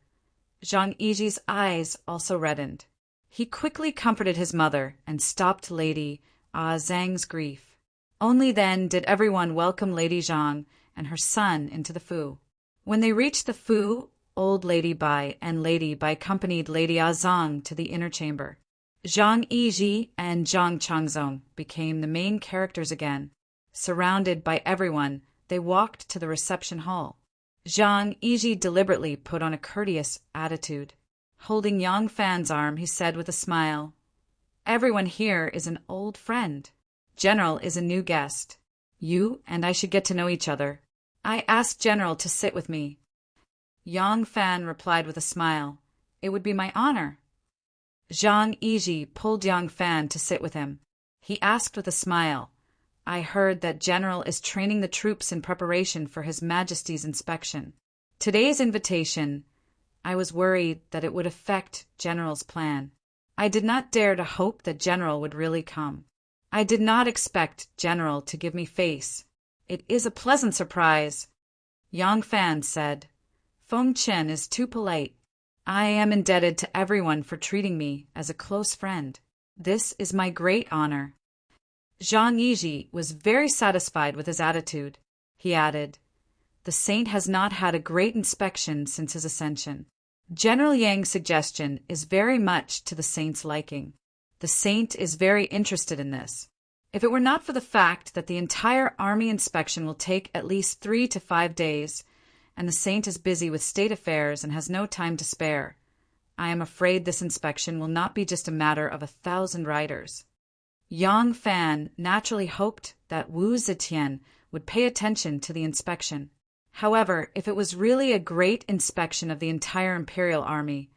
Zhang Yiji's eyes also reddened. He quickly comforted his mother and stopped Lady Zhang's grief. Only then did everyone welcome Lady Zhang and her son into the Fu. When they reached the Fu, old Lady Bai and Lady Bai accompanied Lady Zhang to the inner chamber. Zhang Yiji and Zhang Chongzong became the main characters again. Surrounded by everyone, they walked to the reception hall. Zhang Yiji deliberately put on a courteous attitude. Holding Yang Fan's arm, he said with a smile, Everyone here is an old friend. General is a new guest. You and I should get to know each other. I asked General to sit with me. Yang Fan replied with a smile, It would be my honor. Zhang Yiji pulled Yang Fan to sit with him. He asked with a smile, I heard that General is training the troops in preparation for His Majesty's inspection. Today's invitation, I was worried that it would affect General's plan. I did not dare to hope that General would really come. I did not expect General to give me face. It is a pleasant surprise. Yang Fan said, Feng Chen is too polite. I am indebted to everyone for treating me as a close friend. This is my great honor." Zhang Yiji was very satisfied with his attitude. He added, "The saint has not had a great inspection since his ascension. General Yang's suggestion is very much to the saint's liking. The saint is very interested in this. If it were not for the fact that the entire army inspection will take at least 3 to 5 days, and the saint is busy with state affairs and has no time to spare, I am afraid this inspection will not be just a matter of 1,000 riders." Yang Fan naturally hoped that Wu Zetian would pay attention to the inspection. However, if it was really a great inspection of the entire imperial army,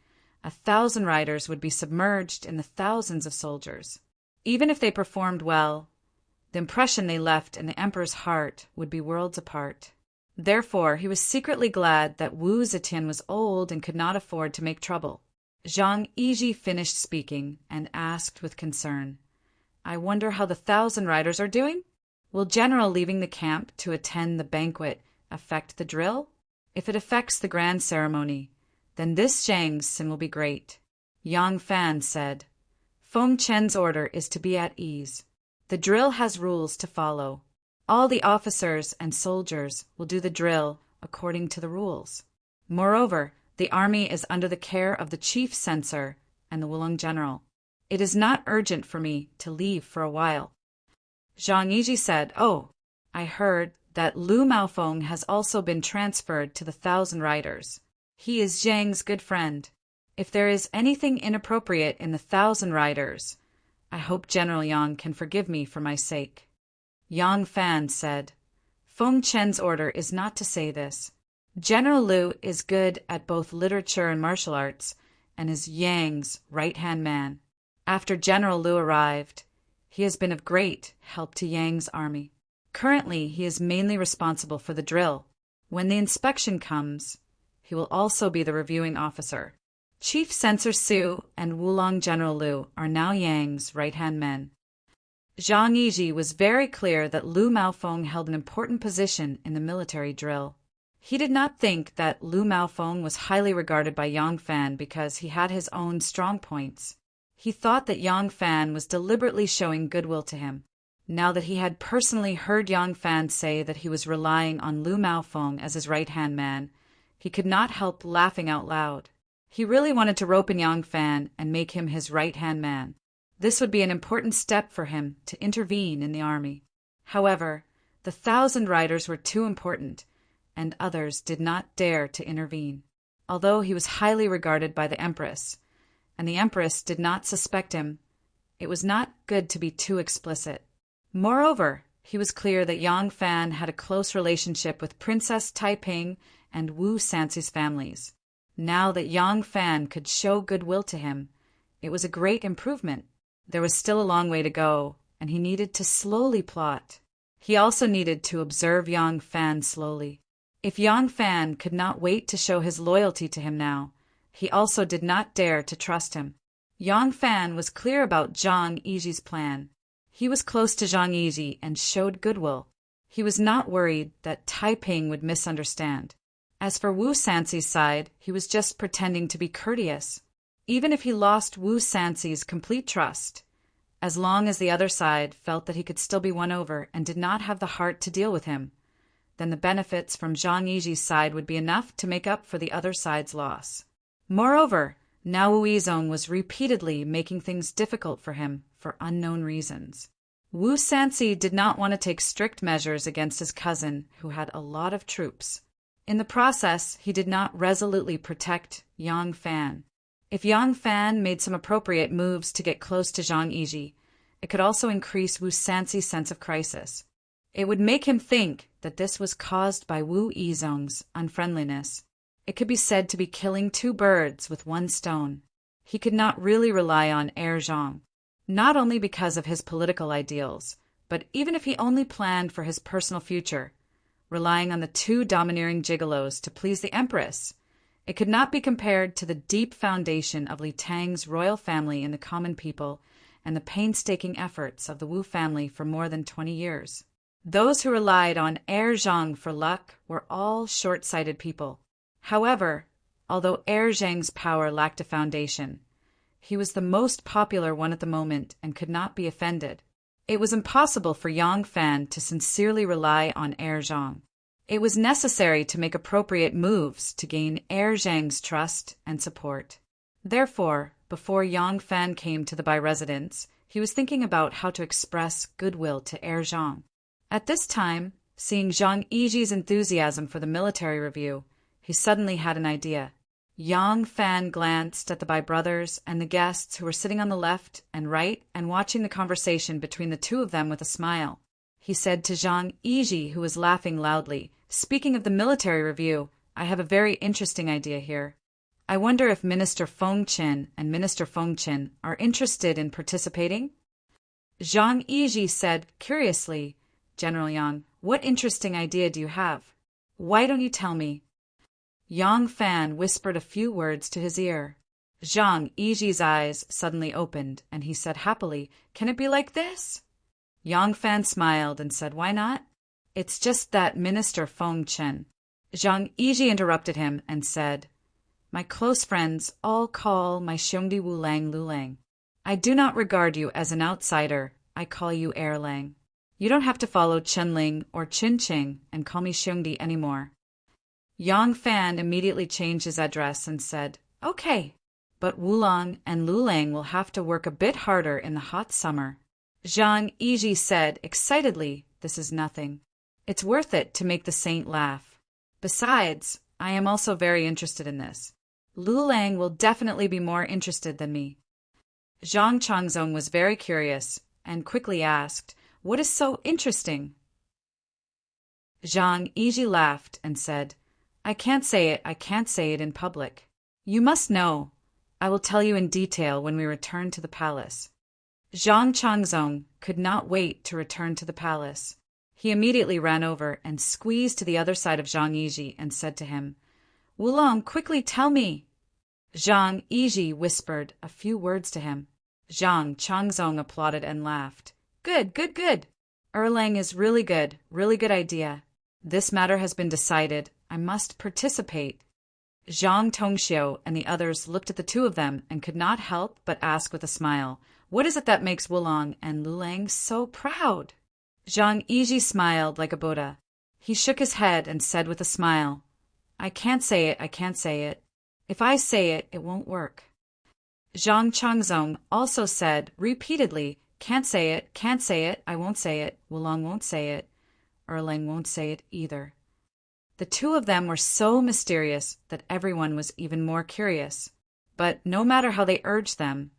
1,000 riders would be submerged in the thousands of soldiers. Even if they performed well, the impression they left in the emperor's heart would be worlds apart. Therefore, he was secretly glad that Wu Zetian was old and could not afford to make trouble. Zhang Yiji finished speaking and asked with concern, "I wonder how the 1,000 riders are doing? Will General leaving the camp to attend the banquet affect the drill? If it affects the grand ceremony, then this Zhang's sin will be great." Yang Fan said, "Feng Chen's order is to be at ease. The drill has rules to follow. All the officers and soldiers will do the drill according to the rules. Moreover, the army is under the care of the chief censor and the Wulong general. It is not urgent for me to leave for a while." Zhang Yiji said, "Oh, I heard that Lu Maofeng has also been transferred to the 1,000 riders. He is Zhang's good friend. If there is anything inappropriate in the 1,000 riders, I hope General Yang can forgive me for my sake." Yang Fan said, "Feng Chen's order is not to say this. General Lu is good at both literature and martial arts, and is Yang's right-hand man. After General Lu arrived, he has been of great help to Yang's army. Currently, he is mainly responsible for the drill. When the inspection comes, he will also be the reviewing officer. Chief Censor Su and Wulong General Lu are now Yang's right-hand men." Zhang Yiji was very clear that Lu Maofeng held an important position in the military drill. He did not think that Lu Maofeng was highly regarded by Yang Fan because he had his own strong points. He thought that Yang Fan was deliberately showing goodwill to him. Now that he had personally heard Yang Fan say that he was relying on Lu Maofeng as his right-hand man, he could not help laughing out loud. He really wanted to rope in Yang Fan and make him his right-hand man. This would be an important step for him to intervene in the army. However, the 1,000 riders were too important, and others did not dare to intervene. Although he was highly regarded by the Empress, and the Empress did not suspect him, it was not good to be too explicit. Moreover, he was clear that Yang Fan had a close relationship with Princess Taiping and Wu Sanxi's families. Now that Yang Fan could show goodwill to him, it was a great improvement. There was still a long way to go, and he needed to slowly plot. He also needed to observe Yang Fan slowly. If Yang Fan could not wait to show his loyalty to him now, he also did not dare to trust him. Yang Fan was clear about Zhang Yiji's plan. He was close to Zhang Yiji and showed goodwill. He was not worried that Taiping would misunderstand. As for Wu Sanxi's side, he was just pretending to be courteous. Even if he lost Wu Sanxi's complete trust, as long as the other side felt that he could still be won over and did not have the heart to deal with him, then the benefits from Zhang Yiji's side would be enough to make up for the other side's loss. Moreover, now Wu Yizong was repeatedly making things difficult for him for unknown reasons. Wu Sanxi did not want to take strict measures against his cousin, who had a lot of troops. In the process, he did not resolutely protect Yang Fan. If Yang Fan made some appropriate moves to get close to Zhang Yiji, it could also increase Wu Sanxi's sense of crisis. It would make him think that this was caused by Wu Yizong's unfriendliness. It could be said to be killing 2 birds with 1 stone. He could not really rely on Heir Zhang, not only because of his political ideals, but even if he only planned for his personal future, relying on the 2 domineering gigolos to please the Empress. It could not be compared to the deep foundation of Li Tang's royal family in the common people and the painstaking efforts of the Wu family for more than 20 years. Those who relied on Heir Zhang for luck were all short-sighted people. However, although Heir Zhang's power lacked a foundation, He was the most popular one at the moment and could not be offended. It was impossible for Yang Fan to sincerely rely on Zhang. It was necessary to make appropriate moves to gain Zhang's trust and support. Therefore, before Yang Fan came to the Bai residence, he was thinking about how to express goodwill to Zhang. At this time, seeing Zhang Yiji's enthusiasm for the military review, he suddenly had an idea. Yang Fan glanced at the Bai brothers and the guests who were sitting on the left and right and watching the conversation between the two of them with a smile. He said to Zhang Yiji, who was laughing loudly, "Speaking of the military review, I have a very interesting idea here. I wonder if Minister Feng Qin and Minister Feng Qin are interested in participating?" Zhang Yiji said curiously, "General Yang, what interesting idea do you have? Why don't you tell me?" Yang Fan whispered a few words to his ear. Zhang Yiji's eyes suddenly opened, and he said happily, "Can it be like this?" Yang Fan smiled and said, "Why not? It's just that Minister Feng Chen." Zhang Yiji interrupted him and said, "My close friends all call my Xiongdi Wu Lang Lu Lang. I do not regard you as an outsider. I call you Lang. You don't have to follow Chen Ling or Qin Qing and call me Xiongdi anymore." Yang Fan immediately changed his address and said, "Okay, but Wulong and Lulang will have to work a bit harder in the hot summer." Zhang Yiji said excitedly, "This is nothing. It's worth it to make the saint laugh. Besides, I am also very interested in this. Lulang will definitely be more interested than me." Zhang Changzong was very curious and quickly asked, "What is so interesting?" Zhang Yiji laughed and said, I can't say it in public. You must know. I will tell you in detail when we return to the palace." Zhang Changzong could not wait to return to the palace. He immediately ran over and squeezed to the other side of Zhang Yiji and said to him, "Wulong, quickly tell me." Zhang Yiji whispered a few words to him. Zhang Changzong applauded and laughed. Good, good, good. Erlang is really good idea. This matter has been decided. I must participate." Zhang Tongxiu and the others looked at the two of them and could not help but ask with a smile, "What is it that makes Wulong and Lulang so proud?" Zhang Yiji smiled like a Buddha. He shook his head and said with a smile, I can't say it. If I say it, it won't work." Zhang Changzong also said repeatedly, can't say it, I won't say it, Wulong won't say it, Erlang won't say it either." The two of them were so mysterious that everyone was even more curious. But no matter how they urged them,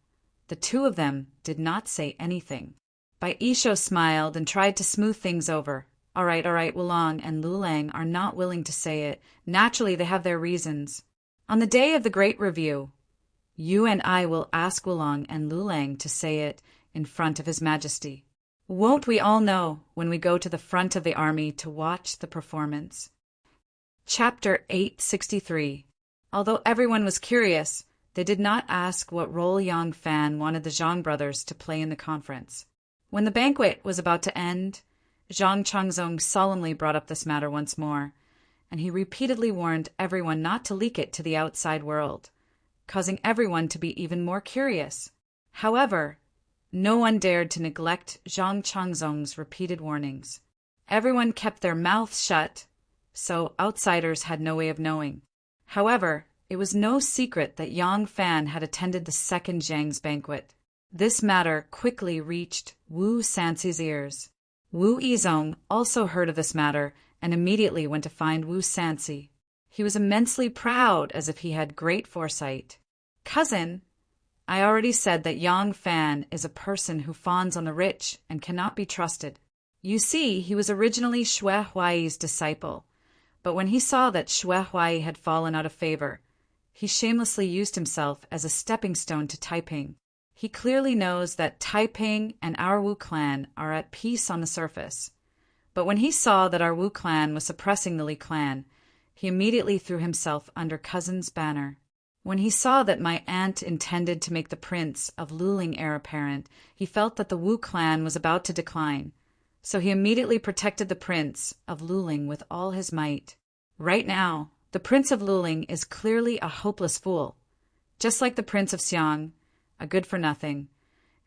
the two of them did not say anything. Bai Isho smiled and tried to smooth things over. All right, Wulong and Lulang are not willing to say it. Naturally, they have their reasons. On the day of the Great Review, you and I will ask Wulong and Lulang to say it in front of His Majesty. Won't we all know when we go to the front of the army to watch the performance? Chapter 863. Although everyone was curious, they did not ask what role Yang Fan wanted the Zhang brothers to play in the conference. When the banquet was about to end, Zhang Changzong solemnly brought up this matter once more, and he repeatedly warned everyone not to leak it to the outside world, causing everyone to be even more curious. However, no one dared to neglect Zhang Changzong's repeated warnings. Everyone kept their mouths shut, so outsiders had no way of knowing. However, it was no secret that Yang Fan had attended the second Zhang's banquet. This matter quickly reached Wu Sanxi's ears. Wu Yizong also heard of this matter and immediately went to find Wu Sanxi. He was immensely proud, as if he had great foresight. "Cousin, I already said that Yang Fan is a person who fawns on the rich and cannot be trusted. You see, he was originally Xue Huai's disciple. But when he saw that Xue Huai had fallen out of favor, he shamelessly used himself as a stepping stone to Taiping. He clearly knows that Taiping and our Wu clan are at peace on the surface. But when he saw that our Wu clan was suppressing the Li clan, he immediately threw himself under cousin's banner. When he saw that my aunt intended to make the prince of Luling heir apparent, he felt that the Wu clan was about to decline. So he immediately protected the prince of Luling with all his might. Right now, the prince of Luling is clearly a hopeless fool. Just like the prince of Xiang, a good-for-nothing,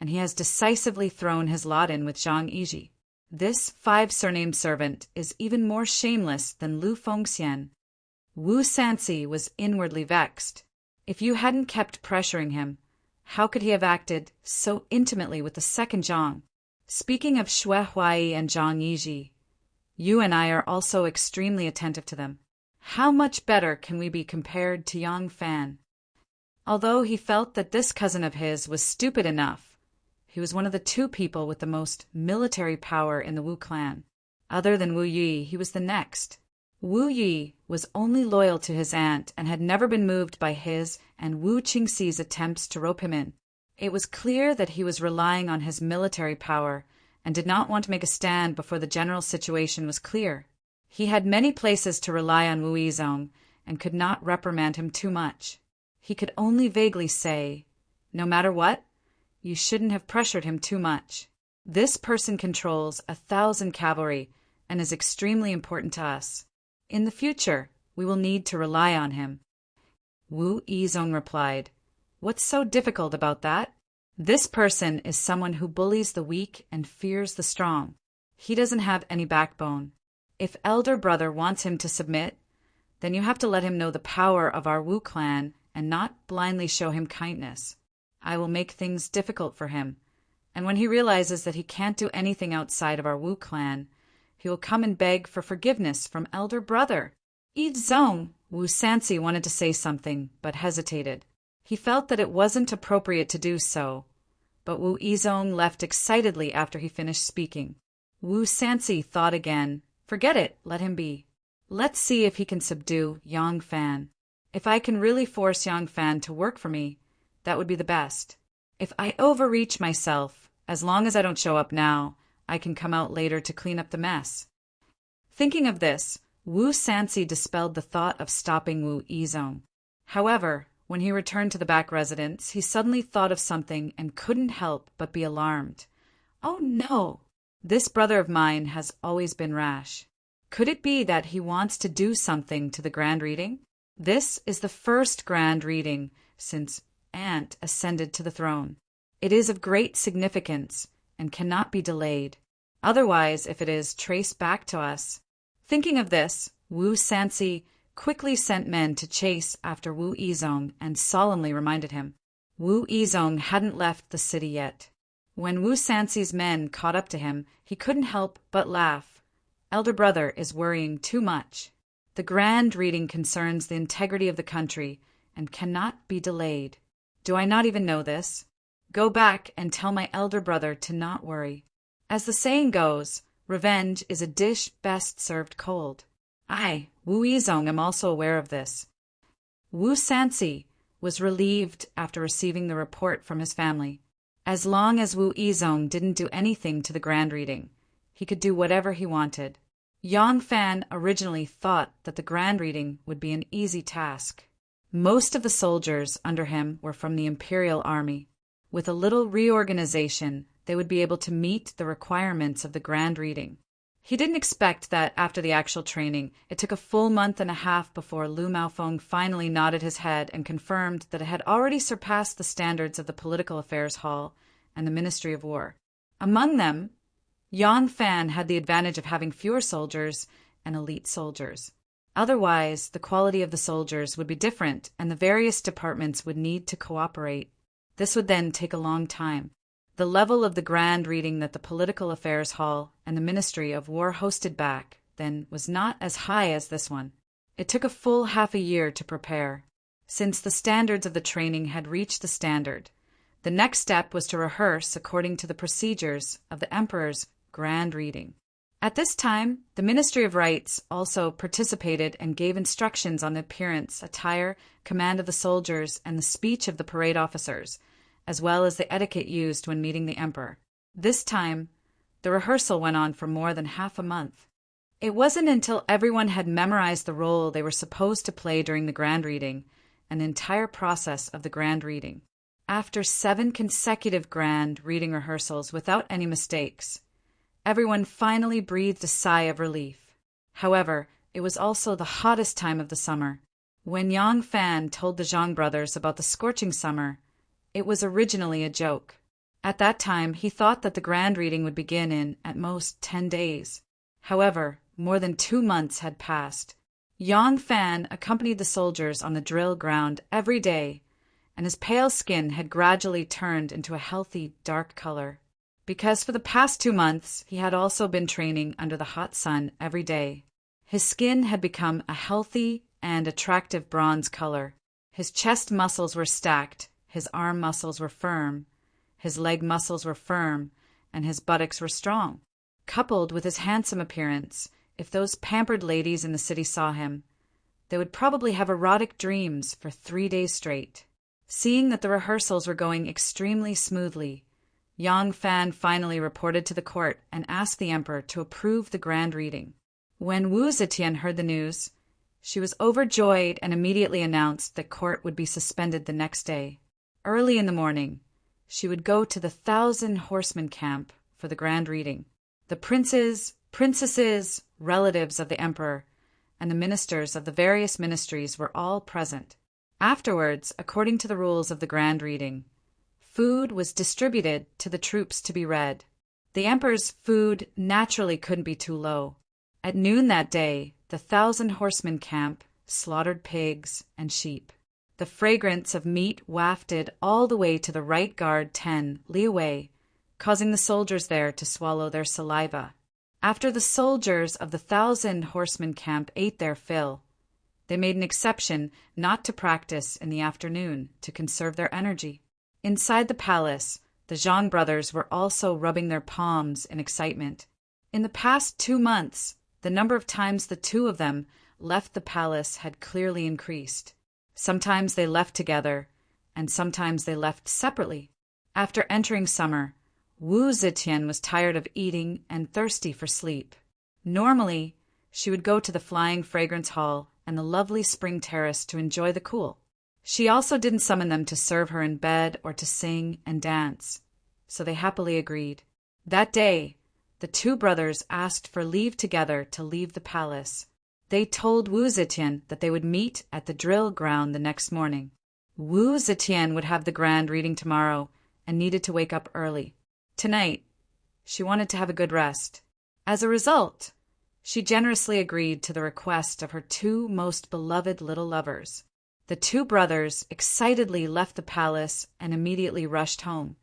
and he has decisively thrown his lot in with Zhang Yiji. This five-surnamed servant is even more shameless than Lu Fengxian. Wu Sanci was inwardly vexed. If you hadn't kept pressuring him, how could he have acted so intimately with the second Zhang? Speaking of Xue Huai and Zhang Yiji, you and I are also extremely attentive to them. How much better can we be compared to Yang Fan? Although he felt that this cousin of his was stupid enough, he was one of the two people with the most military power in the Wu clan. Other than Wu Yi, he was the next. Wu Yi was only loyal to his aunt and had never been moved by his and Wu Qingxi's attempts to rope him in. It was clear that he was relying on his military power and did not want to make a stand before the general situation was clear. He had many places to rely on Wu Yizong and could not reprimand him too much. He could only vaguely say, "No matter what, you shouldn't have pressured him too much. This person controls 1,000 cavalry and is extremely important to us. In the future, we will need to rely on him." Wu Yizong replied, "What's so difficult about that? This person is someone who bullies the weak and fears the strong. He doesn't have any backbone. If elder brother wants him to submit, then you have to let him know the power of our Wu clan and not blindly show him kindness. I will make things difficult for him, and when he realizes that he can't do anything outside of our Wu clan, he will come and beg for forgiveness from elder brother." Yizong, Wu Sanci wanted to say something, but hesitated. He felt that it wasn't appropriate to do so, but Wu Yizong left excitedly after he finished speaking. Wu Sanci thought again. Forget it, let him be. Let's see if he can subdue Yang Fan. If I can really force Yang Fan to work for me, that would be the best. If I overreach myself, as long as I don't show up now, I can come out later to clean up the mess. Thinking of this, Wu Sanci dispelled the thought of stopping Wu Yizong. However, when he returned to the back residence, he suddenly thought of something and couldn't help but be alarmed. Oh no! This brother of mine has always been rash. Could it be that he wants to do something to the grand reading? This is the first grand reading since Aunt ascended to the throne. It is of great significance and cannot be delayed. Otherwise, if it is traced back to us. Thinking of this, Wu Sanci quickly sent men to chase after Wu Yizong and solemnly reminded him. Wu Yizong hadn't left the city yet. When Wu Sanci's men caught up to him, he couldn't help but laugh. Elder brother is worrying too much. The grand reading concerns the integrity of the country and cannot be delayed. Do I not even know this? Go back and tell my elder brother to not worry. As the saying goes, revenge is a dish best served cold. I, Wu Yizong, am also aware of this. Wu Sanci was relieved after receiving the report from his family. As long as Wu Yizong didn't do anything to the grand reading, he could do whatever he wanted. Yang Fan originally thought that the grand reading would be an easy task. Most of the soldiers under him were from the imperial army. With a little reorganization, they would be able to meet the requirements of the grand reading. He didn't expect that after the actual training, it took a full month and a half before Lu Maofeng finally nodded his head and confirmed that it had already surpassed the standards of the Political Affairs Hall and the Ministry of War. Among them, Yang Fan had the advantage of having fewer soldiers and elite soldiers. Otherwise, the quality of the soldiers would be different and the various departments would need to cooperate. This would then take a long time. The level of the grand reading that the Political Affairs Hall and the Ministry of War hosted back then was not as high as this one. It took a full half a year to prepare. Since the standards of the training had reached the standard, the next step was to rehearse according to the procedures of the Emperor's grand reading. At this time, the Ministry of Rights also participated and gave instructions on the appearance, attire, command of the soldiers, and the speech of the parade officers, as well as the etiquette used when meeting the emperor. This time, the rehearsal went on for more than half a month. It wasn't until everyone had memorized the role they were supposed to play during the grand reading and the entire process of the grand reading. After 7 consecutive grand reading rehearsals without any mistakes, everyone finally breathed a sigh of relief. However, it was also the hottest time of the summer. When Yang Fan told the Zhang brothers about the scorching summer, It was originally a joke. At that time, he thought that the grand reading would begin in, at most, 10 days. However, more than 2 months had passed. Yang Fan accompanied the soldiers on the drill ground every day, and his pale skin had gradually turned into a healthy, dark color. Because for the past 2 months, he had also been training under the hot sun every day. His skin had become a healthy and attractive bronze color. His chest muscles were stacked, his arm muscles were firm, his leg muscles were firm, and his buttocks were strong. Coupled with his handsome appearance, if those pampered ladies in the city saw him, they would probably have erotic dreams for 3 days straight. Seeing that the rehearsals were going extremely smoothly, Yang Fan finally reported to the court and asked the emperor to approve the grand reading. When Wu Zetian heard the news, she was overjoyed and immediately announced that court would be suspended the next day. Early in the morning, she would go to the 1,000 horsemen camp for the grand reading. The princes, princesses, relatives of the emperor, and the ministers of the various ministries were all present. Afterwards, according to the rules of the grand reading, food was distributed to the troops to be read. The emperor's food naturally couldn't be too low. At noon that day, the 1,000 horsemen camp slaughtered pigs and sheep. The fragrance of meat wafted all the way to the right guard 10 li away, causing the soldiers there to swallow their saliva. After the soldiers of the 1,000 horsemen camp ate their fill, they made an exception not to practice in the afternoon to conserve their energy. Inside the palace, the Zhang brothers were also rubbing their palms in excitement. In the past 2 months, the number of times the two of them left the palace had clearly increased. Sometimes they left together, and sometimes they left separately. After entering summer, Wu Zetian was tired of eating and thirsty for sleep. Normally, she would go to the Flying Fragrance Hall and the lovely spring terrace to enjoy the cool. She also didn't summon them to serve her in bed or to sing and dance, so they happily agreed. That day, the two brothers asked for leave together to leave the palace. They told Wu Zetian that they would meet at the drill ground the next morning. Wu Zetian would have the grand reading tomorrow and needed to wake up early. Tonight, she wanted to have a good rest. As a result, she generously agreed to the request of her two most beloved little lovers. The two brothers excitedly left the palace and immediately rushed home.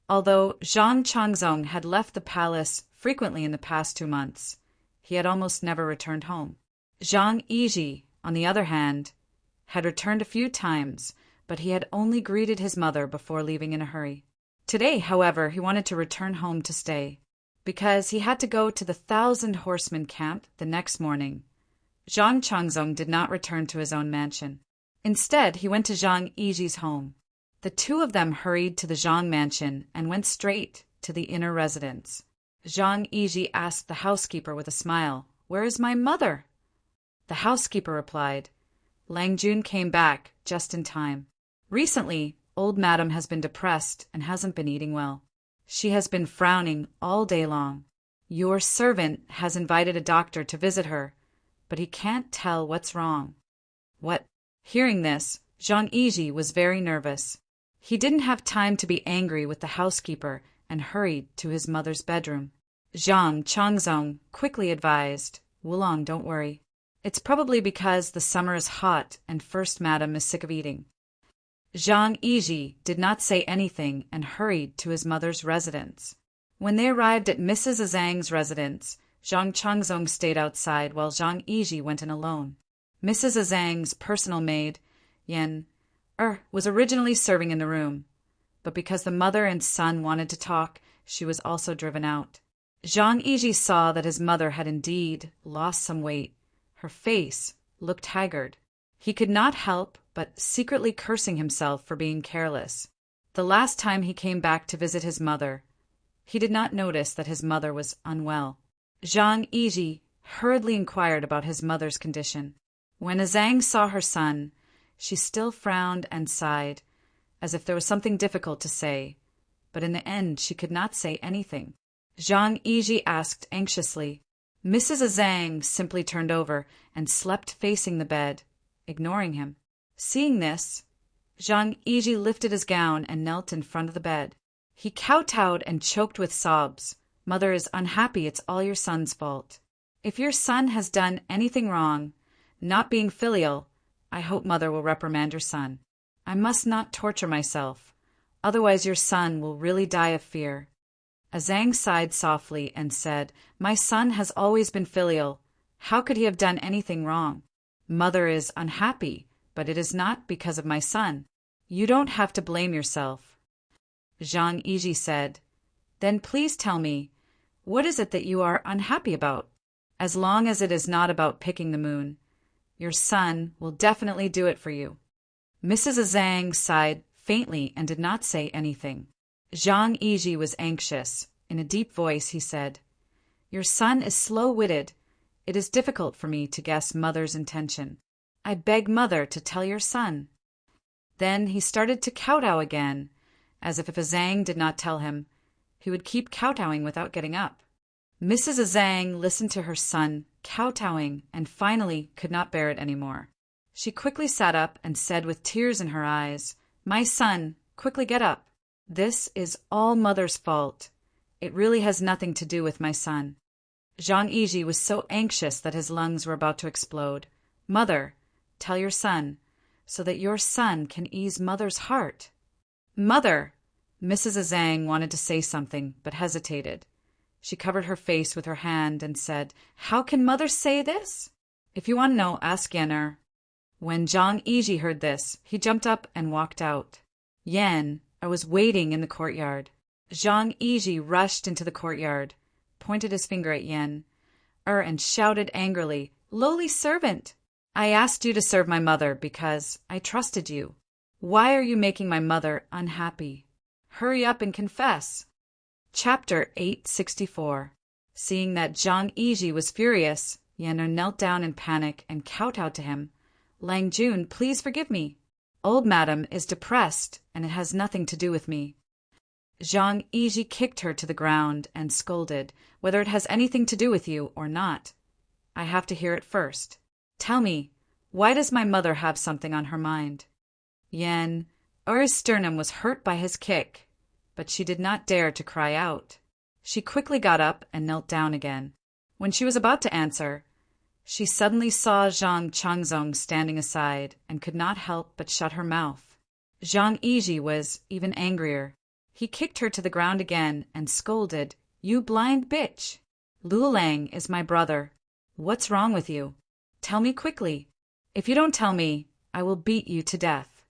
Although Zhang Changzong had left the palace frequently in the past 2 months, he had almost never returned home. Zhang Yiji, on the other hand, had returned a few times, but he had only greeted his mother before leaving in a hurry. Today, however, he wanted to return home to stay. Because he had to go to the 1,000 horsemen camp the next morning, Zhang Changzong did not return to his own mansion. Instead, he went to Zhang Yiji's home. The two of them hurried to the Zhang mansion and went straight to the inner residence. Zhang Yiji asked the housekeeper with a smile, "Where is my mother?" The housekeeper replied, "Lang Jun came back just in time. Recently, old madam has been depressed and hasn't been eating well. She has been frowning all day long. Your servant has invited a doctor to visit her, but he can't tell what's wrong." What? Hearing this, Zhang Yiji was very nervous. He didn't have time to be angry with the housekeeper and hurried to his mother's bedroom. Zhang Changzong quickly advised, "Wulong, don't worry. It's probably because the summer is hot and First Madam is sick of eating." Zhang Yiji did not say anything and hurried to his mother's residence. When they arrived at Mrs. Zhang's residence, Zhang Changzong stayed outside while Zhang Yiji went in alone. Mrs. Zhang's personal maid, Yan was originally serving in the room, but because the mother and son wanted to talk, she was also driven out. Zhang Yiji saw that his mother had indeed lost some weight. Her face looked haggard. He could not help but secretly cursing himself for being careless. The last time he came back to visit his mother, he did not notice that his mother was unwell. Zhang Yiji hurriedly inquired about his mother's condition. When Zhang saw her son, she still frowned and sighed, as if there was something difficult to say, but in the end she could not say anything. Zhang Yiji asked anxiously. Mrs. Zhang simply turned over and slept facing the bed, ignoring him. Seeing this, Zhang Yiji lifted his gown and knelt in front of the bed. He kowtowed and choked with sobs. Mother is unhappy, it's all your son's fault. If your son has done anything wrong, not being filial, I hope Mother will reprimand your son. I must not torture myself, otherwise your son will really die of fear. Zhang sighed softly and said, My son has always been filial. How could he have done anything wrong? Mother is unhappy, but it is not because of my son. You don't have to blame yourself. Zhang Yiji said, Then please tell me, what is it that you are unhappy about? As long as it is not about picking the moon, your son will definitely do it for you. Mrs. Zhang sighed faintly and did not say anything. Zhang Yiji was anxious. In a deep voice he said, Your son is slow-witted. It is difficult for me to guess Mother's intention. I beg Mother to tell your son. Then he started to kowtow again, as if Zhang did not tell him, he would keep kowtowing without getting up. Mrs. Zhang listened to her son kowtowing and finally could not bear it anymore. She quickly sat up and said with tears in her eyes, My son, quickly get up. This is all Mother's fault. It really has nothing to do with my son. Zhang Yiji was so anxious that his lungs were about to explode. Mother, tell your son, so that your son can ease Mother's heart. Mother! Mrs. Zhang wanted to say something, but hesitated. She covered her face with her hand and said, How can Mother say this? If you want to know, ask Yen. When Zhang Yiji heard this, he jumped up and walked out. Yen was waiting in the courtyard. Zhang Yiji rushed into the courtyard, pointed his finger at Yen, and shouted angrily, Lowly servant! I asked you to serve my mother because I trusted you. Why are you making my mother unhappy? Hurry up and confess. Chapter 864. Seeing that Zhang Yiji was furious, Yen knelt down in panic and kowtowed to him. Lang Jun, please forgive me. Old madam is depressed, and it has nothing to do with me. Zhang Yiji kicked her to the ground and scolded, Whether it has anything to do with you or not. I have to hear it first. Tell me, why does my mother have something on her mind? Yen, sternum was hurt by his kick, but she did not dare to cry out. She quickly got up and knelt down again. When she was about to answer, she suddenly saw Zhang Changzong standing aside and could not help but shut her mouth. Zhang Yiji was even angrier. He kicked her to the ground again and scolded, You blind bitch! Lu Lang is my brother. What's wrong with you? Tell me quickly. If you don't tell me, I will beat you to death.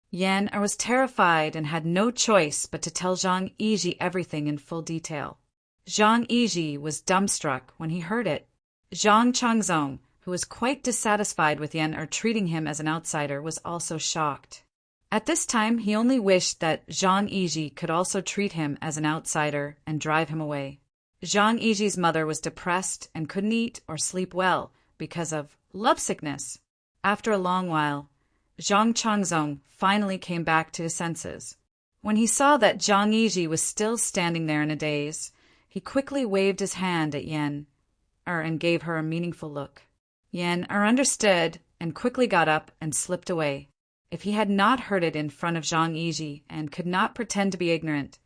Yen was terrified and had no choice but to tell Zhang Yiji everything in full detail. Zhang Yiji was dumbstruck when he heard it. Zhang Changzong, who was quite dissatisfied with Yen treating him as an outsider, was also shocked. At this time, he only wished that Zhang Yiji could also treat him as an outsider and drive him away. Zhang Yiji's mother was depressed and couldn't eat or sleep well because of lovesickness. After a long while, Zhang Changzong finally came back to his senses. When he saw that Zhang Yiji was still standing there in a daze, he quickly waved his hand at Yen, and gave her a meaningful look. Yen understood and quickly got up and slipped away. If he had not heard it in front of Zhang Yiji and could not pretend to be ignorant,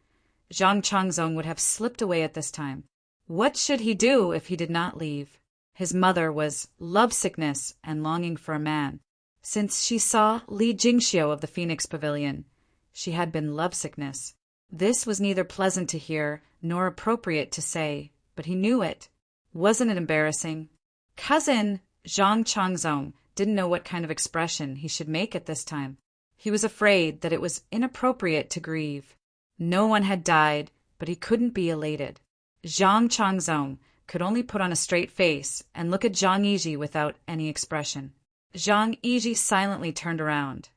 Zhang Changzong would have slipped away at this time. What should he do if he did not leave? His mother was lovesickness and longing for a man. Since she saw Li Jingxiu of the Phoenix Pavilion, she had been lovesickness. This was neither pleasant to hear nor appropriate to say, but he knew it. Wasn't it embarrassing? Cousin Zhang Changzong didn't know what kind of expression he should make at this time. He was afraid that it was inappropriate to grieve. No one had died, but he couldn't be elated. Zhang Changzong could only put on a straight face and look at Zhang Yiji without any expression. Zhang Yiji silently turned around,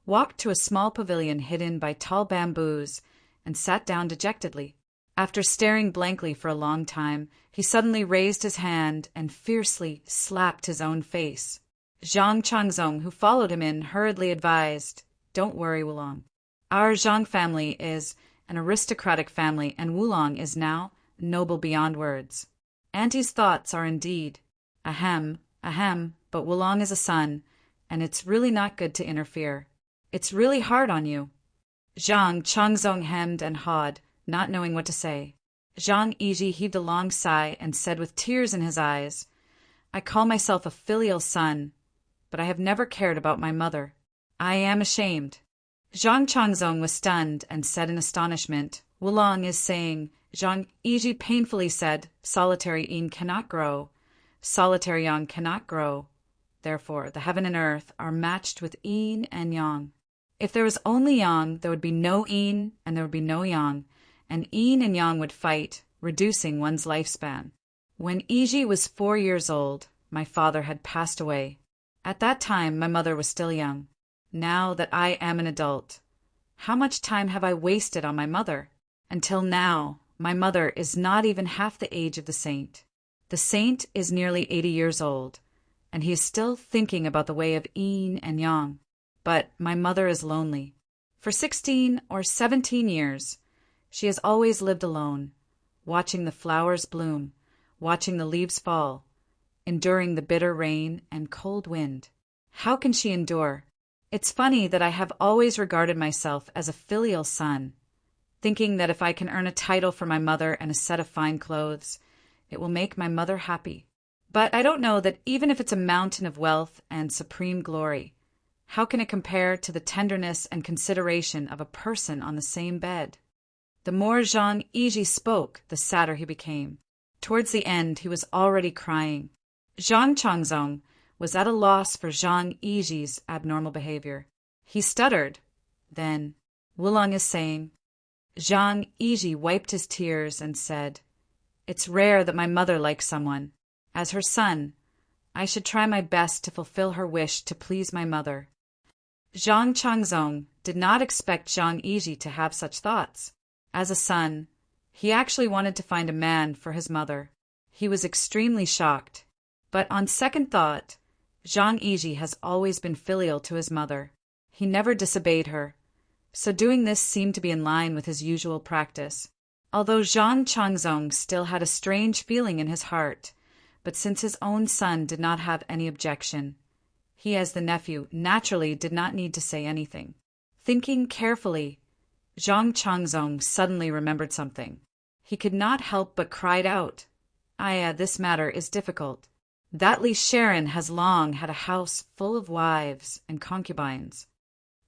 walked to a small pavilion hidden by tall bamboos, and sat down dejectedly. After staring blankly for a long time, he suddenly raised his hand and fiercely slapped his own face. Zhang Changzong, who followed him in, hurriedly advised, Don't worry, Wulong. Our Zhang family is an aristocratic family, and Wulong is now noble beyond words. Auntie's thoughts are indeed, ahem, but Wulong is a son, and it's really not good to interfere. It's really hard on you. Zhang Changzong hemmed and hawed, not knowing what to say. Zhang Yiji heaved a long sigh and said with tears in his eyes, I call myself a filial son, but I have never cared about my mother. I am ashamed. Zhang Changzong was stunned and said in astonishment, Wulong is saying. Zhang Yiji painfully said, solitary yin cannot grow. Solitary yang cannot grow. Therefore, the heaven and earth are matched with yin and yang. If there was only yang, there would be no yin and there would be no yang, and yin and yang would fight, reducing one's lifespan. When Yiji was 4 years old, my father had passed away. At that time, my mother was still young. Now that I am an adult, how much time have I wasted on my mother? Until now, my mother is not even half the age of the saint. The saint is nearly 80 years old, and he is still thinking about the way of yin and yang. But my mother is lonely. For 16 or 17 years, she has always lived alone, watching the flowers bloom, watching the leaves fall, enduring the bitter rain and cold wind. How can she endure? It's funny that I have always regarded myself as a filial son, thinking that if I can earn a title for my mother and a set of fine clothes, it will make my mother happy. But I don't know that even if it's a mountain of wealth and supreme glory, how can it compare to the tenderness and consideration of a person on the same bed? The more Zhang Yiji spoke, the sadder he became. Towards the end, he was already crying. Zhang Changzong was at a loss for Zhang Yiji's abnormal behavior. He stuttered. Then, Wulong is saying. Zhang Yiji wiped his tears and said, It's rare that my mother likes someone. As her son, I should try my best to fulfill her wish to please my mother. Zhang Changzong did not expect Zhang Yiji to have such thoughts. As a son, he actually wanted to find a man for his mother. He was extremely shocked. But on second thought, Zhang Yiji has always been filial to his mother. He never disobeyed her, so doing this seemed to be in line with his usual practice. Although Zhang Changzong still had a strange feeling in his heart, but since his own son did not have any objection, he as the nephew naturally did not need to say anything. Thinking carefully, Zhang Changzong suddenly remembered something. He could not help but cried out, this matter is difficult. That Li Sharon has long had a house full of wives and concubines.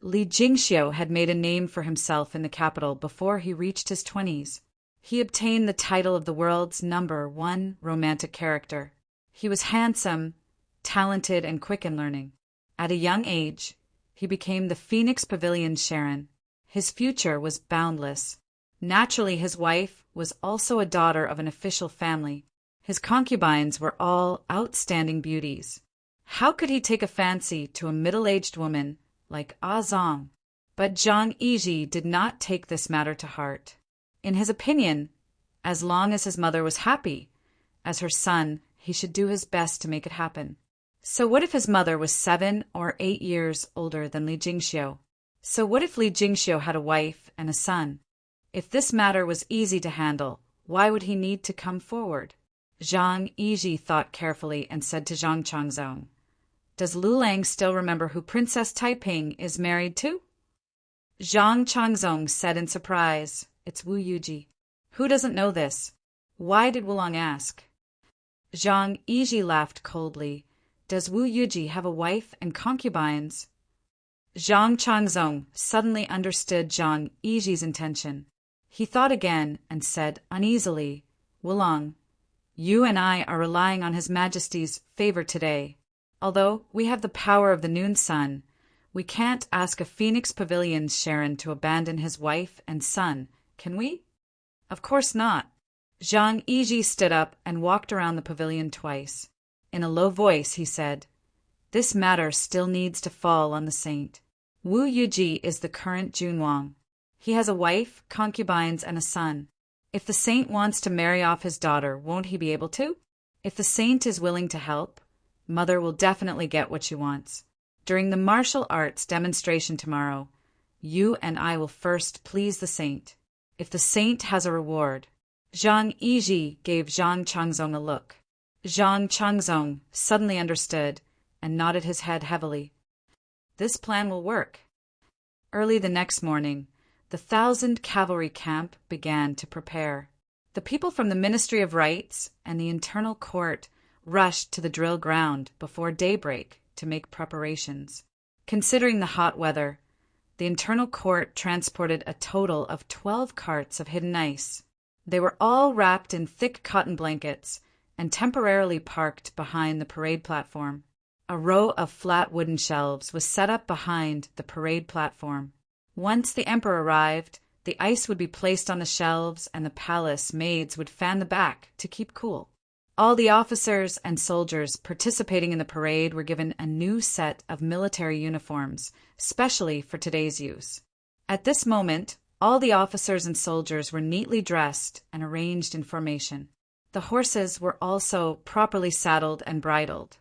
Li Jingxiu had made a name for himself in the capital before he reached his 20s. He obtained the title of the world's #1 romantic character. He was handsome, talented, and quick in learning. At a young age, he became the Phoenix Pavilion's Sharon. His future was boundless. Naturally, his wife was also a daughter of an official family. His concubines were all outstanding beauties. How could he take a fancy to a middle-aged woman like Zhang? But Zhang Yiji did not take this matter to heart. In his opinion, as long as his mother was happy, as her son, he should do his best to make it happen. So what if his mother was 7 or 8 years older than Li Jingxiu? So what if Li Jingxiu had a wife and a son? If this matter was easy to handle, why would he need to come forward? Zhang Yiji thought carefully and said to Zhang Changzong, Does Lu Lang still remember who Princess Taiping is married to? Zhang Changzong said in surprise, It's Wu Yuji. Who doesn't know this? Why did Wulong ask? Zhang Yiji laughed coldly. Does Wu Yuji have a wife and concubines? Zhang Changzong suddenly understood Zhang Yiji's intention. He thought again and said uneasily, Wulong, you and I are relying on His Majesty's favor today. Although we have the power of the noon sun, we can't ask a Phoenix Pavilion's Sharon to abandon his wife and son, can we? Of course not. Zhang Yiji stood up and walked around the pavilion twice. In a low voice, he said, This matter still needs to fall on the saint. Wu Yuji is the current Junwang. He has a wife, concubines, and a son. If the saint wants to marry off his daughter, won't he be able to? If the saint is willing to help, Mother will definitely get what she wants. During the martial arts demonstration tomorrow, you and I will first please the saint. If the saint has a reward. Zhang Yiji gave Zhang Changzong a look. Zhang Changzong suddenly understood and nodded his head heavily. This plan will work. Early the next morning, the 1,000 cavalry camp began to prepare. The people from the Ministry of Rights and the Internal Court rushed to the drill ground before daybreak to make preparations. Considering the hot weather, the Internal Court transported a total of 12 carts of hidden ice. They were all wrapped in thick cotton blankets and temporarily parked behind the parade platform. A row of flat wooden shelves was set up behind the parade platform. Once the emperor arrived, the ice would be placed on the shelves and the palace maids would fan the back to keep cool. All the officers and soldiers participating in the parade were given a new set of military uniforms, specially for today's use. At this moment, all the officers and soldiers were neatly dressed and arranged in formation. The horses were also properly saddled and bridled.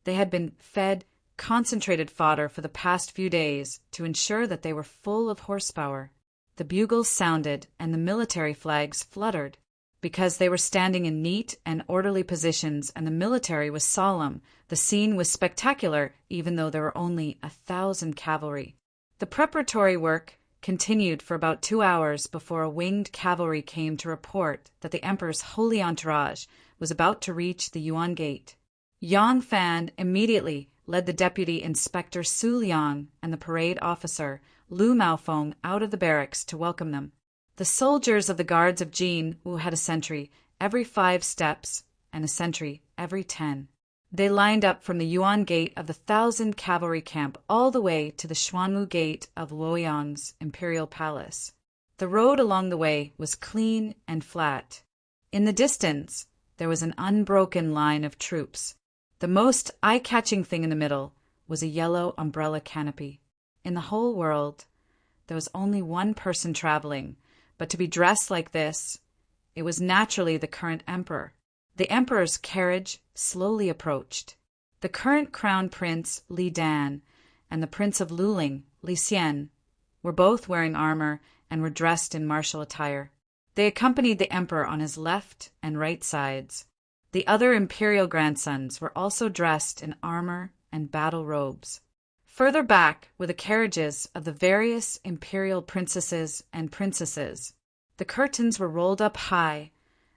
They had been fed concentrated fodder for the past few days to ensure that they were full of horsepower. The bugles sounded and the military flags fluttered. Because they were standing in neat and orderly positions and the military was solemn, the scene was spectacular even though there were only 1,000 cavalry. The preparatory work continued for about 2 hours before a winged cavalry came to report that the emperor's holy entourage was about to reach the Yuan Gate. Yang Fan immediately led the deputy inspector Su Liang and the parade officer Lu Maofeng out of the barracks to welcome them. The soldiers of the guards of Jin Wu had a sentry every 5 steps and a sentry every 10. They lined up from the Yuan Gate of the 1,000 cavalry camp all the way to the Xuanwu Gate of Luoyang's imperial palace. The road along the way was clean and flat. In the distance, there was an unbroken line of troops. The most eye-catching thing in the middle was a yellow umbrella canopy. In the whole world, there was only one person traveling, but to be dressed like this, it was naturally the current emperor. The emperor's carriage slowly approached. The current crown prince, Li Dan, and the prince of Luling, Li Xian, were both wearing armor and were dressed in martial attire. They accompanied the emperor on his left and right sides. The other imperial grandsons were also dressed in armor and battle robes. Further back were the carriages of the various imperial princesses and princesses. The curtains were rolled up high,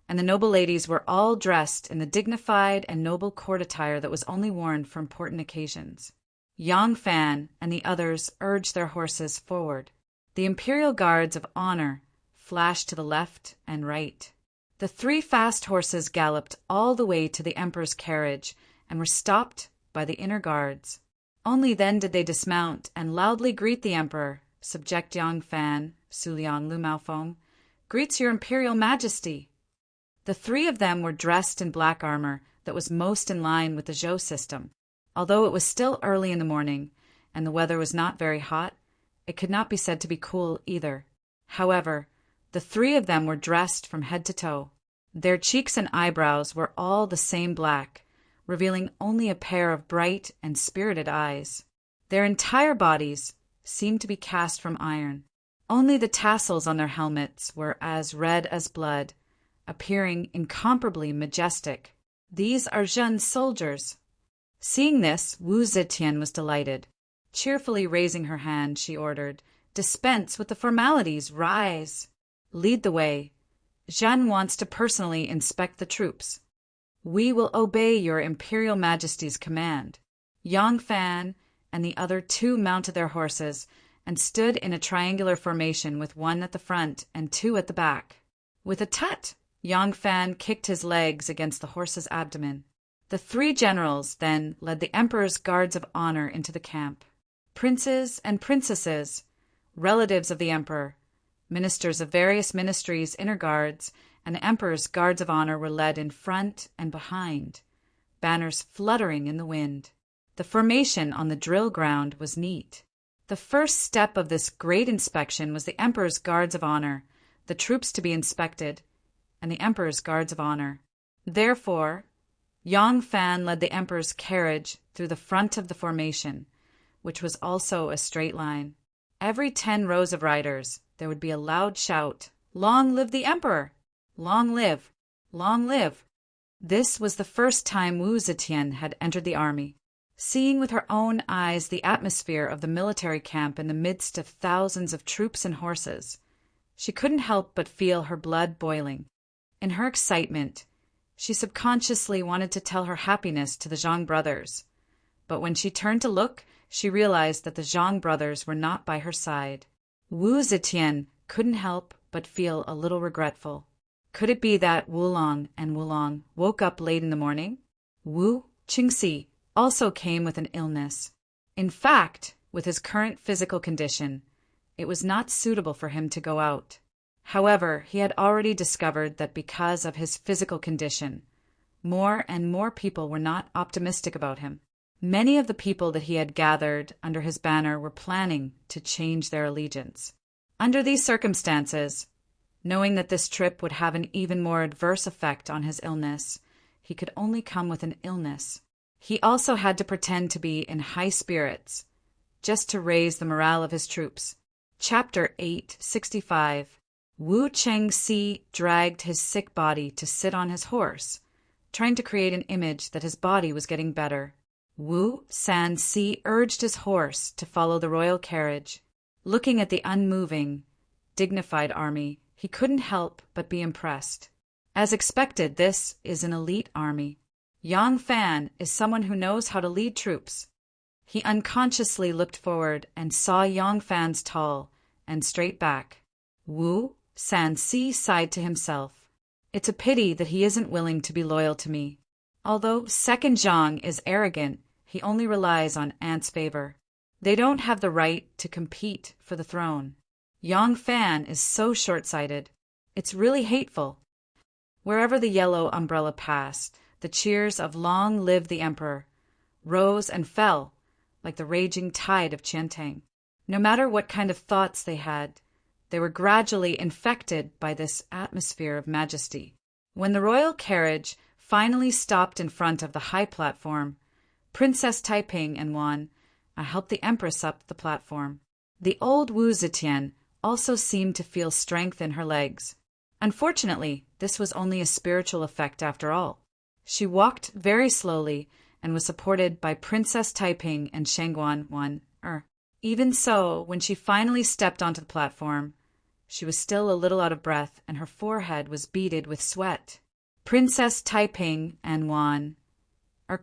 and the noble ladies were all dressed in the dignified and noble court attire that was only worn for important occasions. Yang Fan and the others urged their horses forward. The imperial guards of honor flashed to the left and right. The 3 fast horses galloped all the way to the emperor's carriage and were stopped by the inner guards. Only then did they dismount and loudly greet the emperor. Subject Yang Fan, Su Liang, Lu Maofeng, greets your imperial majesty. The 3 of them were dressed in black armor that was most in line with the Zhou system. Although it was still early in the morning and the weather was not very hot, it could not be said to be cool either. However, the 3 of them were dressed from head to toe. Their cheeks and eyebrows were all the same black, revealing only a pair of bright and spirited eyes. Their entire bodies seemed to be cast from iron. Only the tassels on their helmets were as red as blood, appearing incomparably majestic. These are Zhen's soldiers. Seeing this, Wu Zetian was delighted. Cheerfully raising her hand, she ordered, "Dispense with the formalities, rise. Lead the way. Zhen wants to personally inspect the troops." "We will obey your imperial majesty's command." Yang Fan and the other 2 mounted their horses and stood in a triangular formation with 1 at the front and 2 at the back. With a tut, Yang Fan kicked his legs against the horse's abdomen. The 3 generals then led the emperor's guards of honor into the camp. Princes and princesses, relatives of the emperor, ministers of various ministries' inner guards, and the emperor's guards of honor were led in front and behind, banners fluttering in the wind. The formation on the drill ground was neat. The first step of this great inspection was the emperor's guards of honor, the troops to be inspected, and the emperor's guards of honor. Therefore, Yang Fan led the emperor's carriage through the front of the formation, which was also a straight line. Every 10 rows of riders, there would be a loud shout, "Long live the emperor! Long live! Long live!" This was the first time Wu Zetian had entered the army. Seeing with her own eyes the atmosphere of the military camp in the midst of thousands of troops and horses, she couldn't help but feel her blood boiling. In her excitement, she subconsciously wanted to tell her happiness to the Zhang brothers, but when she turned to look, she realized that the Zhang brothers were not by her side. Wu Zetian couldn't help but feel a little regretful. Could it be that Wulong and Wulong woke up late in the morning? Wu Qingxi also came with an illness. In fact, with his current physical condition, it was not suitable for him to go out. However, he had already discovered that because of his physical condition, more and more people were not optimistic about him. Many of the people that he had gathered under his banner were planning to change their allegiance. Under these circumstances, knowing that this trip would have an even more adverse effect on his illness, he could only come with an illness. He also had to pretend to be in high spirits, just to raise the morale of his troops. Chapter 865. Wu Chengxi dragged his sick body to sit on his horse, trying to create an image that his body was getting better. Wu Sanxi urged his horse to follow the royal carriage. Looking at the unmoving, dignified army, he couldn't help but be impressed. As expected, this is an elite army. Yang Fan is someone who knows how to lead troops. He unconsciously looked forward and saw Yang Fan's tall and straight back. Wu Sanxi sighed to himself. It's a pity that he isn't willing to be loyal to me. Although Second Zhang is arrogant, he only relies on Ant's favor. They don't have the right to compete for the throne. Yang Fan is so short-sighted. It's really hateful. Wherever the yellow umbrella passed, the cheers of "Long live the Emperor" rose and fell like the raging tide of Qiantang. No matter what kind of thoughts they had, they were gradually infected by this atmosphere of majesty. When the royal carriage finally stopped in front of the high platform, Princess Taiping and Wan helped the Empress up the platform. The old Wu Zetian also seemed to feel strength in her legs. Unfortunately, this was only a spiritual effect after all. She walked very slowly and was supported by Princess Taiping and Shangguan Wan. Even so, when she finally stepped onto the platform, she was still a little out of breath and her forehead was beaded with sweat. Princess Taiping and Wan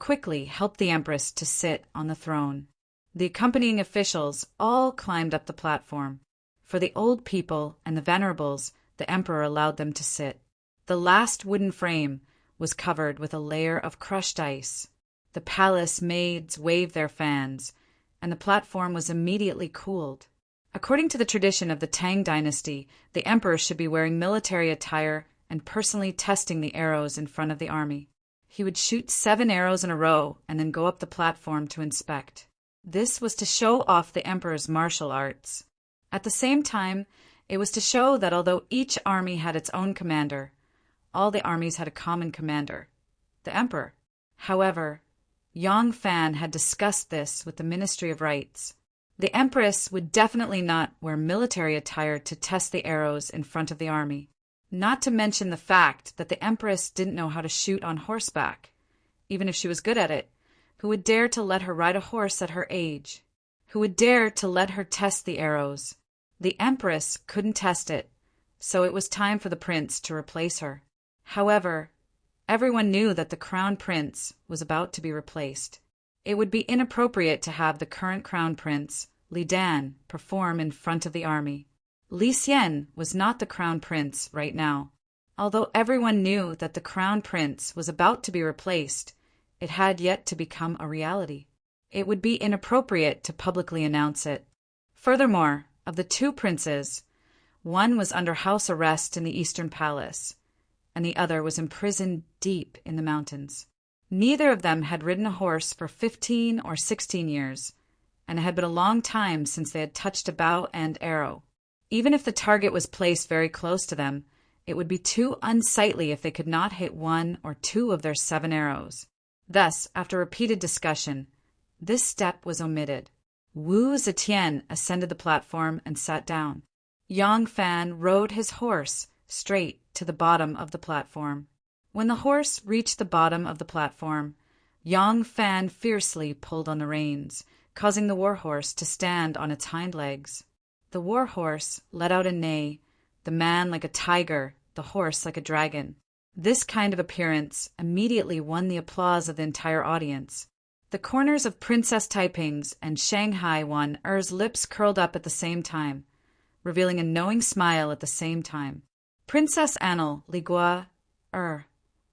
quickly helped the Empress to sit on the throne. The accompanying officials all climbed up the platform. For the old people and the venerables, the Emperor allowed them to sit. The last wooden frame was covered with a layer of crushed ice. The palace maids waved their fans, and the platform was immediately cooled. According to the tradition of the Tang dynasty, the emperor should be wearing military attire and personally testing the arrows in front of the army. He would shoot 7 arrows in a row and then go up the platform to inspect. This was to show off the emperor's martial arts. At the same time, it was to show that although each army had its own commander, all the armies had a common commander, the emperor. However, Yang Fan had discussed this with the Ministry of Rites. The Empress would definitely not wear military attire to test the arrows in front of the army. Not to mention the fact that the Empress didn't know how to shoot on horseback. Even if she was good at it, who would dare to let her ride a horse at her age? Who would dare to let her test the arrows? The Empress couldn't test it, so it was time for the prince to replace her. However, everyone knew that the crown prince was about to be replaced. It would be inappropriate to have the current crown prince, Li Dan, perform in front of the army. Li Xian was not the crown prince right now. Although everyone knew that the crown prince was about to be replaced, it had yet to become a reality. It would be inappropriate to publicly announce it. Furthermore, of the 2 princes, one was under house arrest in the Eastern Palace, and the other was imprisoned deep in the mountains. Neither of them had ridden a horse for 15 or 16 years, and it had been a long time since they had touched a bow and arrow. Even if the target was placed very close to them, it would be too unsightly if they could not hit 1 or 2 of their 7 arrows. Thus, after repeated discussion, this step was omitted. Wu Zetian ascended the platform and sat down. Yang Fan rode his horse straight to the bottom of the platform. When the horse reached the bottom of the platform, Yang Fan fiercely pulled on the reins, causing the warhorse to stand on its hind legs. The warhorse let out a neigh, the man like a tiger, the horse like a dragon. This kind of appearance immediately won the applause of the entire audience. The corners of Princess Taiping's and Shanghai Wan-er's lips curled up at the same time, revealing a knowing smile at the same time. Princess Anil Ligua-er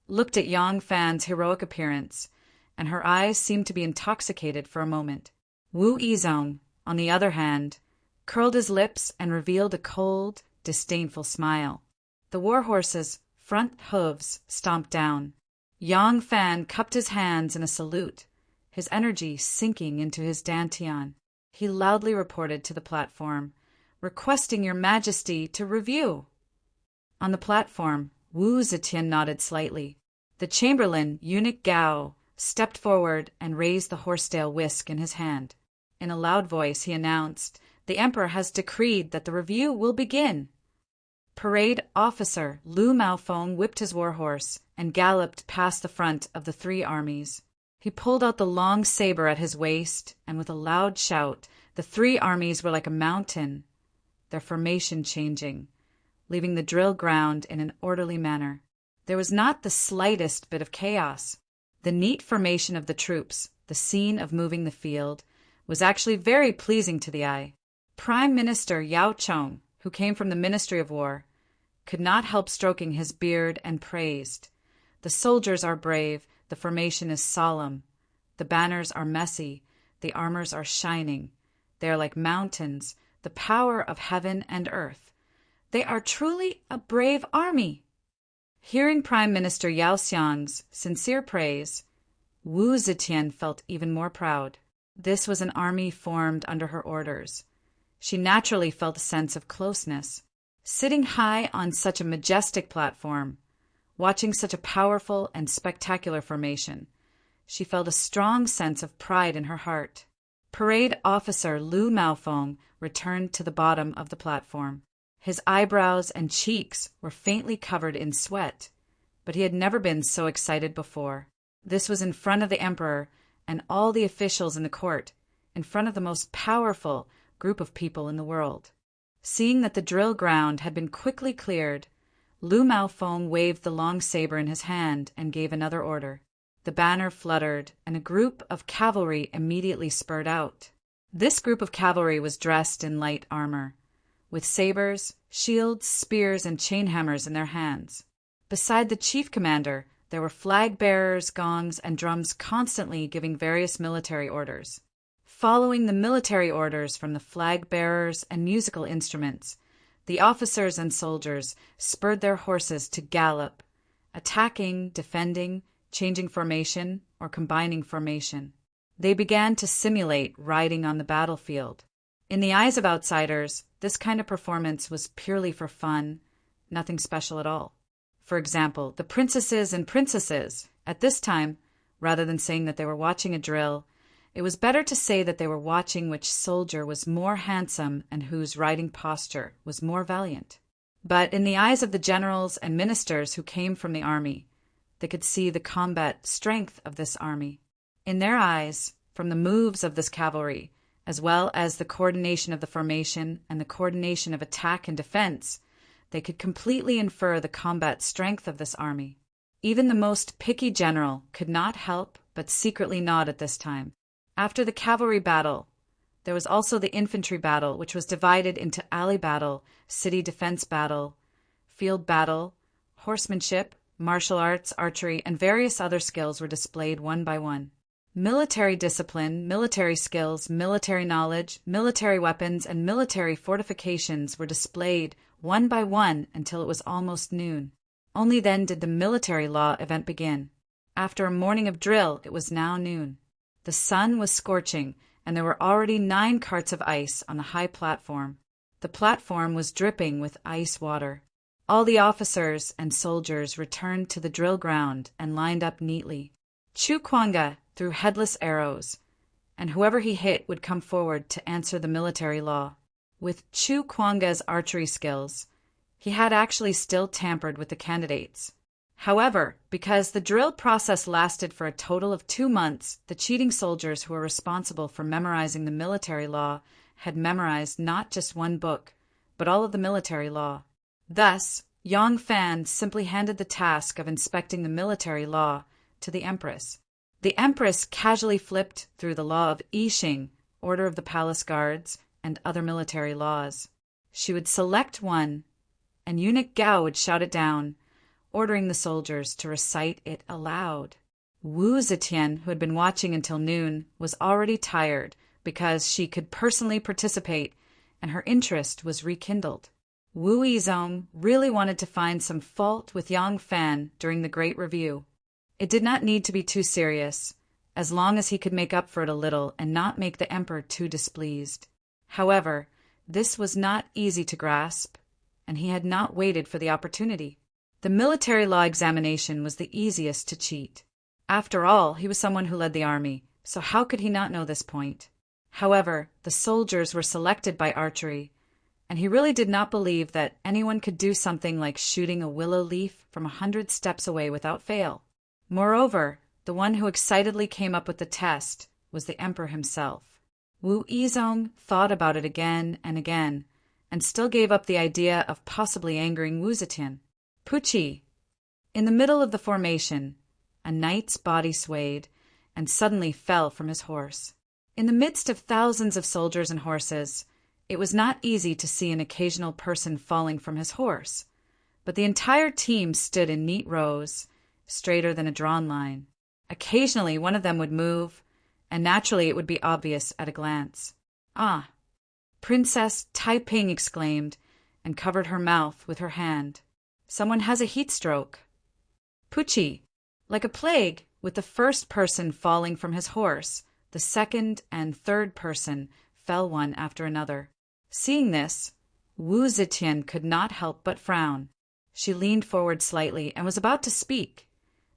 looked at Yang Fan's heroic appearance, and her eyes seemed to be intoxicated for a moment. Wu Yizong, on the other hand, curled his lips and revealed a cold, disdainful smile. The warhorse's front hooves stomped down. Yang Fan cupped his hands in a salute, his energy sinking into his dantian. He loudly reported to the platform, "Requesting your majesty to review." On the platform, Wu Zetian nodded slightly. The chamberlain, eunuch Gao, stepped forward and raised the horsetail whisk in his hand. In a loud voice, he announced, "The emperor has decreed that the review will begin." Parade officer Lu Maofeng whipped his warhorse and galloped past the front of the three armies. He pulled out the long saber at his waist, and with a loud shout, the three armies were like a mountain, their formation changing, leaving the drill ground in an orderly manner. There was not the slightest bit of chaos. The neat formation of the troops, the scene of moving the field, was actually very pleasing to the eye. Prime Minister Yao Chong, who came from the Ministry of War, could not help stroking his beard and praised, "The soldiers are brave, the formation is solemn, the banners are messy, the armors are shining, they are like mountains, the power of heaven and earth. They are truly a brave army." Hearing Prime Minister Yao Xiang's sincere praise, Wu Zetian felt even more proud. This was an army formed under her orders. She naturally felt a sense of closeness. Sitting high on such a majestic platform, watching such a powerful and spectacular formation, she felt a strong sense of pride in her heart. Parade officer Lu Maofeng returned to the bottom of the platform. His eyebrows and cheeks were faintly covered in sweat, but he had never been so excited before. This was in front of the emperor and all the officials in the court, in front of the most powerful group of people in the world. Seeing that the drill ground had been quickly cleared, Lu Maofeng waved the long saber in his hand and gave another order. The banner fluttered, and a group of cavalry immediately spurred out. This group of cavalry was dressed in light armor, with sabers, shields, spears, and chain hammers in their hands. Beside the chief commander, there were flag bearers, gongs, and drums constantly giving various military orders. Following the military orders from the flag bearers and musical instruments, the officers and soldiers spurred their horses to gallop, attacking, defending, changing formation, or combining formation. They began to simulate riding on the battlefield. In the eyes of outsiders, this kind of performance was purely for fun, nothing special at all. For example, the princesses and princesses, at this time, rather than saying that they were watching a drill, it was better to say that they were watching which soldier was more handsome and whose riding posture was more valiant. But in the eyes of the generals and ministers who came from the army, they could see the combat strength of this army. In their eyes, from the moves of this cavalry, as well as the coordination of the formation and the coordination of attack and defense, they could completely infer the combat strength of this army. Even the most picky general could not help but secretly nod at this time. After the cavalry battle, there was also the infantry battle, which was divided into alley battle, city defense battle, field battle, horsemanship, martial arts, archery, and various other skills were displayed one by one. Military discipline, military skills, military knowledge, military weapons, and military fortifications were displayed one by one until it was almost noon. Only then did the military law event begin. After a morning of drill, it was now noon. The sun was scorching, and there were already 9 carts of ice on the high platform. The platform was dripping with ice water. All the officers and soldiers returned to the drill ground and lined up neatly. Chu Kuanga threw headless arrows, and whoever he hit would come forward to answer the military law. With Chu Kuanga's archery skills, he had actually still tampered with the candidates. However, because the drill process lasted for a total of 2 months, the cheating soldiers who were responsible for memorizing the military law had memorized not just one book, but all of the military law. Thus, Yang Fan simply handed the task of inspecting the military law to the Empress. The Empress casually flipped through the law of I Ching, Order of the Palace Guards, and other military laws. She would select one, and Eunuch Gao would shout it down, ordering the soldiers to recite it aloud. Wu Zetian, who had been watching until noon, was already tired because she could personally participate, and her interest was rekindled. Wu Yizong really wanted to find some fault with Yang Fan during the Great Review. It did not need to be too serious, as long as he could make up for it a little and not make the emperor too displeased. However, this was not easy to grasp, and he had not waited for the opportunity. The military law examination was the easiest to cheat. After all, he was someone who led the army, so how could he not know this point? However, the soldiers were selected by archery, and he really did not believe that anyone could do something like shooting a willow leaf from 100 steps away without fail. Moreover, the one who excitedly came up with the test was the emperor himself. Wu Yizong thought about it again and again, and still gave up the idea of possibly angering Wu Zetian. Puchi. In the middle of the formation, a knight's body swayed and suddenly fell from his horse. In the midst of thousands of soldiers and horses, it was not easy to see an occasional person falling from his horse, but the entire team stood in neat rows, straighter than a drawn line. Occasionally one of them would move, and naturally it would be obvious at a glance. "Ah!" Princess Taiping exclaimed, and covered her mouth with her hand. "Someone has a heat stroke." Puchi. Like a plague, with the first person falling from his horse, the second and third person fell one after another. Seeing this, Wu Zetian could not help but frown. She leaned forward slightly and was about to speak,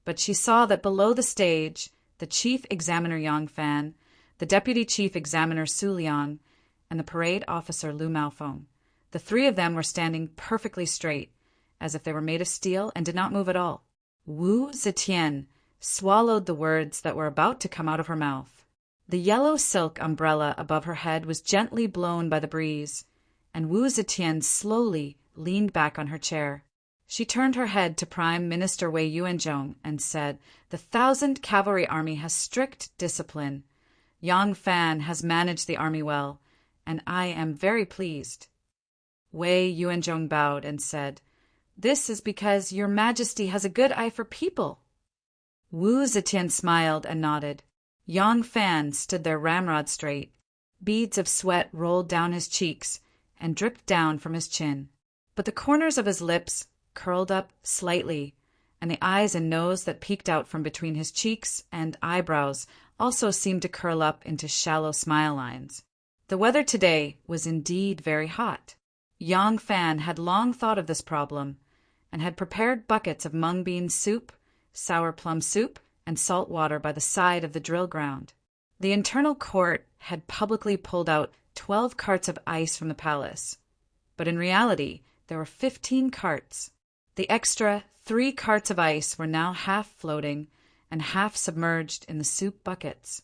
but she saw that below the stage, the chief examiner Yang Fan, the deputy chief examiner Su Liang, and the parade officer Lu Maofeng, the three of them were standing perfectly straight, as if they were made of steel and did not move at all. Wu Zetian swallowed the words that were about to come out of her mouth. The yellow silk umbrella above her head was gently blown by the breeze, and Wu Zetian slowly leaned back on her chair. She turned her head to Prime Minister Wei Yuanzhong and said, "The 1,000th Cavalry Army has strict discipline. Yang Fan has managed the army well, and I am very pleased." Wei Yuanzhong bowed and said, "This is because your Majesty has a good eye for people." Wu Zetian smiled and nodded. Yang Fan stood there ramrod straight. Beads of sweat rolled down his cheeks and dripped down from his chin. But the corners of his lips curled up slightly, and the eyes and nose that peeked out from between his cheeks and eyebrows also seemed to curl up into shallow smile lines. The weather today was indeed very hot. Yang Fan had long thought of this problem, and had prepared buckets of mung bean soup, sour plum soup, and salt water by the side of the drill ground. The internal court had publicly pulled out 12 carts of ice from the palace, but in reality there were 15 carts. The extra 3 carts of ice were now half floating and half submerged in the soup buckets.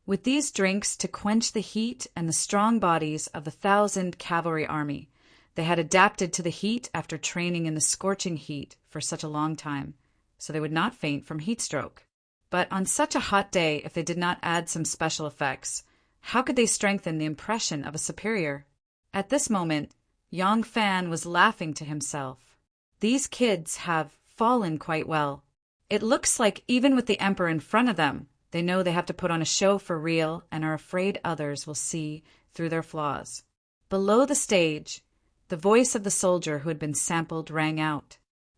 With these drinks to quench the heat and the strong bodies of the 1,000th Cavalry Army, they had adapted to the heat after training in the scorching heat for such a long time, so they would not faint from heat stroke. But on such a hot day, if they did not add some special effects, how could they strengthen the impression of a superior? At this moment, Yang Fan was laughing to himself. These kids have fallen quite well. It looks like even with the emperor in front of them, they know they have to put on a show for real and are afraid others will see through their flaws. Below the stage, the voice of the soldier who had been sampled rang out.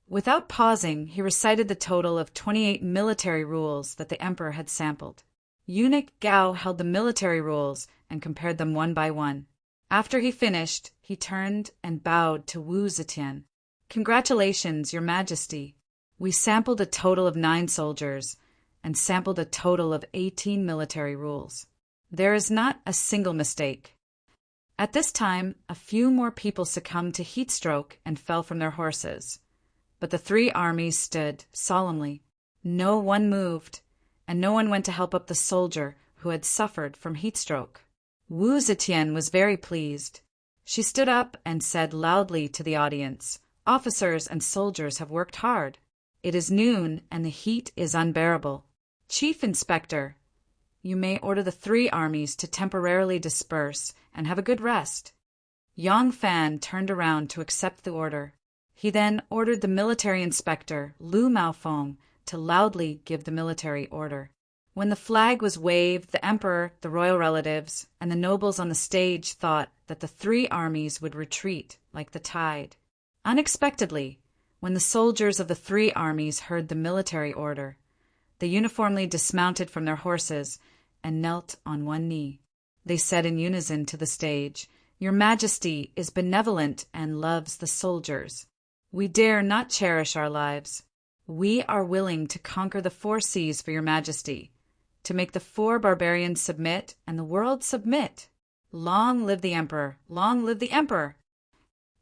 Without pausing, he recited the total of 28 military rules that the emperor had sampled. Eunuch Gao held the military rules and compared them one by one. After he finished, he turned and bowed to Wu Zetian. "Congratulations, Your Majesty. We sampled a total of 9 soldiers and sampled a total of 18 military rules. There is not a single mistake." At this time, a few more people succumbed to heat stroke and fell from their horses. But the three armies stood solemnly. No one moved, and no one went to help up the soldier who had suffered from heatstroke. Wu Zetian was very pleased. She stood up and said loudly to the audience, "Officers and soldiers have worked hard. It is noon and the heat is unbearable. Chief Inspector, you may order the three armies to temporarily disperse and have a good rest." Yang Fan turned around to accept the order. He then ordered the military inspector, Lu Maofeng, to loudly give the military order. When the flag was waved, the emperor, the royal relatives, and the nobles on the stage thought that the three armies would retreat like the tide. Unexpectedly, when the soldiers of the three armies heard the military order, they uniformly dismounted from their horses and knelt on one knee. They said in unison to the stage, "Your Majesty is benevolent and loves the soldiers. We dare not cherish our lives. We are willing to conquer the 4 seas for your Majesty, to make the 4 barbarians submit and the world submit. Long live the Emperor! Long live the Emperor!"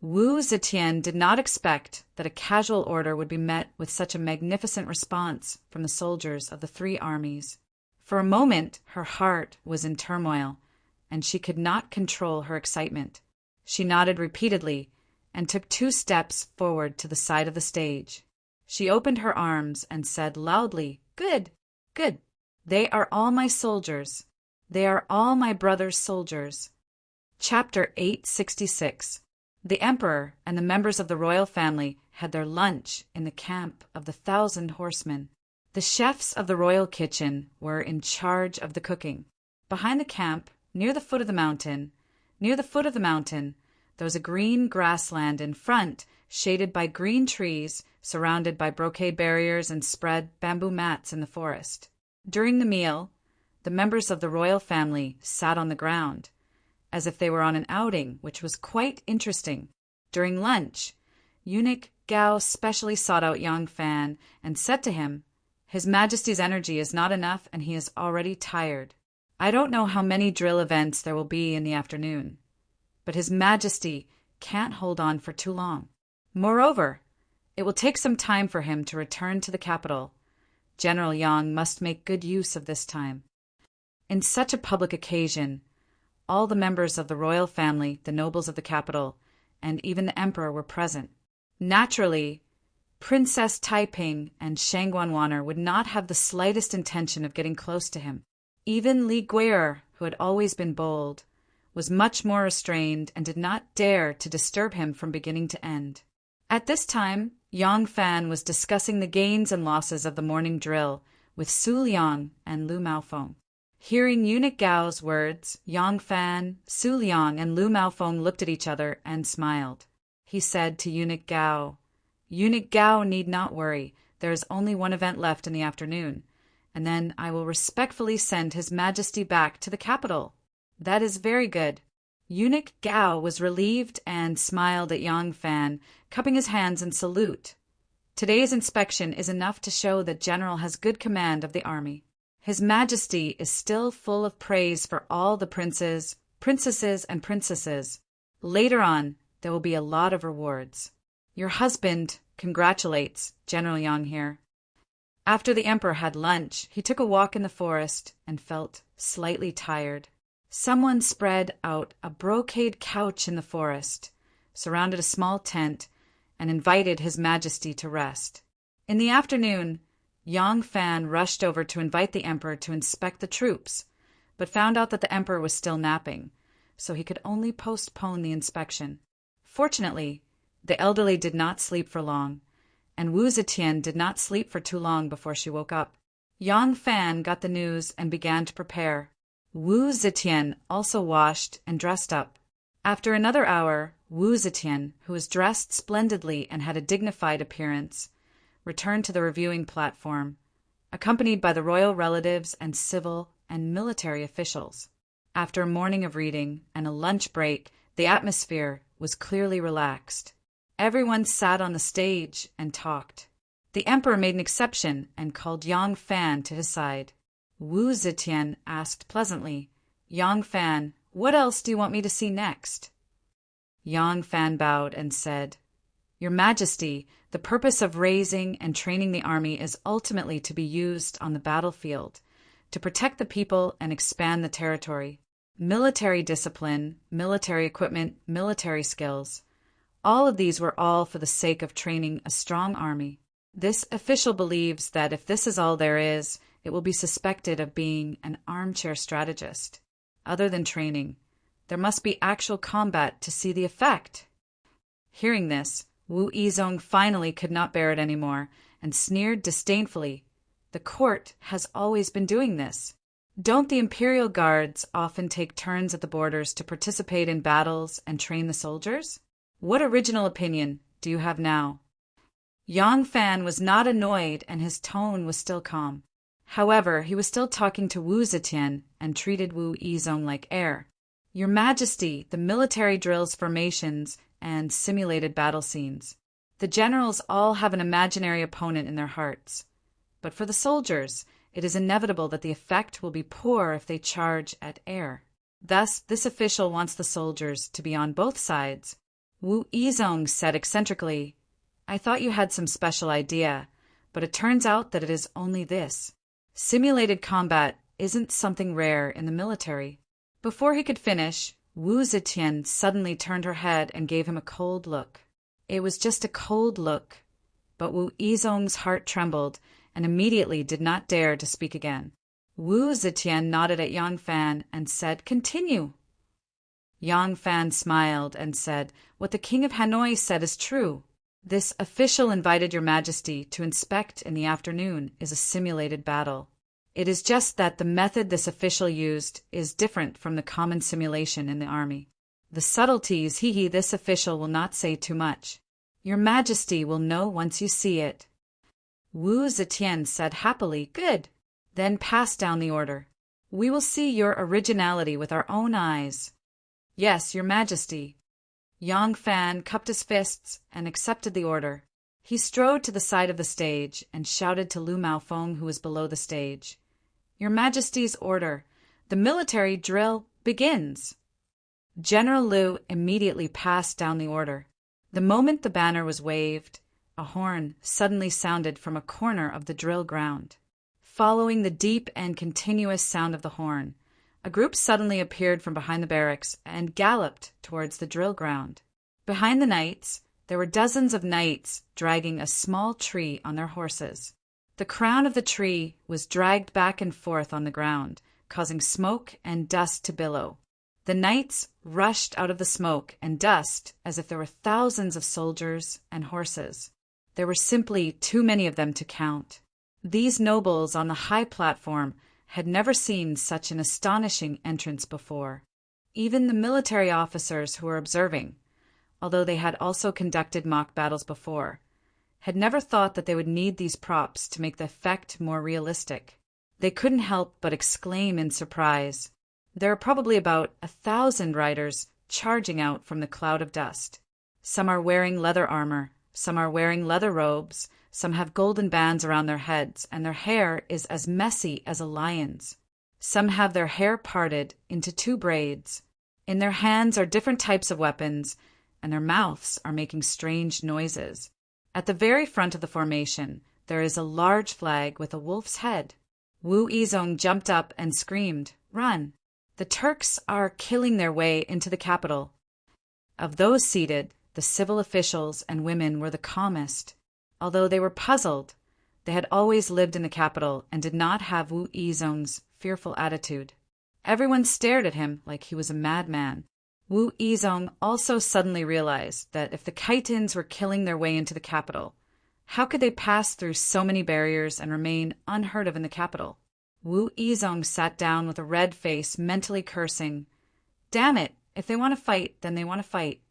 Wu Zetian did not expect that a casual order would be met with such a magnificent response from the soldiers of the three armies. For a moment her heart was in turmoil, and she could not control her excitement. She nodded repeatedly and took 2 steps forward to the side of the stage. She opened her arms and said loudly, "Good, good. They are all my soldiers. They are all my brother's soldiers." Chapter 866. The Emperor and the members of the royal family had their lunch in the camp of the 1,000 horsemen. The chefs of the royal kitchen were in charge of the cooking. Behind the camp, near the foot of the mountain, there was a green grassland in front, shaded by green trees, surrounded by brocade barriers and spread bamboo mats in the forest. During the meal, the members of the royal family sat on the ground, as if they were on an outing, which was quite interesting. During lunch, Eunuch Gao specially sought out Yang Fan and said to him, "His Majesty's energy is not enough and he is already tired. I don't know how many drill events there will be in the afternoon, but His Majesty can't hold on for too long. Moreover, it will take some time for him to return to the capital. General Yang must make good use of this time." In such a public occasion, all the members of the royal family, the nobles of the capital, and even the emperor were present. Naturally, Princess Taiping and Shang Guanwaner would not have the slightest intention of getting close to him. Even Li Gui'er, who had always been bold, was much more restrained and did not dare to disturb him from beginning to end. At this time, Yang Fan was discussing the gains and losses of the morning drill with Su Liang and Lu Maofeng. Hearing Eunuch Gao's words, Yang Fan, Su Liang, and Lu Maofeng looked at each other and smiled. He said to Eunuch Gao, "Eunuch Gao need not worry. There is only one event left in the afternoon, and then I will respectfully send His Majesty back to the capital." "That is very good." Eunuch Gao was relieved and smiled at Yang Fan, cupping his hands in salute. Today's inspection is enough to show that General has good command of the army. His Majesty is still full of praise for all the princes, princesses, and princesses. Later on, there will be a lot of rewards. Your husband congratulates General Yang here. After the emperor had lunch, he took a walk in the forest and felt slightly tired. Someone spread out a brocade couch in the forest, surrounded a small tent, and invited His Majesty to rest. In the afternoon, Yang Fan rushed over to invite the emperor to inspect the troops, but found out that the emperor was still napping, so he could only postpone the inspection. Fortunately, the elderly did not sleep for long, and Wu Zetian did not sleep for too long before she woke up. Yang Fan got the news and began to prepare. Wu Zetian also washed and dressed up. After another hour, Wu Zetian, who was dressed splendidly and had a dignified appearance, returned to the reviewing platform, accompanied by the royal relatives and civil and military officials. After a morning of reading and a lunch break, the atmosphere was clearly relaxed. Everyone sat on the stage and talked. The emperor made an exception and called Yang Fan to his side. Wu Zetian asked pleasantly, "Yang Fan, what else do you want me to see next?" Yang Fan bowed and said, Your Majesty, the purpose of raising and training the army is ultimately to be used on the battlefield, to protect the people and expand the territory. Military discipline, military equipment, military skills. All of these were all for the sake of training a strong army. This official believes that if this is all there is, it will be suspected of being an armchair strategist. Other than training, there must be actual combat to see the effect. Hearing this, Wu Yizong finally could not bear it anymore and sneered disdainfully. The court has always been doing this. Don't the imperial guards often take turns at the borders to participate in battles and train the soldiers? What original opinion do you have now? Yang Fan was not annoyed and his tone was still calm. However, he was still talking to Wu Zetian and treated Wu Yizong like heir. Your Majesty, the military drills formations and simulated battle scenes. The generals all have an imaginary opponent in their hearts. But for the soldiers, it is inevitable that the effect will be poor if they charge at air. Thus, this official wants the soldiers to be on both sides. Wu Yizong said eccentrically, I thought you had some special idea, but it turns out that it is only this. Simulated combat isn't something rare in the military. Before he could finish, Wu Zetian suddenly turned her head and gave him a cold look. It was just a cold look, but Wu Yizong's heart trembled and immediately did not dare to speak again. Wu Zetian nodded at Yang Fan and said, Continue. Yang Fan smiled and said, What the King of Hanoi said is true. This official invited Your Majesty to inspect in the afternoon is a simulated battle. It is just that the method this official used is different from the common simulation in the army. The subtleties, this official will not say too much. Your Majesty will know once you see it. Wu Zetian said happily, Good. Then pass down the order. We will see your originality with our own eyes. Yes, Your Majesty. Yang Fan cupped his fists and accepted the order. He strode to the side of the stage and shouted to Lu Maofeng, who was below the stage. Your Majesty's order. The military drill begins. General Liu immediately passed down the order. The moment the banner was waved, a horn suddenly sounded from a corner of the drill ground. Following the deep and continuous sound of the horn, a group suddenly appeared from behind the barracks and galloped towards the drill ground. Behind the knights, there were dozens of knights dragging a small tree on their horses. The crown of the tree was dragged back and forth on the ground, causing smoke and dust to billow. The knights rushed out of the smoke and dust as if there were thousands of soldiers and horses. There were simply too many of them to count. These nobles on the high platform had never seen such an astonishing entrance before. Even the military officers who were observing, although they had also conducted mock battles before, had never thought that they would need these props to make the effect more realistic. They couldn't help but exclaim in surprise. There are probably about 1,000 riders charging out from the cloud of dust. Some are wearing leather armor, some are wearing leather robes, some have golden bands around their heads, and their hair is as messy as a lion's. Some have their hair parted into 2 braids. In their hands are different types of weapons, and their mouths are making strange noises. At the very front of the formation, there is a large flag with a wolf's head. Wu Yizong jumped up and screamed, Run! The Turks are killing their way into the capital. Of those seated, the civil officials and women were the calmest. Although they were puzzled, they had always lived in the capital and did not have Wu Yizong's fearful attitude. Everyone stared at him like he was a madman. Wu Yizong also suddenly realized that if the Khitans were killing their way into the capital, how could they pass through so many barriers and remain unheard of in the capital? Wu Yizong sat down with a red face, mentally cursing. Damn it, if they want to fight, then they want to fight.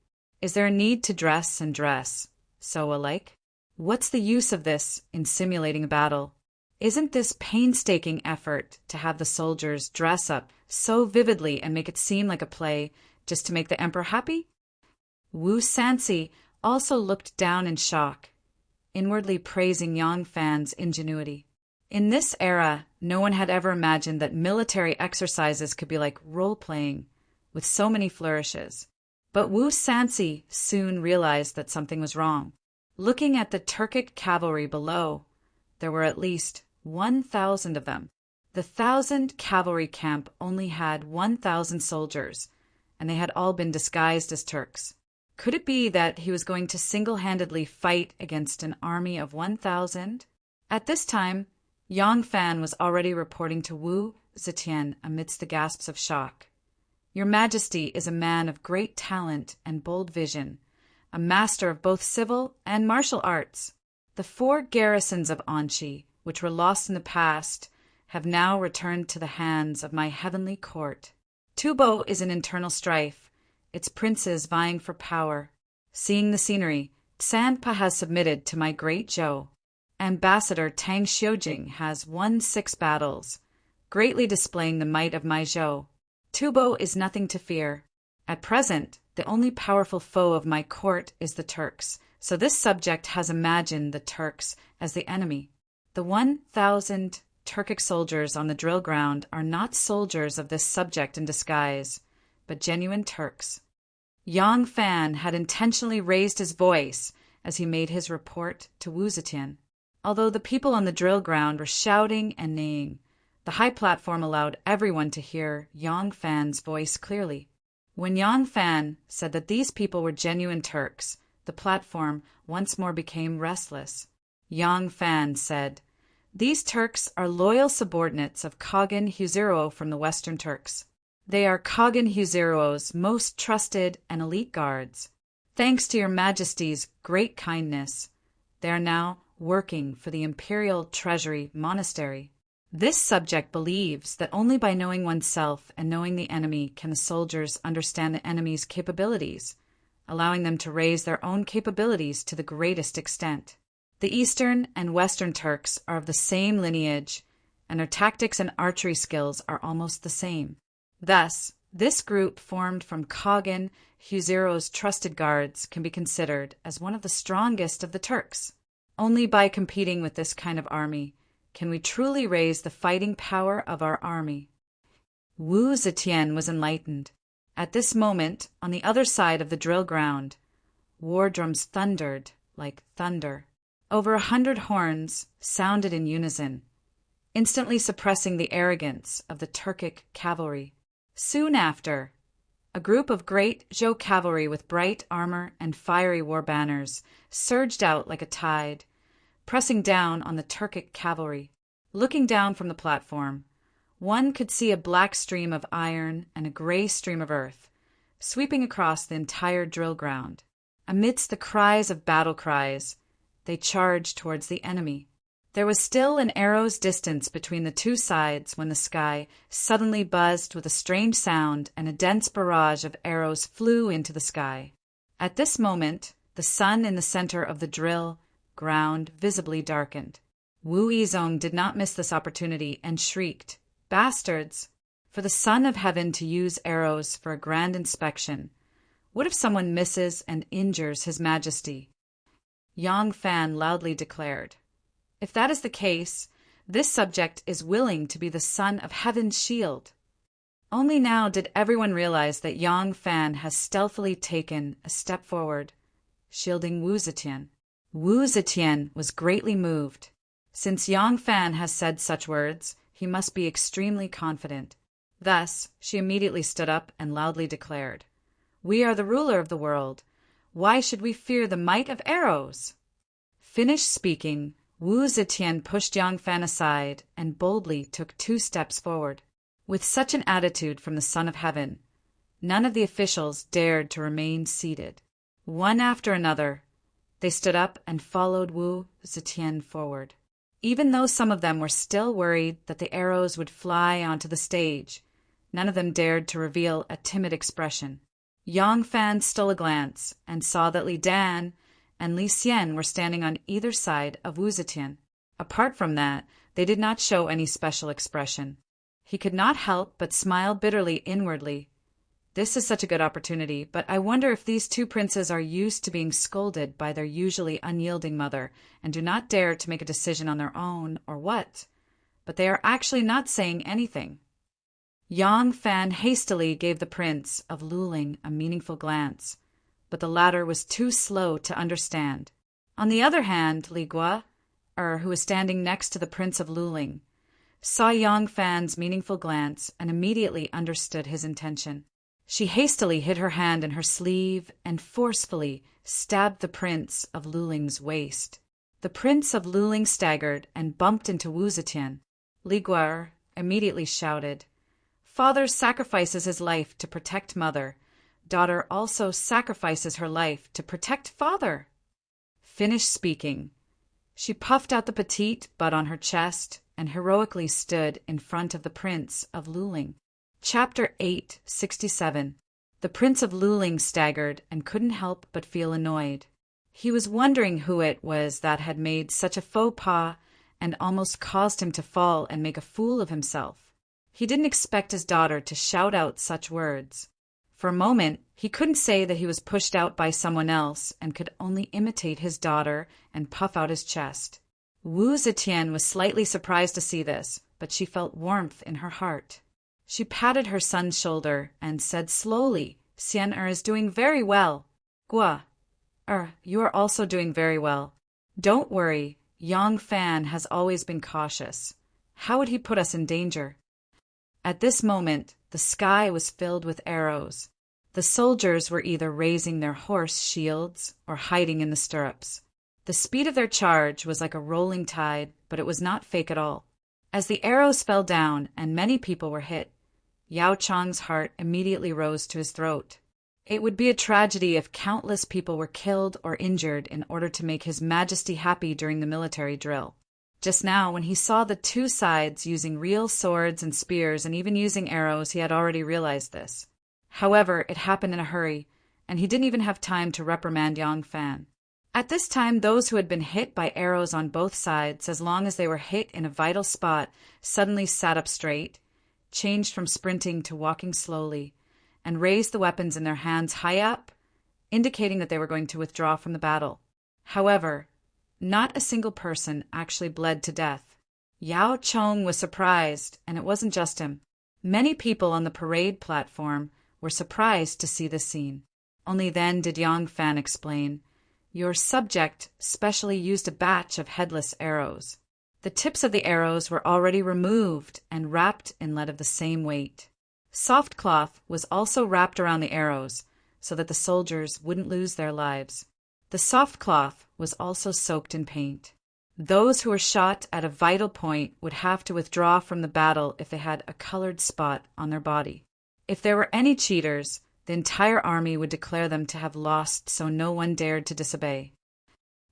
Is there a need to dress and dress so alike? What's the use of this in simulating a battle? Isn't this painstaking effort to have the soldiers dress up so vividly and make it seem like a play just to make the emperor happy? Wu Sansi also looked down in shock, inwardly praising Yang Fan's ingenuity. In this era, no one had ever imagined that military exercises could be like role-playing, with so many flourishes. But Wu Sansi soon realized that something was wrong. Looking at the Turkic cavalry below, there were at least 1,000 of them. The 1,000 cavalry camp only had 1,000 soldiers, and they had all been disguised as Turks. Could it be that he was going to single-handedly fight against an army of 1,000? At this time, Yang Fan was already reporting to Wu Zetian amidst the gasps of shock. Your Majesty is a man of great talent and bold vision, a master of both civil and martial arts. The 4 garrisons of Anchi, which were lost in the past, have now returned to the hands of my heavenly court. Tubo is in internal strife, its princes vying for power. Seeing the scenery, Tsanpa has submitted to my great Zhou. Ambassador Tang Xiujing has won 6 battles, greatly displaying the might of my Zhou. Tubo is nothing to fear. At present, the only powerful foe of my court is the Turks, so this subject has imagined the Turks as the enemy. The 1,000 Turkic soldiers on the drill ground are not soldiers of this subject in disguise, but genuine Turks. Yang Fan had intentionally raised his voice as he made his report to Wu Zetian. Although the people on the drill ground were shouting and neighing, the high platform allowed everyone to hear Yang Fan's voice clearly. When Yang Fan said that these people were genuine Turks, the platform once more became restless. Yang Fan said, "These Turks are loyal subordinates of Khagan Huziro from the Western Turks. They are Khagan Huziro's most trusted and elite guards. Thanks to your Majesty's great kindness, they are now working for the Imperial Treasury Monastery." This subject believes that only by knowing oneself and knowing the enemy can the soldiers understand the enemy's capabilities, allowing them to raise their own capabilities to the greatest extent. The Eastern and Western Turks are of the same lineage, and their tactics and archery skills are almost the same. Thus, this group formed from Khagan Huziro's trusted guards can be considered as one of the strongest of the Turks. Only by competing with this kind of army can we truly raise the fighting power of our army. Wu Zetian was enlightened. At this moment, on the other side of the drill ground, war drums thundered like thunder. Over 100 horns sounded in unison, instantly suppressing the arrogance of the Turkic cavalry. Soon after, a group of great Zhou cavalry with bright armor and fiery war banners surged out like a tide, pressing down on the Turkic cavalry. Looking down from the platform, one could see a black stream of iron and a gray stream of earth, sweeping across the entire drill ground. Amidst the cries of battle cries, they charged towards the enemy. There was still an arrow's distance between the two sides when the sky suddenly buzzed with a strange sound and a dense barrage of arrows flew into the sky. At this moment, the sun in the center of the drill ground visibly darkened. Wu Yizong did not miss this opportunity and shrieked, "Bastards! For the Son of Heaven to use arrows for a grand inspection. What if someone misses and injures His Majesty?" Yang Fan loudly declared, "If that is the case, this subject is willing to be the Son of Heaven's shield." Only now did everyone realize that Yang Fan has stealthily taken a step forward, shielding Wu Zetian. Wu Zetian was greatly moved. Since Yang Fan has said such words, he must be extremely confident. Thus, she immediately stood up and loudly declared, "We are the ruler of the world. Why should we fear the might of arrows?" Finished speaking, Wu Zetian pushed Yang Fan aside and boldly took 2 steps forward. With such an attitude from the Son of Heaven, none of the officials dared to remain seated. One after another, they stood up and followed Wu Zetian forward. Even though some of them were still worried that the arrows would fly onto the stage, none of them dared to reveal a timid expression. Yang Fan stole a glance and saw that Li Dan and Li Xian were standing on either side of Wu Zetian. Apart from that, they did not show any special expression. He could not help but smile bitterly inwardly. This is such a good opportunity, but I wonder if these 2 princes are used to being scolded by their usually unyielding mother and do not dare to make a decision on their own, or what. But they are actually not saying anything. Yang Fan hastily gave the Prince of Luling a meaningful glance, but the latter was too slow to understand. On the other hand, Li Gua, who was standing next to the Prince of Luling, saw Yang Fan's meaningful glance and immediately understood his intention. She hastily hid her hand in her sleeve and forcefully stabbed the Prince of Luling's waist. The Prince of Luling staggered and bumped into Wu Zetian. Li Gua immediately shouted, "Father sacrifices his life to protect mother. Daughter also sacrifices her life to protect father." Finished speaking. She puffed out the petite butt on her chest and heroically stood in front of the Prince of Luling. Chapter 867. The Prince of Luling staggered and couldn't help but feel annoyed. He was wondering who it was that had made such a faux pas and almost caused him to fall and make a fool of himself. He didn't expect his daughter to shout out such words. For a moment, he couldn't say that he was pushed out by someone else and could only imitate his daughter and puff out his chest. Wu Zetian was slightly surprised to see this, but she felt warmth in her heart. She patted her son's shoulder and said slowly, "Xian is doing very well. Gua, you are also doing very well. Don't worry, Yang Fan has always been cautious. How would he put us in danger?" At this moment, the sky was filled with arrows. The soldiers were either raising their horse shields or hiding in the stirrups. The speed of their charge was like a rolling tide, but it was not fake at all. As the arrows fell down and many people were hit, Yao Chang's heart immediately rose to his throat. It would be a tragedy if countless people were killed or injured in order to make His Majesty happy during the military drill. Just now, when he saw the two sides using real swords and spears and even using arrows, he had already realized this. However, it happened in a hurry, and he didn't even have time to reprimand Yang Fan. At this time, those who had been hit by arrows on both sides, as long as they were hit in a vital spot, suddenly sat up straight, changed from sprinting to walking slowly, and raised the weapons in their hands high up, indicating that they were going to withdraw from the battle. However, not a single person actually bled to death. Yao Chong was surprised, and it wasn't just him. Many people on the parade platform were surprised to see this scene. Only then did Yang Fan explain, "Your subject specially used a batch of headless arrows. The tips of the arrows were already removed and wrapped in lead of the same weight. Soft cloth was also wrapped around the arrows so that the soldiers wouldn't lose their lives. The soft cloth was also soaked in paint. Those who were shot at a vital point would have to withdraw from the battle if they had a colored spot on their body. If there were any cheaters, the entire army would declare them to have lost, so no one dared to disobey."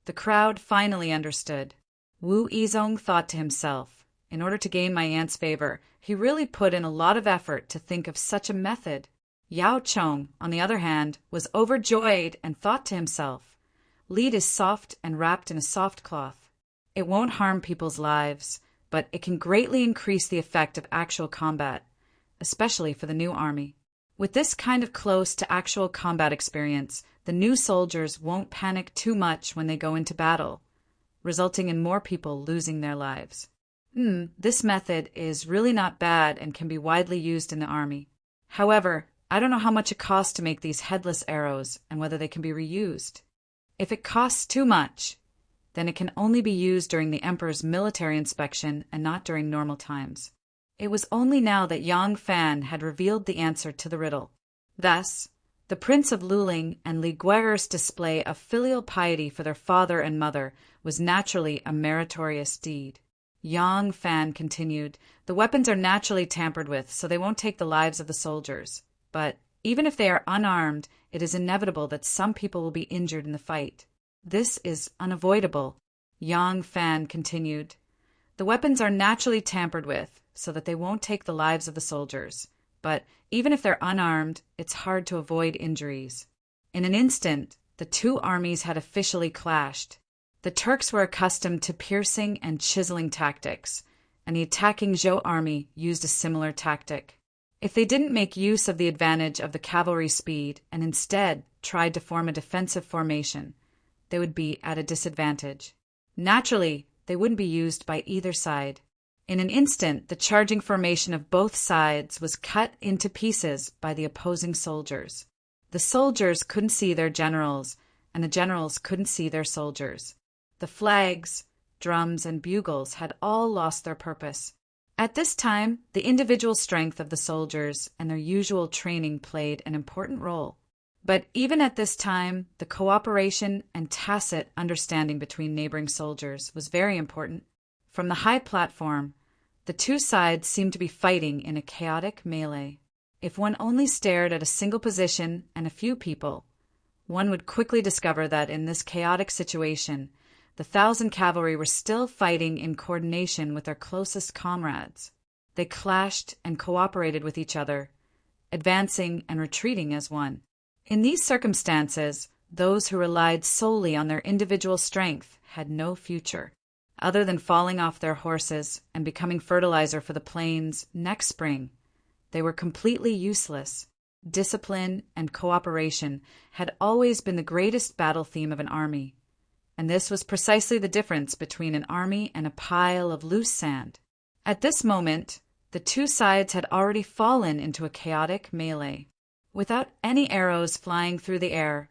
The crowd finally understood. Wu Yizong thought to himself, in order to gain my aunt's favor, he really put in a lot of effort to think of such a method. Yao Chong, on the other hand, was overjoyed and thought to himself, "Lead is soft and wrapped in a soft cloth. It won't harm people's lives, but it can greatly increase the effect of actual combat, especially for the new army. With this kind of close to actual combat experience, the new soldiers won't panic too much when they go into battle, resulting in more people losing their lives. This method is really not bad and can be widely used in the army. However, I don't know how much it costs to make these headless arrows and whether they can be reused. If it costs too much, then it can only be used during the emperor's military inspection and not during normal times." It was only now that Yang Fan had revealed the answer to the riddle. Thus, the Prince of Luling and Li Guer's display of filial piety for their father and mother was naturally a meritorious deed. Yang Fan continued, "The weapons are naturally tampered with, so they won't take the lives of the soldiers. But even if they are unarmed, it is inevitable that some people will be injured in the fight. This is unavoidable." Yang Fan continued, "The weapons are naturally tampered with, so that they won't take the lives of the soldiers. But even if they're unarmed, it's hard to avoid injuries." In an instant, the two armies had officially clashed. The Turks were accustomed to piercing and chiseling tactics, and the attacking Zhou army used a similar tactic. If they didn't make use of the advantage of the cavalry speed and instead tried to form a defensive formation, they would be at a disadvantage. Naturally, they wouldn't be used by either side. In an instant, the charging formation of both sides was cut into pieces by the opposing soldiers. The soldiers couldn't see their generals, and the generals couldn't see their soldiers. The flags, drums, and bugles had all lost their purpose. At this time, the individual strength of the soldiers and their usual training played an important role. But even at this time, the cooperation and tacit understanding between neighboring soldiers was very important. From the high platform, the two sides seemed to be fighting in a chaotic melee. If one only stared at a single position and a few people, one would quickly discover that in this chaotic situation, the 1,000 cavalry were still fighting in coordination with their closest comrades. They clashed and cooperated with each other, advancing and retreating as one. In these circumstances, those who relied solely on their individual strength had no future, other than falling off their horses and becoming fertilizer for the plains next spring. They were completely useless. Discipline and cooperation had always been the greatest battle theme of an army, and this was precisely the difference between an army and a pile of loose sand. At this moment, the two sides had already fallen into a chaotic melee. Without any arrows flying through the air,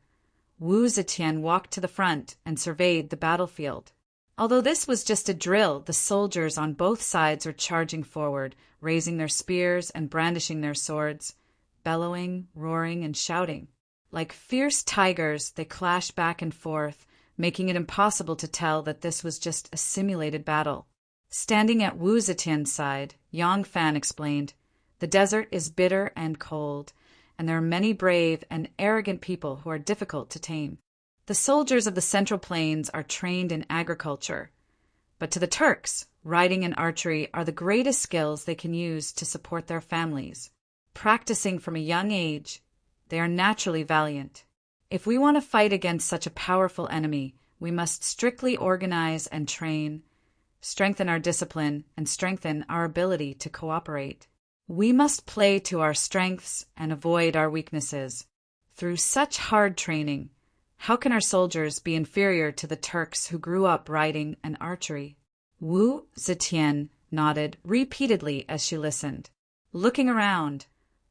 Wu Zetian walked to the front and surveyed the battlefield. Although this was just a drill, the soldiers on both sides were charging forward, raising their spears and brandishing their swords, bellowing, roaring, and shouting. Like fierce tigers, they clashed back and forth, making it impossible to tell that this was just a simulated battle. Standing at Wu Zetian's side, Yang Fan explained, "The desert is bitter and cold, and there are many brave and arrogant people who are difficult to tame. The soldiers of the Central Plains are trained in agriculture, but to the Turks, riding and archery are the greatest skills they can use to support their families. Practicing from a young age, they are naturally valiant. If we want to fight against such a powerful enemy, we must strictly organize and train, strengthen our discipline, and strengthen our ability to cooperate. We must play to our strengths and avoid our weaknesses. Through such hard training, how can our soldiers be inferior to the Turks who grew up riding and archery?" Wu Zetian nodded repeatedly as she listened. Looking around,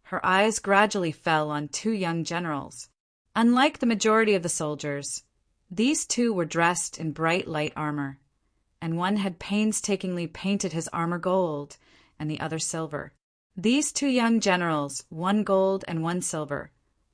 her eyes gradually fell on two young generals. Unlike the majority of the soldiers, these two were dressed in bright light armor, and one had painstakingly painted his armor gold and the other silver. These two young generals, one gold and one silver,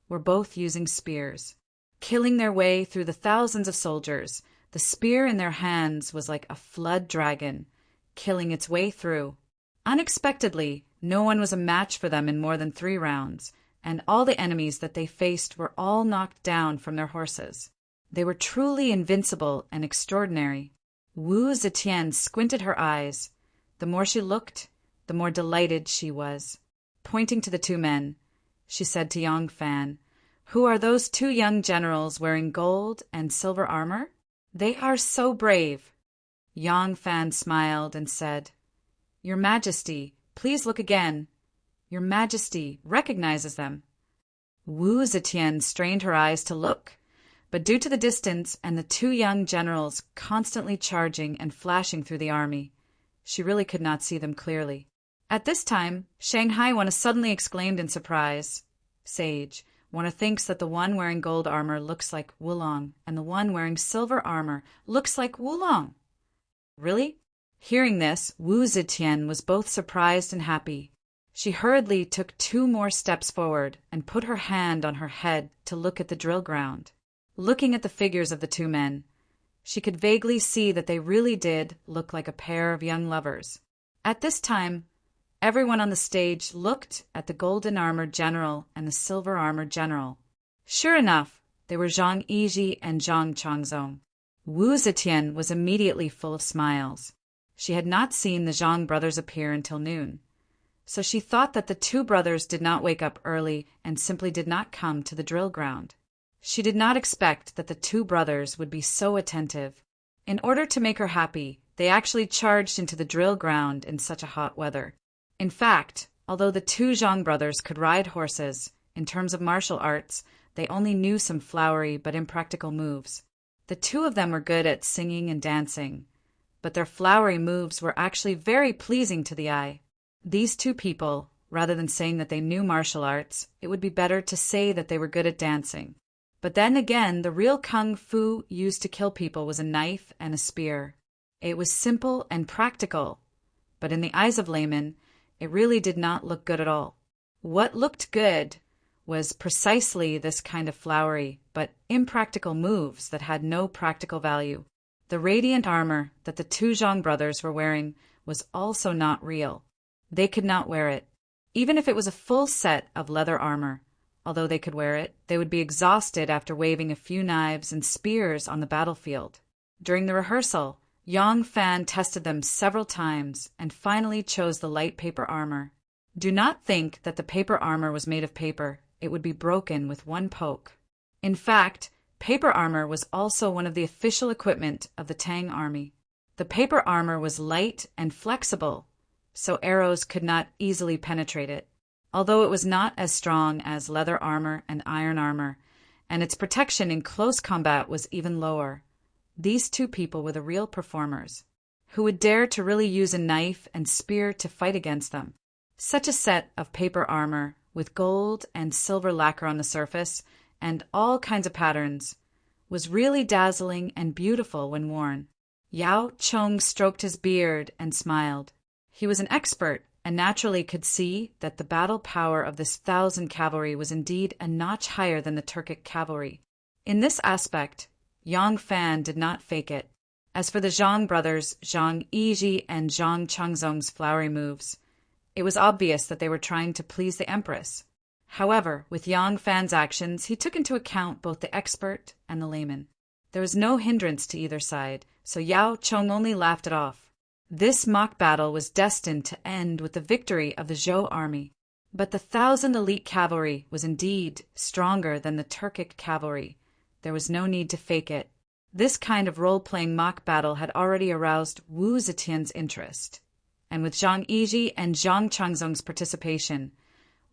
were both using spears. Killing their way through the thousands of soldiers, the spear in their hands was like a flood dragon, killing its way through. Unexpectedly, no one was a match for them in more than 3 rounds, and all the enemies that they faced were all knocked down from their horses. They were truly invincible and extraordinary. Wu Zetian squinted her eyes. The more she looked, the more delighted she was. Pointing to the two men, she said to Yang Fan, "Who are those two young generals wearing gold and silver armor? They are so brave." Yang Fan smiled and said, "Your Majesty, please look again. Your Majesty recognizes them." Wu Zetian strained her eyes to look, but due to the distance and the two young generals constantly charging and flashing through the army, she really could not see them clearly. At this time, Shanghai Wana suddenly exclaimed in surprise, "Sage, Wana thinks that the one wearing gold armor looks like Wulong, and the one wearing silver armor looks like Wulong." "Really?" Hearing this, Wu Zetian was both surprised and happy. She hurriedly took 2 more steps forward and put her hand on her head to look at the drill ground. Looking at the figures of the two men, she could vaguely see that they really did look like a pair of young lovers. At this time, everyone on the stage looked at the golden-armored general and the silver-armored general. Sure enough, they were Zhang Yizhi and Zhang Chongzong. Wu Zetian was immediately full of smiles. She had not seen the Zhang brothers appear until noon, so she thought that the 2 brothers did not wake up early and simply did not come to the drill ground. She did not expect that the 2 brothers would be so attentive. In order to make her happy, they actually charged into the drill ground in such a hot weather. In fact, although the 2 Zhang brothers could ride horses, in terms of martial arts, they only knew some flowery but impractical moves. The 2 of them were good at singing and dancing, but their flowery moves were actually very pleasing to the eye. These two people, rather than saying that they knew martial arts, it would be better to say that they were good at dancing. But then again, the real kung fu used to kill people was a knife and a spear. It was simple and practical, but in the eyes of laymen, it really did not look good at all. What looked good was precisely this kind of flowery but impractical moves that had no practical value. The radiant armor that the two Zhang brothers were wearing was also not real. They could not wear it. Even if it was a full set of leather armor, although they could wear it, they would be exhausted after waving a few knives and spears on the battlefield. During the rehearsal, Yang Fan tested them several times and finally chose the light paper armor. Do not think that the paper armor was made of paper. It would be broken with one poke. In fact, paper armor was also one of the official equipment of the Tang army. The paper armor was light and flexible, so arrows could not easily penetrate it, although it was not as strong as leather armor and iron armor, and its protection in close combat was even lower. These two people were the real performers, who would dare to really use a knife and spear to fight against them. Such a set of paper armor, with gold and silver lacquer on the surface, and all kinds of patterns, was really dazzling and beautiful when worn. Yao Chong stroked his beard and smiled. He was an expert and naturally could see that the battle power of this 1,000 cavalry was indeed a notch higher than the Turkic cavalry. In this aspect, Yang Fan did not fake it. As for the Zhang brothers, Zhang Yiji and Zhang Changzong's flowery moves, it was obvious that they were trying to please the empress. However, with Yang Fan's actions, he took into account both the expert and the layman. There was no hindrance to either side, so Yao Chong only laughed it off. This mock battle was destined to end with the victory of the Zhou army. But the 1,000 elite cavalry was indeed stronger than the Turkic cavalry. There was no need to fake it. This kind of role-playing mock battle had already aroused Wu Zetian's interest. And with Zhang Yiji and Zhang Changzong's participation,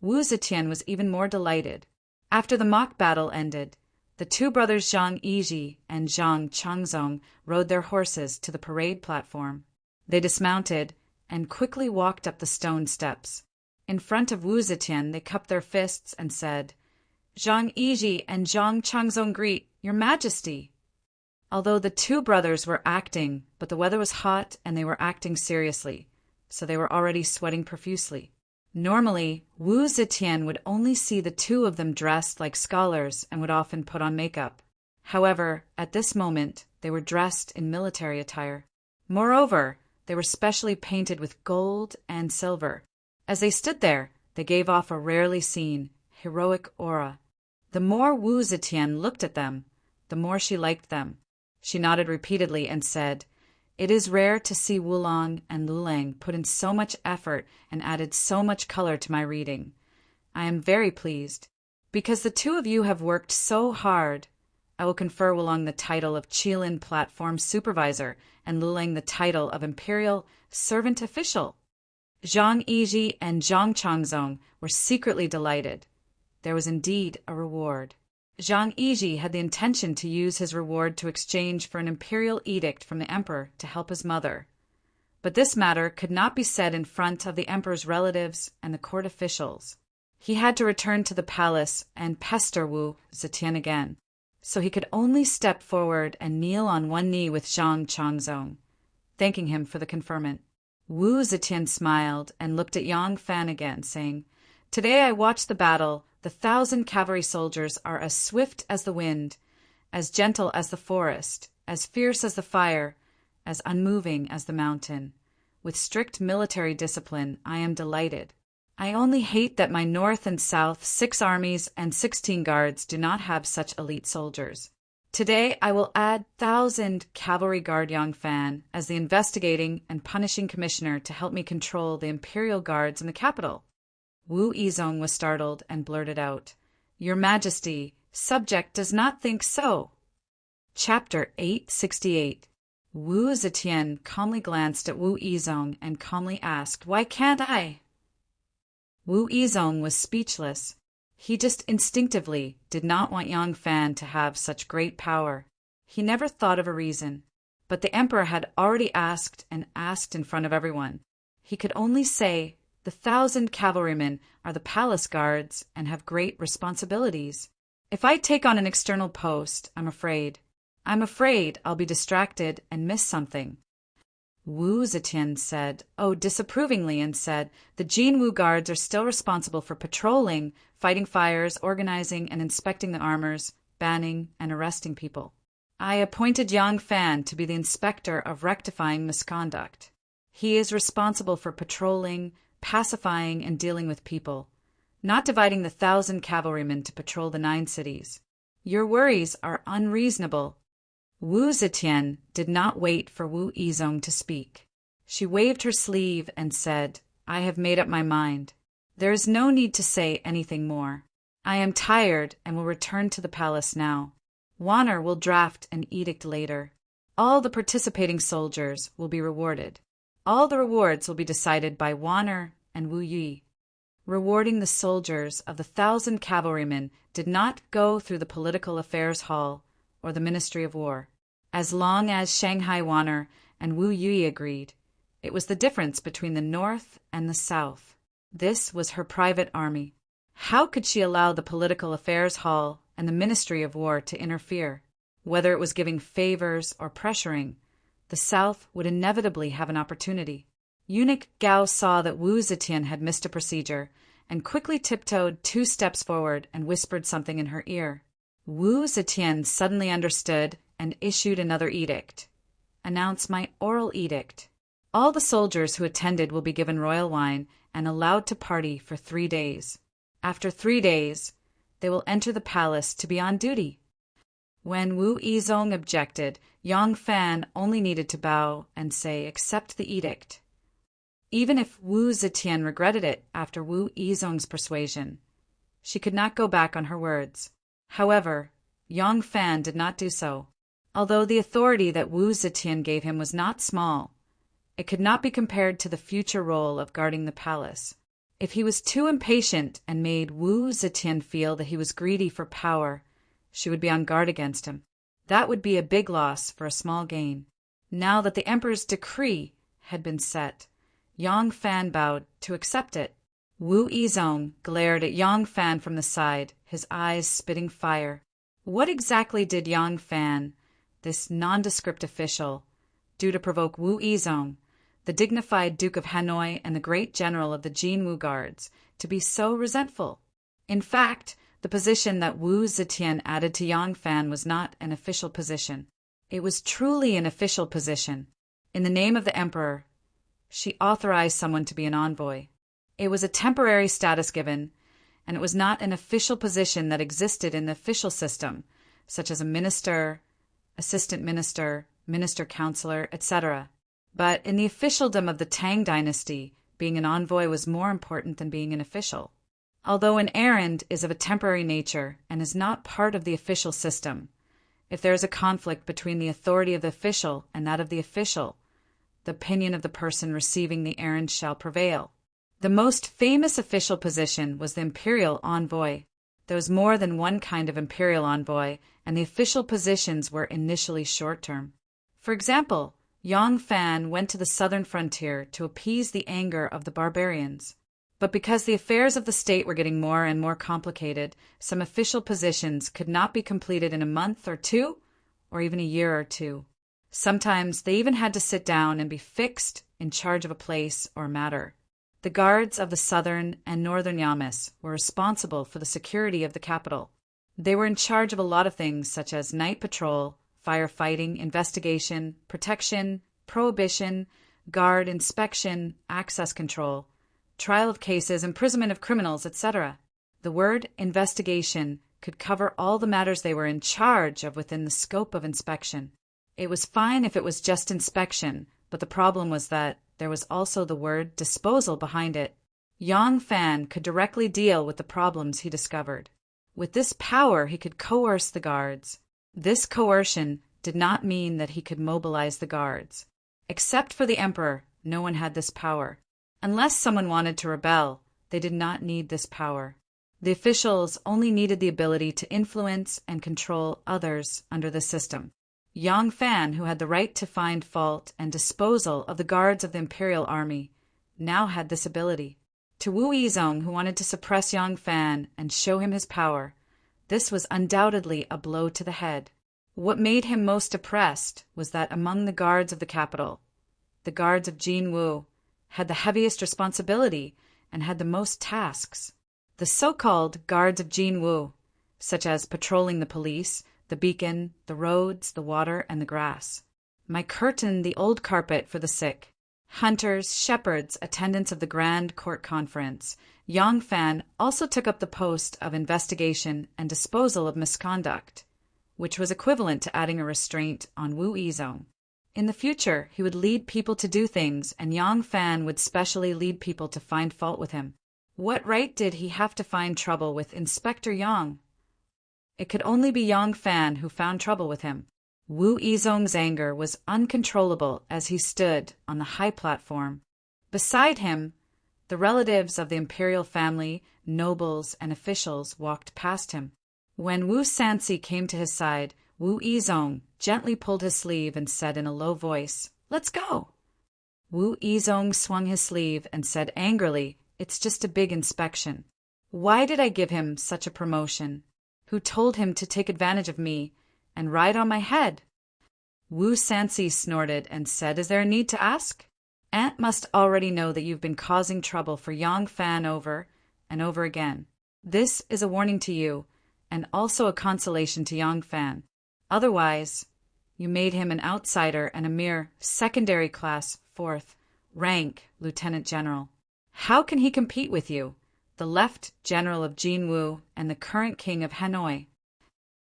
Wu Zetian was even more delighted. After the mock battle ended, the two brothers Zhang Yiji and Zhang Changzong rode their horses to the parade platform. They dismounted and quickly walked up the stone steps. In front of Wu Zetian, they cupped their fists and said, "Zhang Yiji and Zhang Changzong greet Your Majesty." Although the two brothers were acting, but the weather was hot and they were acting seriously, so they were already sweating profusely. Normally, Wu Zetian would only see the two of them dressed like scholars and would often put on makeup. However, at this moment, they were dressed in military attire. Moreover, they were specially painted with gold and silver. As they stood there, they gave off a rarely seen, heroic aura. The more Wu Zetian looked at them, the more she liked them. She nodded repeatedly and said, "It is rare to see Wulong and Lulang put in so much effort and added so much color to my reading. I am very pleased. Because the two of you have worked so hard, I will confer Wulong the title of Qilin Platform Supervisor and Lulang the title of Imperial Servant Official." Zhang Yiji and Zhang Changzong were secretly delighted. There was indeed a reward. Zhang Yiji had the intention to use his reward to exchange for an imperial edict from the emperor to help his mother. But this matter could not be said in front of the emperor's relatives and the court officials. He had to return to the palace and pester Wu Zetian again, so he could only step forward and kneel on one knee with Zhang Changzong, thanking him for the conferment. Wu Zetian smiled and looked at Yang Fan again, saying, "Today I watched the battle. The 1,000 cavalry soldiers are as swift as the wind, as gentle as the forest, as fierce as the fire, as unmoving as the mountain. With strict military discipline, I am delighted. I only hate that my north and south 6 armies and 16 guards do not have such elite soldiers. Today I will add 1,000 cavalry guard Yang Fan as the investigating and punishing commissioner to help me control the imperial guards in the capital." Wu Yizong was startled and blurted out, "Your Majesty, subject does not think so." Chapter 868. Wu Zetian calmly glanced at Wu Yizong and calmly asked, "Why can't I?" Wu Yizong was speechless. He just instinctively did not want Yang Fan to have such great power. He never thought of a reason. But the emperor had already asked and asked in front of everyone. He could only say, "The 1,000 cavalrymen are the palace guards and have great responsibilities. If I take on an external post, I'm afraid I'll be distracted and miss something." Wu Zetian said, disapprovingly, and said, "The Jinwu guards are still responsible for patrolling, fighting fires, organizing and inspecting the armors, banning and arresting people. I appointed Yang Fan to be the inspector of rectifying misconduct. He is responsible for patrolling, pacifying and dealing with people, not dividing the 1,000 cavalrymen to patrol the 9 cities. Your worries are unreasonable." Wu Zetian did not wait for Wu Yizong to speak. She waved her sleeve and said, "I have made up my mind. There is no need to say anything more. I am tired and will return to the palace now. Wanner will draft an edict later. All the participating soldiers will be rewarded. All the rewards will be decided by Wanner and Wu Yi." Rewarding the soldiers of the 1,000 cavalrymen did not go through the Political Affairs Hall or the Ministry of War. As long as Shanghai Wanner and Wu Yi agreed, it was the difference between the North and the South. This was her private army. How could she allow the Political Affairs Hall and the Ministry of War to interfere? Whether it was giving favors or pressuring, the South would inevitably have an opportunity. Eunuch Gao saw that Wu Zetian had missed a procedure and quickly tiptoed 2 steps forward and whispered something in her ear. Wu Zetian suddenly understood and issued another edict. "Announce my oral edict. All the soldiers who attended will be given royal wine and allowed to party for 3 days. After 3 days, they will enter the palace to be on duty." When Wu Yizong objected, Yang Fan only needed to bow and say, "Accept the edict." Even if Wu Zetian regretted it after Wu Yizong's persuasion, she could not go back on her words. However, Yang Fan did not do so. Although the authority that Wu Zetian gave him was not small, it could not be compared to the future role of guarding the palace. If he was too impatient and made Wu Zetian feel that he was greedy for power, she would be on guard against him. That would be a big loss for a small gain. Now that the emperor's decree had been set, Yang Fan bowed to accept it. Wu Yizong glared at Yang Fan from the side, his eyes spitting fire. What exactly did Yang Fan, this nondescript official, do to provoke Wu Yizong, the dignified Duke of Hanoi and the great general of the Jinwu Guards, to be so resentful? In fact, the position that Wu Zetian added to Yang Fan was not an official position. It was truly an official position. In the name of the emperor, she authorized someone to be an envoy. It was a temporary status given, and it was not an official position that existed in the official system, such as a minister, assistant minister, minister counselor, etc. But in the officialdom of the Tang dynasty, being an envoy was more important than being an official. Although an errand is of a temporary nature and is not part of the official system, if there is a conflict between the authority of the official and that of the official, the opinion of the person receiving the errand shall prevail. The most famous official position was the imperial envoy. There was more than one kind of imperial envoy, and the official positions were initially short-term. For example, Yang Fan went to the southern frontier to appease the anger of the barbarians. But because the affairs of the state were getting more and more complicated, some official positions could not be completed in a month or 2, or even a year or 2. Sometimes they even had to sit down and be fixed in charge of a place or matter. The guards of the southern and northern yamas were responsible for the security of the capital. They were in charge of a lot of things such as night patrol, firefighting, investigation, protection, prohibition, guard, inspection, access control, trial of cases, imprisonment of criminals, etc. The word investigation could cover all the matters they were in charge of within the scope of inspection. It was fine if it was just inspection, but the problem was that there was also the word disposal behind it. Yang Fan could directly deal with the problems he discovered. With this power, he could coerce the guards. This coercion did not mean that he could mobilize the guards. Except for the emperor, no one had this power. Unless someone wanted to rebel, they did not need this power. The officials only needed the ability to influence and control others under the system. Yang Fan, who had the right to find fault and disposal of the guards of the imperial army, now had this ability. To Wu Yizong, who wanted to suppress Yang Fan and show him his power, this was undoubtedly a blow to the head. What made him most depressed was that among the guards of the capital, the guards of Jin Wu had the heaviest responsibility and had the most tasks. The so-called guards of Jin Wu, such as patrolling the police, the beacon, the roads, the water, and the grass, might curtain the old carpet for the sick. Hunters, shepherds, attendants of the grand court conference. Yang Fan also took up the post of investigation and disposal of misconduct, which was equivalent to adding a restraint on Wu Yizong. In the future, he would lead people to do things, and Yang Fan would specially lead people to find fault with him. What right did he have to find trouble with Inspector Yang? It could only be Yang Fan who found trouble with him. Wu Yizong's anger was uncontrollable as he stood on the high platform. Beside him, the relatives of the imperial family, nobles, and officials walked past him. When Wu Sanxi came to his side, Wu Yizong gently pulled his sleeve and said in a low voice, "Let's go." Wu Yizong swung his sleeve and said angrily, "It's just a big inspection. Why did I give him such a promotion? Who told him to take advantage of me and ride on my head?" Wu Sanxi snorted and said, "Is there a need to ask? Aunt must already know that you've been causing trouble for Yang Fan over and over again. This is a warning to you, and also a consolation to Yang Fan. Otherwise, you made him an outsider and a mere secondary class, 4th rank lieutenant general. How can he compete with you, the left general of Jin Wu and the current king of Hanoi?"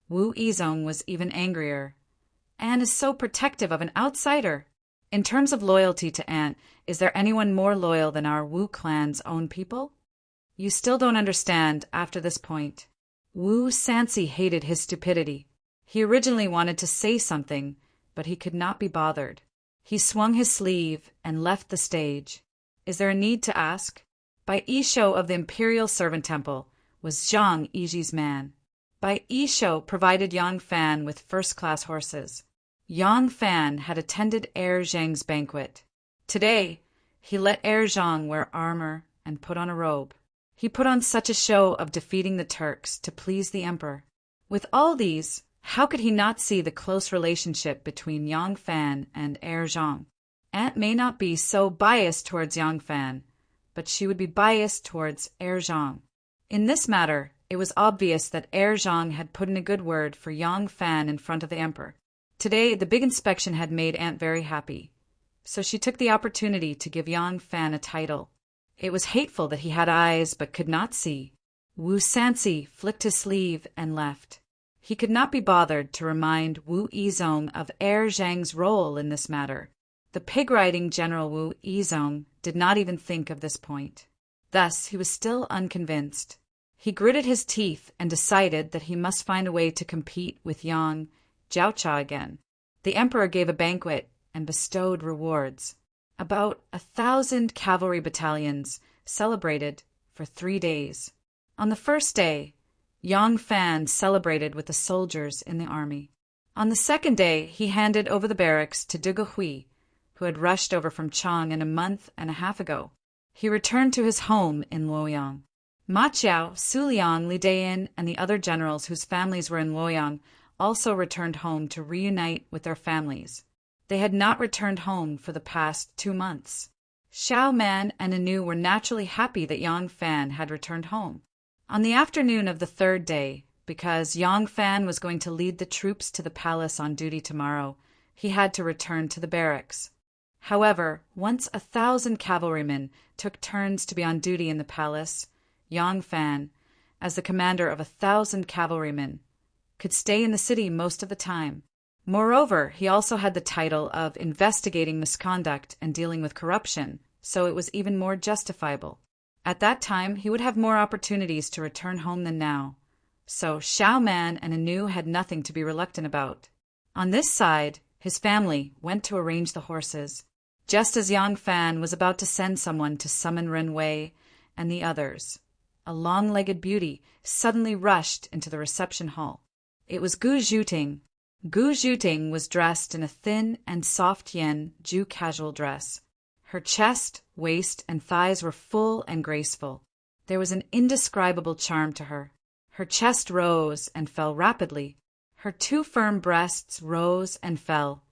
Wu Yizong was even angrier. "Anne is so protective of an outsider. In terms of loyalty to Aunt, is there anyone more loyal than our Wu clan's own people? You still don't understand after this point." Wu Sanxi hated his stupidity. He originally wanted to say something, but he could not be bothered. He swung his sleeve and left the stage. Is there a need to ask? By Isho of the Imperial Servant Temple was Zhang Yiji's man. By Isho provided Yang Fan with first-class horses. Yang Fan had attended Heir Zhang's banquet. Today, he let Heir Zhang wear armor and put on a robe. He put on such a show of defeating the Turks to please the emperor. With all these, how could he not see the close relationship between Yang Fan and Heir Zhang? Aunt may not be so biased towards Yang Fan, but she would be biased towards Heir Zhang. In this matter, it was obvious that Heir Zhang had put in a good word for Yang Fan in front of the emperor. Today, the big inspection had made Aunt very happy, so she took the opportunity to give Yang Fan a title. It was hateful that he had eyes but could not see. Wu Sanxi flicked his sleeve and left. He could not be bothered to remind Wu Yizong of Heir Zhang's role in this matter. The pig-riding General Wu Yizong did not even think of this point. Thus, he was still unconvinced. He gritted his teeth and decided that he must find a way to compete with Yang Jiaocha again. The emperor gave a banquet and bestowed rewards. About 1,000 cavalry battalions celebrated for 3 days. On the first day, Yang Fan celebrated with the soldiers in the army. On the second day, he handed over the barracks to Duge Hui, who had rushed over from Chang a month and a half ago. He returned to his home in Luoyang. Ma Qiao, Su Liang, Li Dayan, and the other generals whose families were in Luoyang also returned home to reunite with their families. They had not returned home for the past 2 months. Xiao Man and Anu were naturally happy that Yang Fan had returned home. On the afternoon of the third day, because Yang Fan was going to lead the troops to the palace on duty tomorrow, he had to return to the barracks. However, once 1,000 cavalrymen took turns to be on duty in the palace, Yang Fan, as the commander of 1,000 cavalrymen, could stay in the city most of the time. Moreover, he also had the title of investigating misconduct and dealing with corruption, so it was even more justifiable. At that time, he would have more opportunities to return home than now. So Xiao Man and Anu had nothing to be reluctant about. On this side, his family went to arrange the horses. Just as Yang Fan was about to send someone to summon Ren Wei and the others, a long-legged beauty suddenly rushed into the reception hall. It was Gu Zhuting, Gu Zhuting was dressed in a thin and soft yen Ju casual dress. Her chest, waist, and thighs were full and graceful. There was an indescribable charm to her. Her chest rose and fell rapidly. Her two firm breasts rose and fell,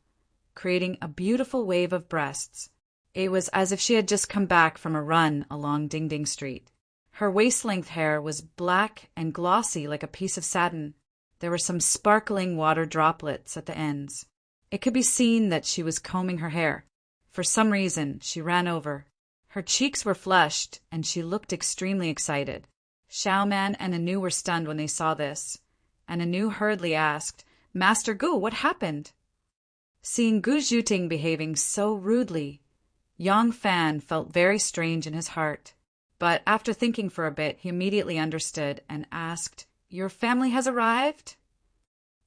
creating a beautiful wave of breasts. It was as if she had just come back from a run along Ding Ding Street. Her waist-length hair was black and glossy like a piece of satin. There were some sparkling water droplets at the ends. It could be seen that she was combing her hair. For some reason, she ran over. Her cheeks were flushed, and she looked extremely excited. Xiaoman and Anu were stunned when they saw this, and Anu hurriedly asked, "Master Gu, what happened?" Seeing Gu Zhuting behaving so rudely, Yang Fan felt very strange in his heart. But after thinking for a bit, he immediately understood and asked, "Your family has arrived?"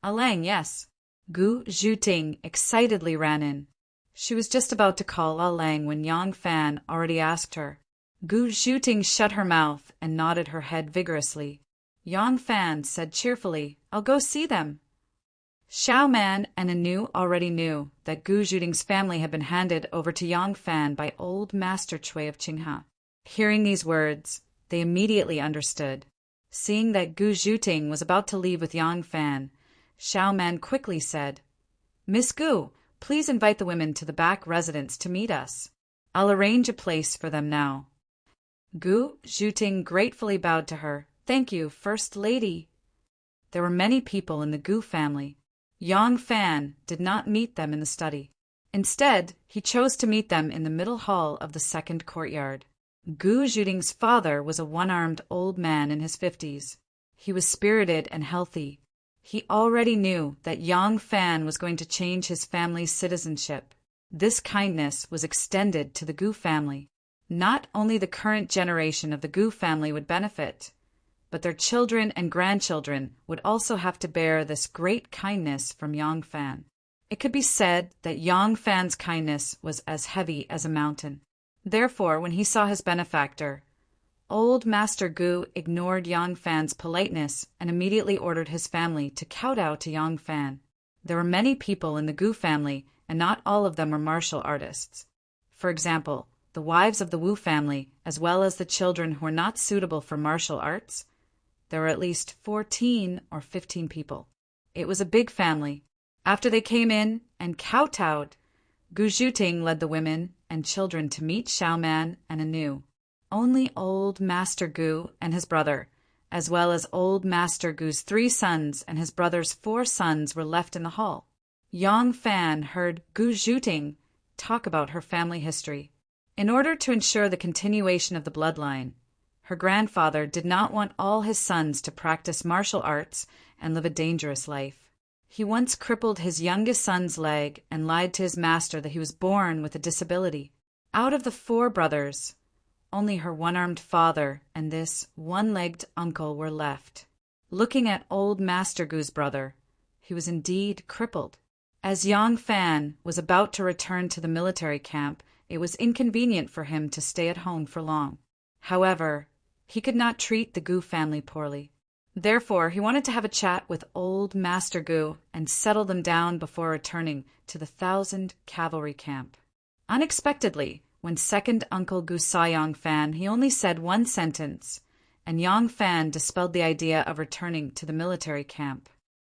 "Alang, yes." Gu Zhuting excitedly ran in. She was just about to call Alang when Yang Fan already asked her. Gu Zhuting shut her mouth and nodded her head vigorously. Yang Fan said cheerfully, "I'll go see them." Xiaoman and Anu already knew that Gu Zhuting's family had been handed over to Yang Fan by old Master Cui of Qinghe. Hearing these words, they immediately understood. Seeing that Gu Zhuting was about to leave with Yang Fan, Xiaoman quickly said, "Miss Gu, please invite the women to the back residence to meet us. I'll arrange a place for them now." Gu Zhuting gratefully bowed to her. "Thank you, First Lady." There were many people in the Gu family. Yang Fan did not meet them in the study. Instead, he chose to meet them in the middle hall of the second courtyard. Gu Zhuting's father was a one-armed old man in his 50s. He was spirited and healthy. He already knew that Yang Fan was going to change his family's citizenship. This kindness was extended to the Gu family. Not only the current generation of the Gu family would benefit, but their children and grandchildren would also have to bear this great kindness from Yang Fan. It could be said that Yang Fan's kindness was as heavy as a mountain. Therefore, when he saw his benefactor, old Master Gu ignored Yang Fan's politeness and immediately ordered his family to kowtow to Yang Fan. There were many people in the Gu family, and not all of them were martial artists. For example, the wives of the Wu family, as well as the children who were not suitable for martial arts, there were at least 14 or 15 people. It was a big family. After they came in and kowtowed, Gu Zhuting led the women and children to meet Xiaoman and Anu. Only old Master Gu and his brother, as well as old Master Gu's 3 sons and his brother's 4 sons, were left in the hall. Yang Fan heard Gu Zhuting talk about her family history. In order to ensure the continuation of the bloodline, her grandfather did not want all his sons to practice martial arts and live a dangerous life. He once crippled his youngest son's leg and lied to his master that he was born with a disability. Out of the 4 brothers, only her one-armed father and this one-legged uncle were left. Looking at old Master Gu's brother, he was indeed crippled. As Yang Fan was about to return to the military camp, it was inconvenient for him to stay at home for long. However, he could not treat the Gu family poorly. Therefore, he wanted to have a chat with old Master Gu and settle them down before returning to the 1,000 cavalry camp. Unexpectedly, when second Uncle Gu saw Yang Fan, he only said one sentence, and Yang Fan dispelled the idea of returning to the military camp.